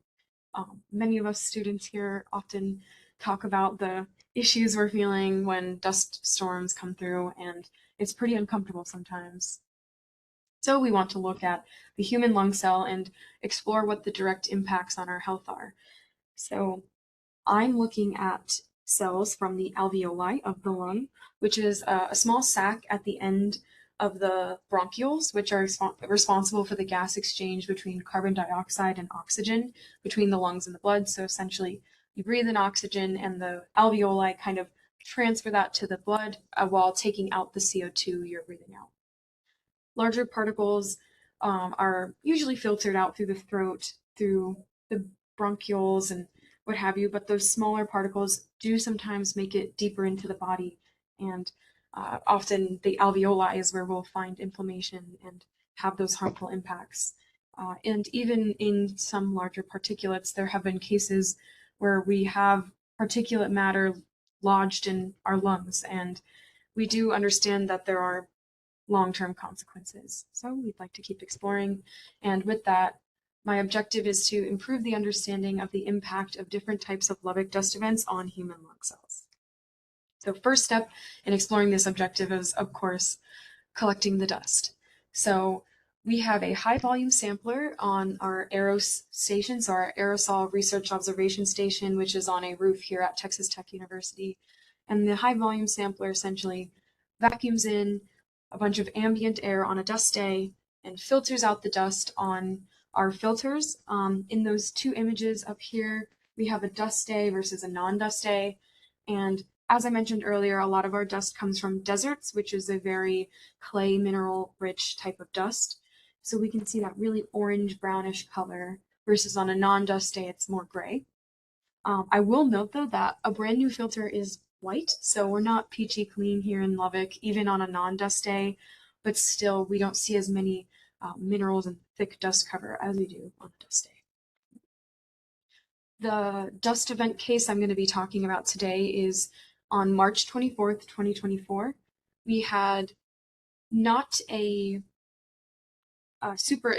Many of us students here often talk about the issues we're feeling when dust storms come through, and it's pretty uncomfortable sometimes. So we want to look at the human lung cell and explore what the direct impacts on our health are. So I'm looking at cells from the alveoli of the lung, which is a small sac at the end of the bronchioles, which are responsible for the gas exchange between carbon dioxide and oxygen between the lungs and the blood. So essentially, you breathe in oxygen, and the alveoli kind of transfer that to the blood while taking out the CO2 you're breathing out. Larger particles are usually filtered out through the throat, through the bronchioles and what have you, but those smaller particles do sometimes make it deeper into the body, and often the alveoli is where we'll find inflammation and have those harmful impacts. And even in some larger particulates, there have been cases where we have particulate matter lodged in our lungs, and we do understand that there are long-term consequences. So we'd like to keep exploring, and with that, my objective is to improve the understanding of the impact of different types of Lubbock dust events on human lung cells. So first step in exploring this objective is, of course, collecting the dust. So we have a high volume sampler on our AEROS station, so our Aerosol Research Observation Station, which is on a roof here at Texas Tech University. And the high volume sampler essentially vacuums in a bunch of ambient air on a dust day and filters out the dust on our filters. In those two images up here, we have a dust day versus a non-dust day. And as I mentioned earlier, a lot of our dust comes from deserts, which is a very clay mineral rich type of dust. So we can see that really orange brownish color versus on a non-dust day, it's more gray. I will note though that a brand new filter is white, so we're not peachy clean here in Lubbock, even on a non-dust day, but still we don't see as many minerals and thick dust cover as we do on a dust day. The dust event case I'm going to be talking about today is on March 24th, 2024. We had not it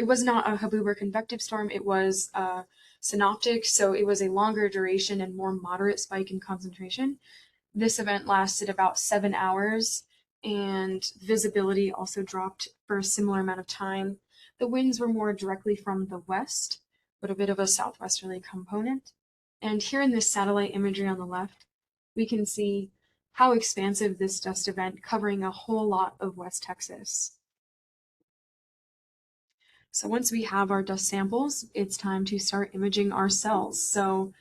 was not a Habuber convective storm, it was synoptic, so it was a longer duration and more moderate spike in concentration. This event lasted about 7 hours, and visibility also dropped for a similar amount of time. The winds were more directly from the west, but a bit of a southwesterly component. And here in this satellite imagery on the left, we can see how expansive this dust event covering a whole lot of West Texas. So once we have our dust samples, it's time to start imaging our cells. So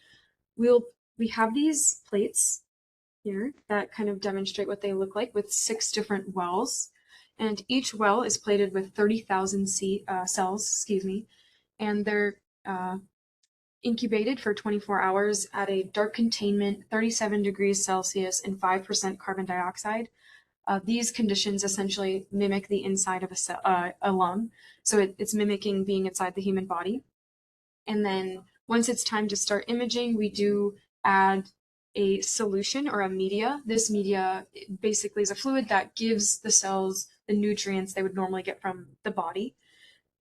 we have these plates here that kind of demonstrate what they look like with 6 different wells, and each well is plated with 30,000 cells, and they're incubated for 24 hours at a dark containment, 37 degrees Celsius and 5% carbon dioxide. These conditions essentially mimic the inside of a lung, so it's mimicking being inside the human body. And then once it's time to start imaging, we do add a solution or a media. This media basically is a fluid that gives the cells the nutrients they would normally get from the body.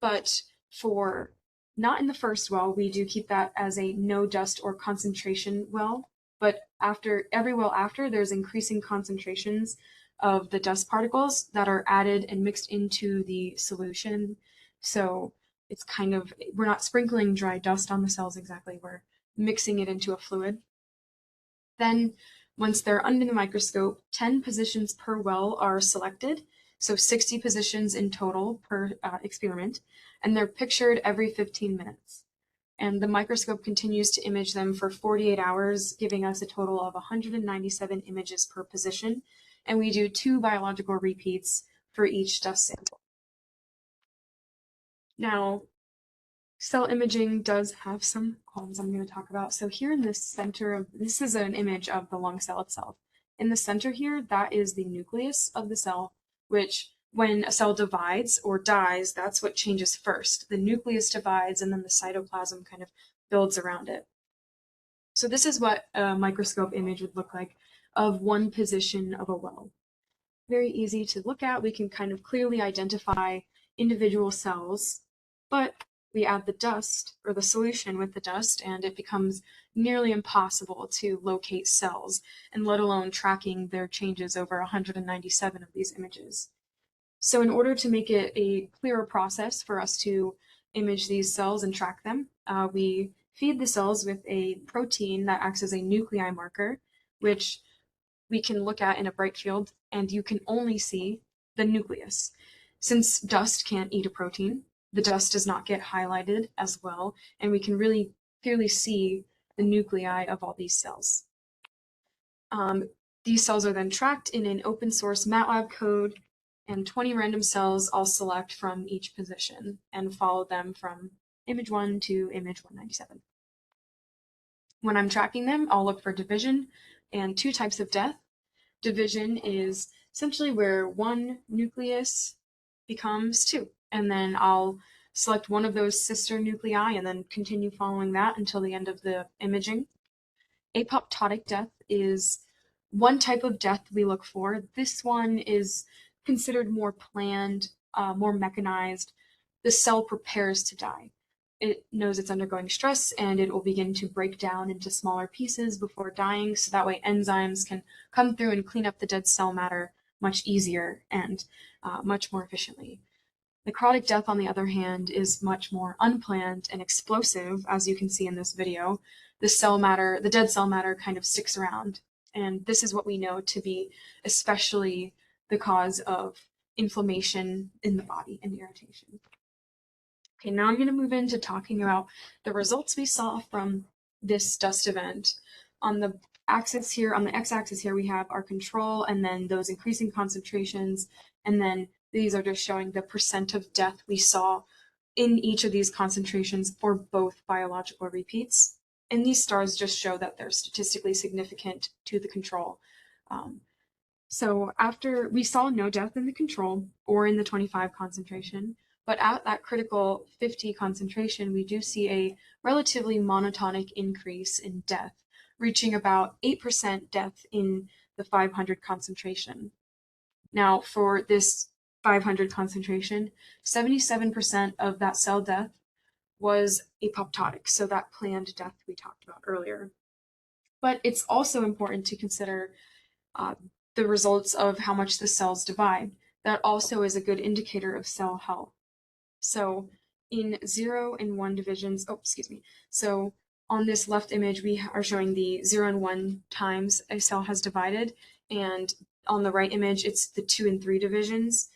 But for not in the first well, we do keep that as a no dust or concentration well. But after every well after, there's increasing concentrations of the dust particles that are added and mixed into the solution. So it's kind of, we're not sprinkling dry dust on the cells exactly, we're mixing it into a fluid. Then once they're under the microscope, 10 positions per well are selected, so 60 positions in total per experiment, and they're pictured every 15 minutes. And the microscope continues to image them for 48 hours, giving us a total of 197 images per position, and we do 2 biological repeats for each dust sample. Now, cell imaging does have some qualms I'm going to talk about. So here in the center of, this is an image of the lung cell itself. In the center here, that is the nucleus of the cell, which when a cell divides or dies, that's what changes first. The nucleus divides and then the cytoplasm kind of builds around it. So this is what a microscope image would look like of one position of a well. Very easy to look at. We can kind of clearly identify individual cells, but we add the dust or the solution with the dust and it becomes nearly impossible to locate cells, and let alone tracking their changes over 197 of these images. So in order to make it a clearer process for us to image these cells and track them, we feed the cells with a protein that acts as a nuclei marker, which we can look at in a bright field, and you can only see the nucleus. Since dust can't eat a protein, the dust does not get highlighted as well, and we can really clearly see the nuclei of all these cells. These cells are then tracked in an open source MATLAB code, and 20 random cells I'll select from each position and follow them from image 1 to image 197. When I'm tracking them, I'll look for division and 2 types of death. Division is essentially where one nucleus becomes 2, and then I'll select one of those sister nuclei and then continue following that until the end of the imaging. Apoptotic death is one type of death we look for. This one is considered more planned, more mechanized. The cell prepares to die. It knows it's undergoing stress and it will begin to break down into smaller pieces before dying, so that way enzymes can come through and clean up the dead cell matter much easier and much more efficiently. Necrotic death, on the other hand, is much more unplanned and explosive, as you can see in this video. The dead cell matter kind of sticks around, and this is what we know to be especially the cause of inflammation in the body and irritation. Okay, now I'm going to move into talking about the results we saw from this dust event. On the axis here, on the x-axis here, we have our control and then those increasing concentrations, and then these are just showing the percent of death we saw in each of these concentrations for both biological repeats. And these stars just show that they're statistically significant to the control. So after we saw no death in the control or in the 25 concentration, but at that critical 50 concentration, we do see a relatively monotonic increase in death, reaching about 8% death in the 500 concentration. Now, for this 500 concentration, 77% of that cell death was apoptotic, so that planned death we talked about earlier. But it's also important to consider the results of how much the cells divide. That also is a good indicator of cell health. So in 0 and 1 divisions, so on this left image, we are showing the 0 and 1 times a cell has divided, and on the right image, it's the 2 and 3 divisions.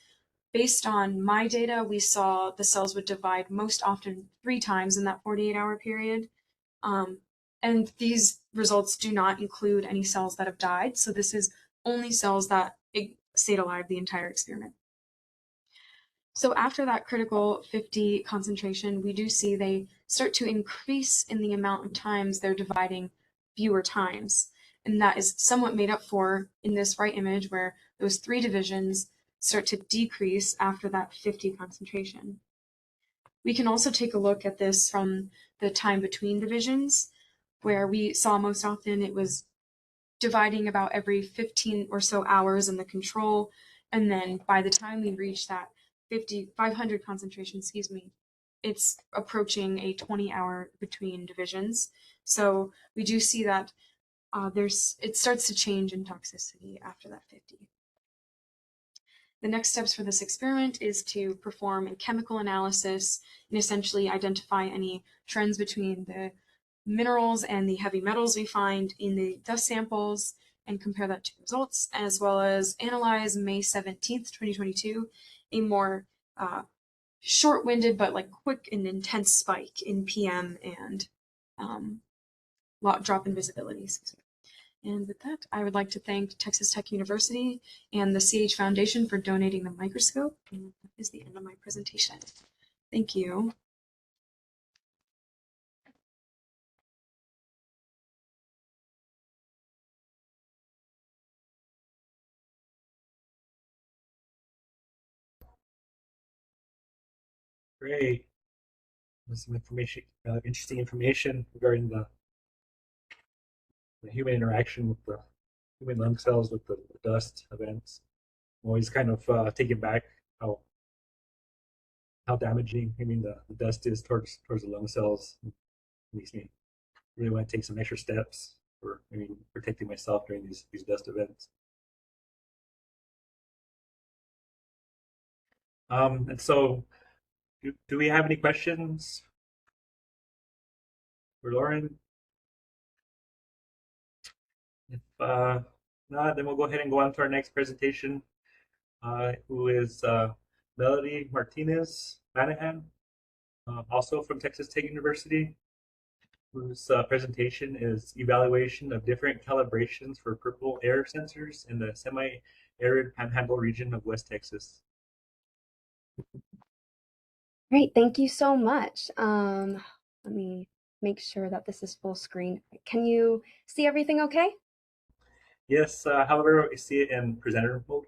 Based on my data, we saw the cells would divide most often 3 times in that 48-hour period. And these results do not include any cells that have died, so this is only cells that stayed alive the entire experiment. So after that critical 50 concentration, we do see they start to increase in the amount of times they're dividing fewer times. And that is somewhat made up for in this right image, where those 3 divisions start to decrease after that 50 concentration. We can also take a look at this from the time between divisions, where we saw most often it was dividing about every 15 or so hours in the control, and then by the time we reach that 500 concentration, it's approaching a 20-hour between divisions. So we do see that it starts to change in toxicity after that 50. The next steps for this experiment is to perform a chemical analysis and essentially identify any trends between the minerals and the heavy metals we find in the dust samples and compare that to results, as well as analyze May 17th, 2022, a more short-winded but quick and intense spike in PM and drop in visibility. And with that, I would like to thank Texas Tech University and the CH Foundation for donating the microscope. And that is the end of my presentation. Thank you. Great. There's some information, interesting information regarding the human interaction with the human lung cells with the dust events. I'm always kind of taken back how damaging the dust is towards the lung cells. It makes me really want to take some extra steps for protecting myself during these dust events. And so, do we have any questions for Lauren? If not, then we'll go ahead and go on to our next presentation, who is Melody Martinez Manahan, also from Texas Tech University, whose presentation is evaluation of different calibrations for PurpleAir sensors in the semi-arid Panhandle region of West Texas. Great, thank you so much. Let me make sure that this is full screen. Can you see everything okay? Yes, however, I see it in presenter mode.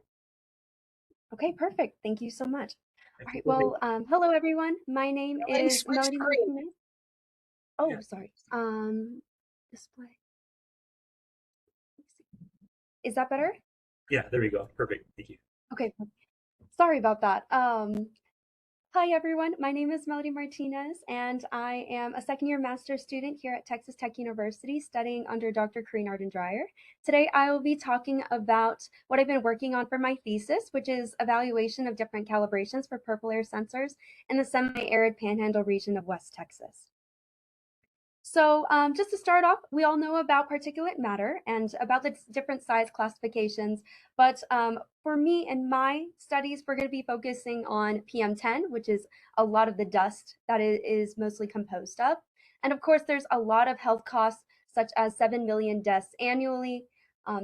Okay, perfect. Thank you so much. I All think right, we'll well, hello everyone. My name is Melody Martinez. Oh, Yeah. sorry. Display. Is that better? Yeah, there we go. Perfect. Thank you. Okay, sorry about that. Hi everyone, my name is Melody Martinez and I am a second-year master's student here at Texas Tech University studying under Dr. Karine Arden-Dreyer. Today I will be talking about what I've been working on for my thesis, which is evaluation of different calibrations for PurpleAir sensors in the semi-arid Panhandle region of West Texas. So just to start off, we all know about particulate matter and about the different size classifications, but for me and my studies, we're going to be focusing on PM10, which is a lot of the dust that it is mostly composed of. And of course, there's a lot of health costs, such as 7 million deaths annually.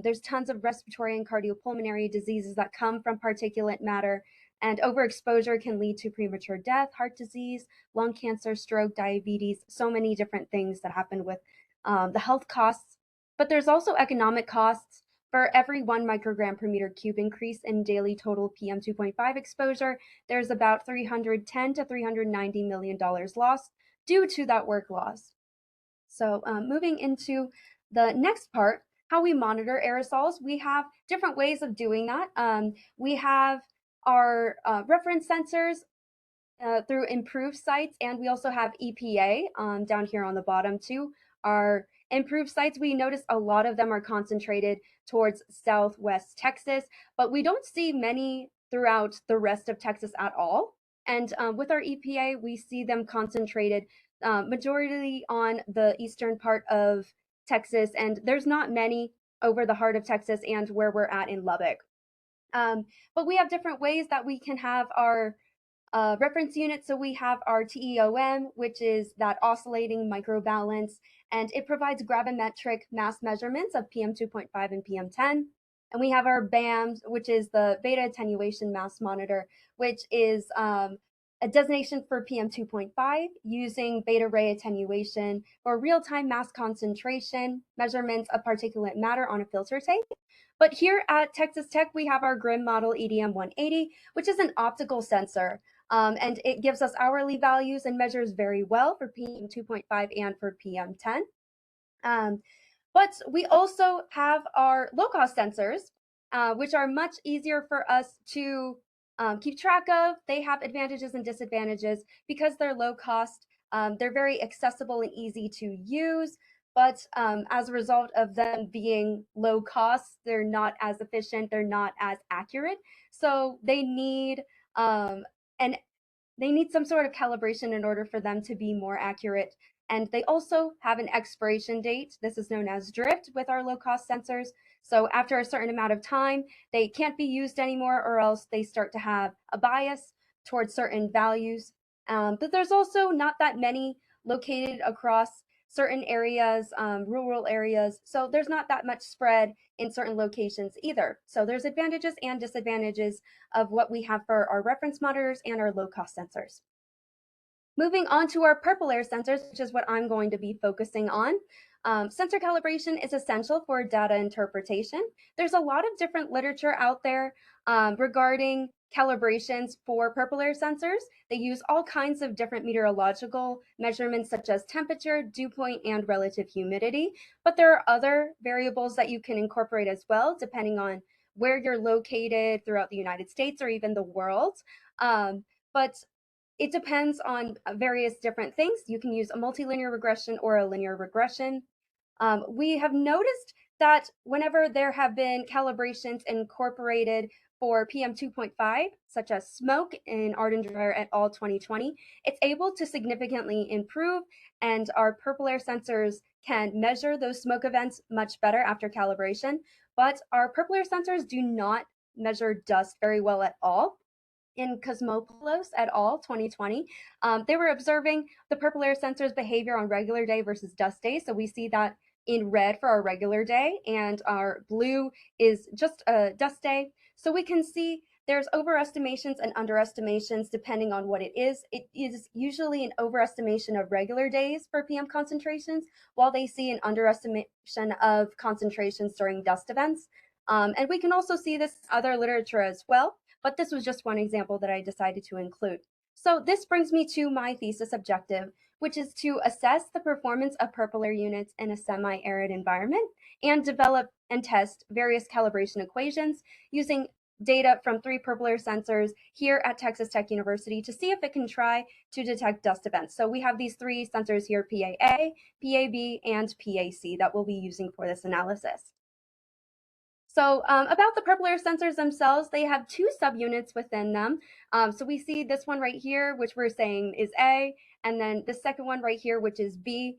There's tons of respiratory and cardiopulmonary diseases that come from particulate matter, and overexposure can lead to premature death, heart disease, lung cancer, stroke, diabetes, so many different things that happen with the health costs. But there's also economic costs. For every 1 microgram per meter cube increase in daily total PM 2.5 exposure, there's about $310 to $390 million lost due to that work loss. So moving into the next part, how we monitor aerosols, we have different ways of doing that. We have our reference sensors through improved sites, and we also have EPA down here on the bottom too. Our improved sites, we notice a lot of them are concentrated towards Southwest Texas, but we don't see many throughout the rest of Texas at all. And with our EPA, we see them concentrated majority on the eastern part of Texas, and there's not many over the heart of Texas and where we're at in Lubbock. But we have different ways that we can have our reference units. So we have our TEOM, which is that oscillating microbalance, and it provides gravimetric mass measurements of PM 2.5 and PM10. And we have our BAMs, which is the beta attenuation mass monitor, which is a designation for PM 2.5 using beta ray attenuation for real-time mass concentration measurements of particulate matter on a filter tape. But here at Texas Tech, we have our GRIM model EDM 180, which is an optical sensor. And it gives us hourly values and measures very well for PM 2.5 and for PM10. But we also have our low-cost sensors, which are much easier for us to keep track of. They have advantages and disadvantages because they're low cost. They're very accessible and easy to use, but as a result of them being low cost, they're not as efficient, they're not as accurate. So they need some sort of calibration in order for them to be more accurate. And they also have an expiration date. This is known as drift with our low-cost sensors. So after a certain amount of time, they can't be used anymore, or else they start to have a bias towards certain values. But there's also not that many located across certain areas, rural areas. So there's not that much spread in certain locations either. So there's advantages and disadvantages of what we have for our reference monitors and our low-cost sensors. Moving on to our PurpleAir sensors, which is what I'm going to be focusing on. Sensor calibration is essential for data interpretation. There's a lot of different literature out there regarding calibrations for PurpleAir sensors. They use all kinds of different meteorological measurements such as temperature, dew point, and relative humidity. But there are other variables that you can incorporate as well, depending on where you're located throughout the United States or even the world. But it depends on various different things. You can use a multilinear regression or a linear regression. We have noticed that whenever there have been calibrations incorporated for PM 2.5, such as smoke in Arden Dreyer et al. 2020, it's able to significantly improve, and our PurpleAir sensors can measure those smoke events much better after calibration. But our PurpleAir sensors do not measure dust very well at all. In Cosmopoulos et al. 2020, they were observing the PurpleAir sensors behavior on regular day versus dust day. So we see that in red for our regular day, and our blue is just a dust day. So we can see there's overestimations and underestimations depending on what it is. It is usually an overestimation of regular days for PM concentrations, while they see an underestimation of concentrations during dust events. And we can also see this in other literature as well, but this was just one example that I decided to include. So this brings me to my thesis objective, which is to assess the performance of PurpleAir units in a semi-arid environment and develop and test various calibration equations using data from 3 PurpleAir sensors here at Texas Tech University to see if it can try to detect dust events. So we have these 3 sensors here, PAA, PAB, and PAC, that we'll be using for this analysis. So about the PurpleAir sensors themselves, they have 2 subunits within them. So we see this one right here, which we're saying is A, and then the second one right here, which is B.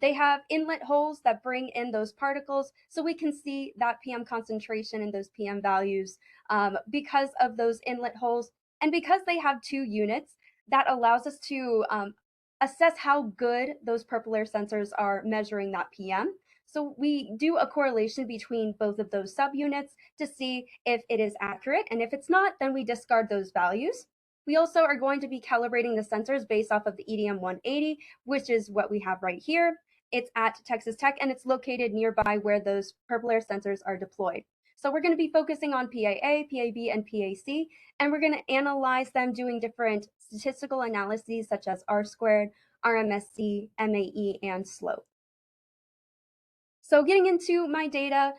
They have inlet holes that bring in those particles, so we can see that PM concentration and those PM values because of those inlet holes. And because they have 2 units, that allows us to assess how good those PurpleAir sensors are measuring that PM. So we do a correlation between both of those subunits to see if it is accurate, and if it's not, then we discard those values. We also are going to be calibrating the sensors based off of the EDM 180, which is what we have right here. It's at Texas Tech, and it's located nearby where those PurpleAir sensors are deployed. So we're going to be focusing on PAA, PAB, and PAC, and we're going to analyze them doing different statistical analyses such as R-squared, RMSE, MAE, and slope. So getting into my data,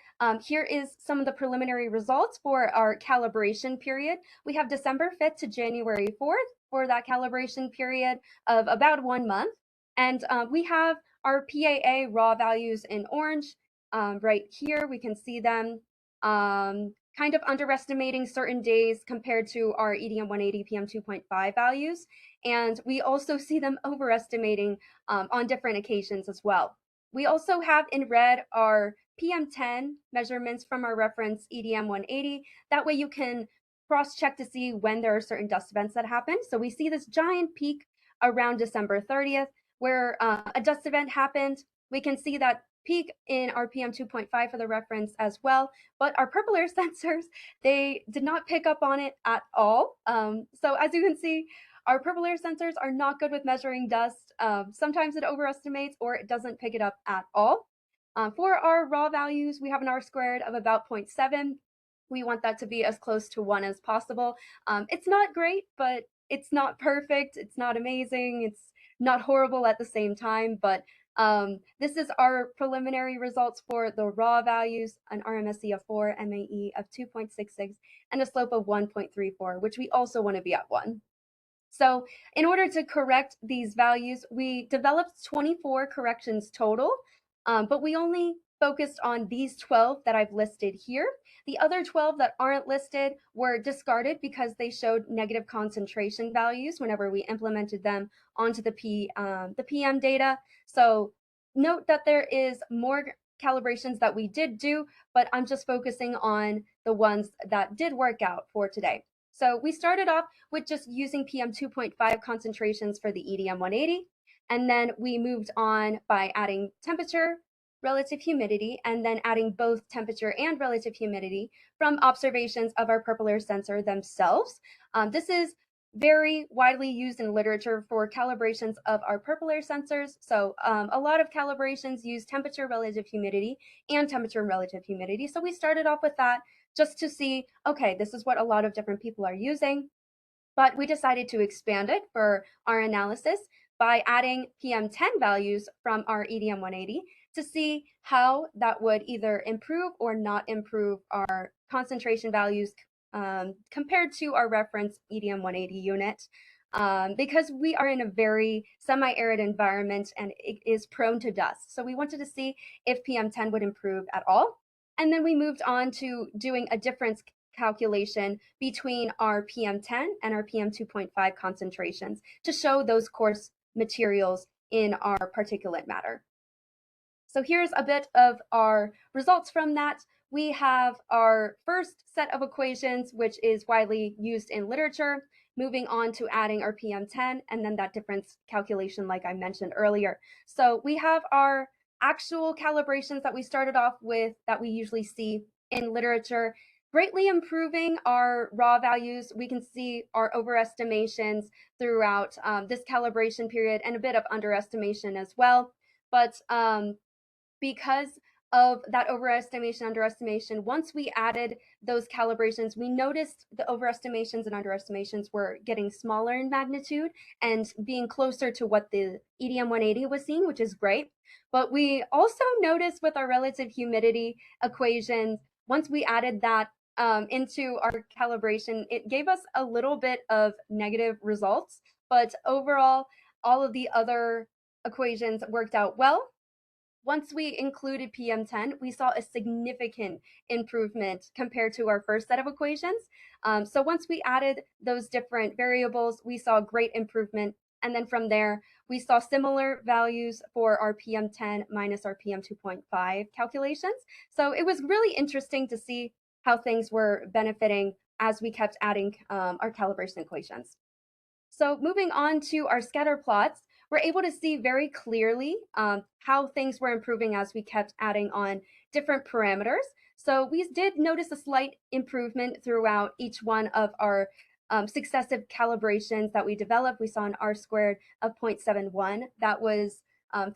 here is some of the preliminary results for our calibration period. We have December 5th to January 4th for that calibration period of about 1 month. And we have our PAA raw values in orange. Right here, we can see them kind of underestimating certain days compared to our EDM 180 PM 2.5 values. And we also see them overestimating on different occasions as well. We also have in red our PM10 measurements from our reference EDM 180. That way you can cross-check to see when there are certain dust events that happen. So we see this giant peak around December 30th where a dust event happened. We can see that peak in our PM 2.5 for the reference as well, but our PurpleAir sensors, they did not pick up on it at all. So as you can see, our PurpleAir sensors are not good with measuring dust. Sometimes it overestimates or it doesn't pick it up at all. For our raw values, we have an R-squared of about 0.7. We want that to be as close to 1 as possible. It's not great, but it's not perfect. It's not amazing. It's not horrible at the same time, but this is our preliminary results for the raw values, an RMSE of 4, MAE of 2.66, and a slope of 1.34, which we also want to be at 1. So in order to correct these values, we developed 24 corrections total, but we only focused on these 12 that I've listed here. The other 12 that aren't listed were discarded because they showed negative concentration values whenever we implemented them onto the PM data. So note that there is more calibrations that we did do, but I'm just focusing on the ones that did work out for today. So we started off with just using PM 2.5 concentrations for the EDM 180, and then we moved on by adding temperature, relative humidity, and then adding both temperature and relative humidity from observations of our PurpleAir sensor themselves. This is very widely used in literature for calibrations of our PurpleAir sensors. So a lot of calibrations use temperature, relative humidity, and temperature and relative humidity. So we started off with that just to see, okay, this is what a lot of different people are using. But we decided to expand it for our analysis by adding PM10 values from our EDM 180 to see how that would either improve or not improve our concentration values compared to our reference EDM 180 unit. Because we are in a very semi-arid environment and it is prone to dust. So we wanted to see if PM10 would improve at all. And then we moved on to doing a difference calculation between our PM10 and our PM2.5 concentrations to show those coarse materials in our particulate matter. So here's a bit of our results from that. We have our first set of equations, which is widely used in literature, moving on to adding our PM10 and then that difference calculation like I mentioned earlier. So we have our actual calibrations that we started off with that we usually see in literature, greatly improving our raw values. We can see our overestimations throughout this calibration period and a bit of underestimation as well. But because of that overestimation, underestimation, once we added those calibrations, we noticed the overestimations and underestimations were getting smaller in magnitude and being closer to what the EDM 180 was seeing, which is great. But we also noticed with our relative humidity equations, once we added that into our calibration, it gave us a little bit of negative results. But overall, all of the other equations worked out well. Once we included PM10, we saw a significant improvement compared to our first set of equations. So once we added those different variables, we saw great improvement. And then from there, we saw similar values for our PM10 minus our PM2.5 calculations. So it was really interesting to see how things were benefiting as we kept adding our calibration equations. So moving on to our scatter plots, we're able to see very clearly how things were improving as we kept adding on different parameters. So we did notice a slight improvement throughout each one of our successive calibrations that we developed. We saw an R-squared of 0.71 that was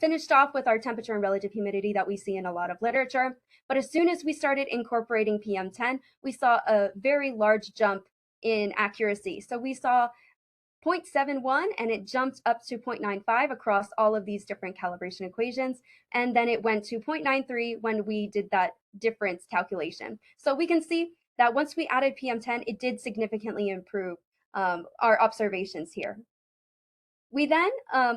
finished off with our temperature and relative humidity that we see in a lot of literature. But as soon as we started incorporating PM10, we saw a very large jump in accuracy. So we saw 0.71 and it jumped up to 0.95 across all of these different calibration equations. And then it went to 0.93 when we did that difference calculation. So we can see that once we added PM10, it did significantly improve our observations here. We then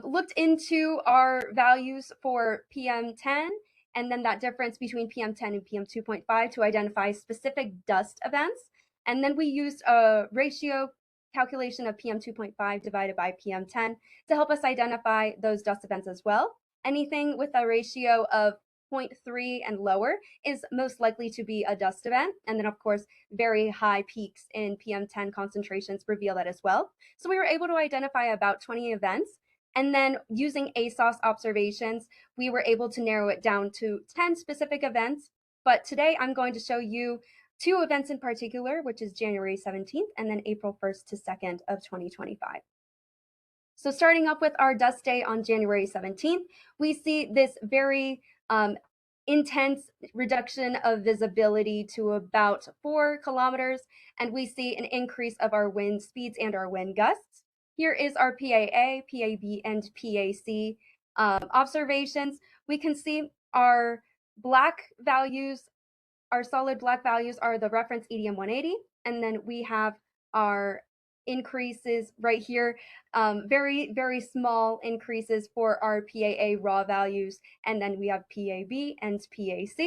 looked into our values for PM10 and then that difference between PM10 and PM2.5 to identify specific dust events. And then we used a ratio calculation of PM2.5 divided by PM10 to help us identify those dust events as well. Anything with a ratio of 0.3 and lower is most likely to be a dust event. And then of course, very high peaks in PM10 concentrations reveal that as well. So we were able to identify about 20 events. And then using ASOS observations, we were able to narrow it down to 10 specific events. But today I'm going to show you 2 events in particular, which is January 17th and then April 1st to 2nd of 2025. So starting up with our dust day on January 17th, we see this very intense reduction of visibility to about 4 kilometers, and we see an increase of our wind speeds and our wind gusts. Here is our PAA, PAB, and PAC observations. We can see our black values. Our solid black values are the reference EDM 180, and then we have our increases right here, very, very small increases for our PAA raw values, and then we have PAB and PAC.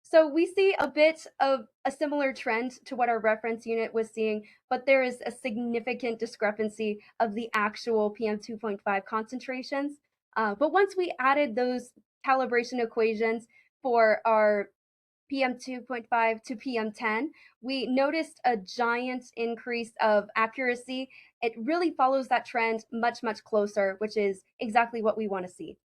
So we see a bit of a similar trend to what our reference unit was seeing, but there is a significant discrepancy of the actual PM2.5 concentrations. But once we added those calibration equations for our PM2.5 to PM10, we noticed a giant increase of accuracy. It really follows that trend much, much closer, which is exactly what we want to see.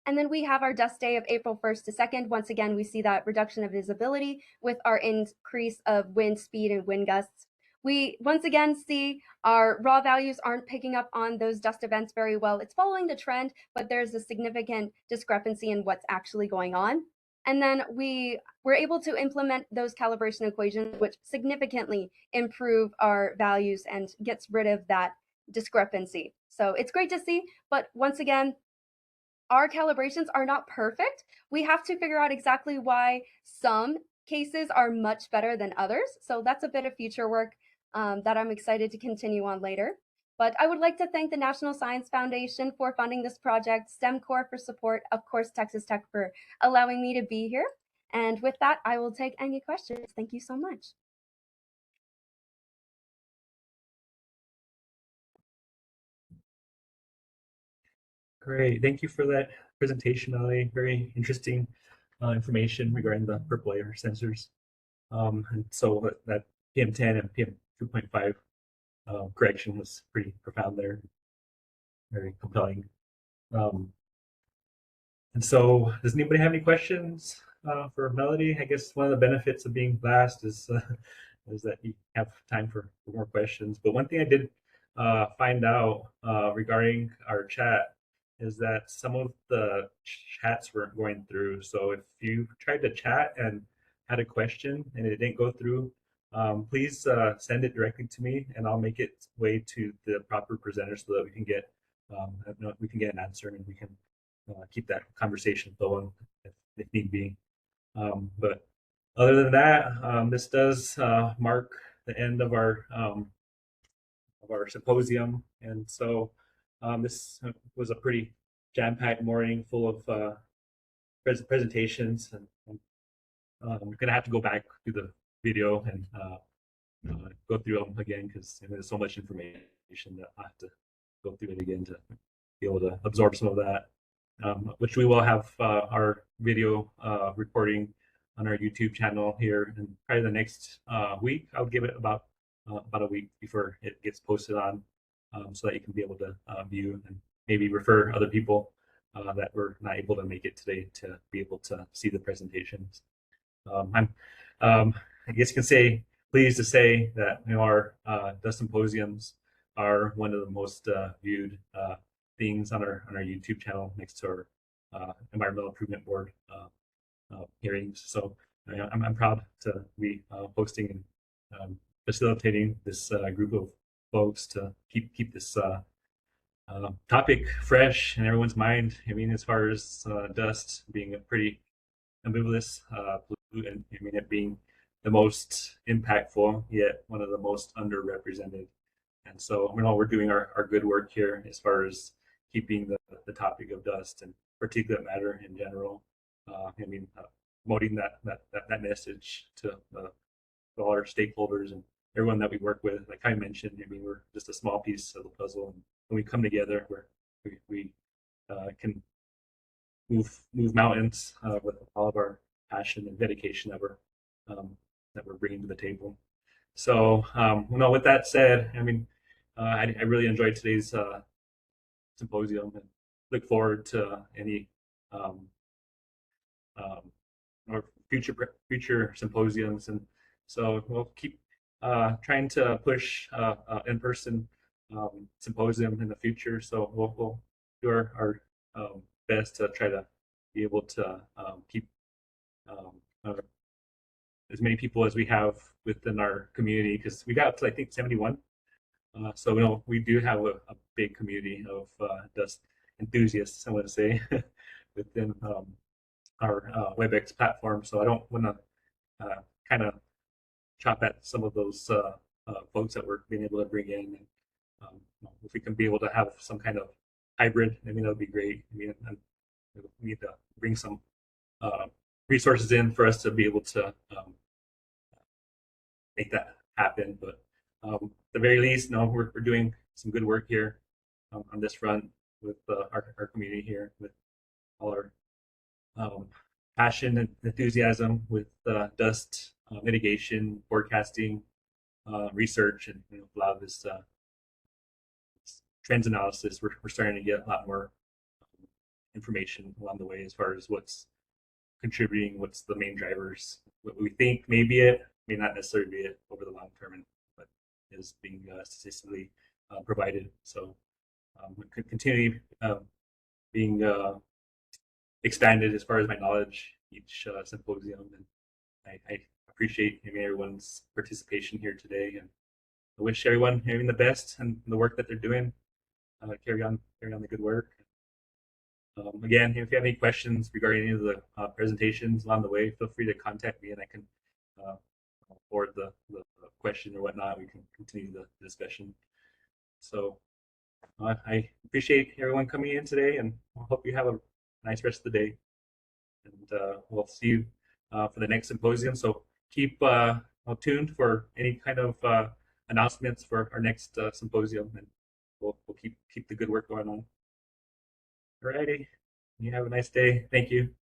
And then we have our dust day of April 1st to 2nd. Once again, we see that reduction of visibility with our increase of wind speed and wind gusts. We once again see our raw values aren't picking up on those dust events very well. It's following the trend, but there's a significant discrepancy in what's actually going on. And then we were able to implement those calibration equations, which significantly improve our values and gets rid of that discrepancy. So it's great to see, but once again, our calibrations are not perfect. We have to figure out exactly why some cases are much better than others. So that's a bit of future work that I'm excited to continue on later. But I would like to thank the National Science Foundation for funding this project, STEM Corps for support, of course, Texas Tech for allowing me to be here. And with that, I will take any questions. Thank you so much. Great, thank you for that presentation, Melanie. Very interesting information regarding the PurpleAir sensors. And so that PM10 and PM2.5 correction was pretty profound there, very compelling. And so, does anybody have any questions for Melody? I guess one of the benefits of being last is that you have time for more questions. But one thing I did find out regarding our chat is that some of the chats weren't going through. So if you tried to chat and had a question and it didn't go through, please send it directly to me, and I'll make it way to the proper presenter so that we can get an answer, and we can keep that conversation going if need be. But other than that, this does mark the end of our symposium, and so this was a pretty jam-packed morning full of presentations, and I'm gonna have to go back to the video and go through them again because there's so much information that I have to go through it again to be able to absorb some of that. Which we will have our video recording on our YouTube channel here, and probably the next week. I'll give it about a week before it gets posted on, so that you can be able to view and maybe refer other people that were not able to make it today to be able to see the presentations. I'm, I guess you can say, pleased to say that our dust symposiums are one of the most viewed things on our YouTube channel next to our Environmental Improvement Board hearings. So I'm proud to be hosting and facilitating this group of folks to keep this topic fresh in everyone's mind. I mean, as far as dust being a pretty ambiguous pollutant, I mean, it being the most impactful, yet one of the most underrepresented. And so, we're doing our good work here as far as keeping the topic of dust and particulate matter in general. Promoting that message to all our stakeholders and everyone that we work with. Like I mentioned, we're just a small piece of the puzzle, and when we come together, we can move mountains with all of our passion and dedication that we're bringing to the table. So, with that said, I really enjoyed today's symposium and look forward to any or future symposiums. And so we'll keep trying to push in-person symposium in the future. So we'll do our best to try to be able to keep as many people as we have within our community, because we got up to, I think, 71. So we do have a big community of dust enthusiasts, I want to say, within our WebEx platform. So I don't want to kind of chop at some of those folks that we're being able to bring in. And, if we can be able to have some kind of hybrid, that would be great. We need to bring some resources in for us to be able to make that happen. But at the very least, we're doing some good work here on this front with our community here, with all our passion and enthusiasm with dust mitigation, forecasting, research, and a lot of this trends analysis. We're starting to get a lot more information along the way as far as what's contributing, what's the main drivers, what we think may be it, may not necessarily be it over the long term, and what is being statistically provided. So we could continue being expanded as far as my knowledge each symposium, and I appreciate everyone's participation here today, and I wish everyone the best and the work that they're doing. Carry on the good work. Again, if you have any questions regarding any of the presentations along the way, feel free to contact me, and I can forward the question or whatnot. We can continue the discussion. So I appreciate everyone coming in today, and I hope you have a nice rest of the day. And we'll see you for the next symposium. So keep tuned for any kind of announcements for our next symposium, and we'll keep the good work going on. Alrighty. You have a nice day. Thank you.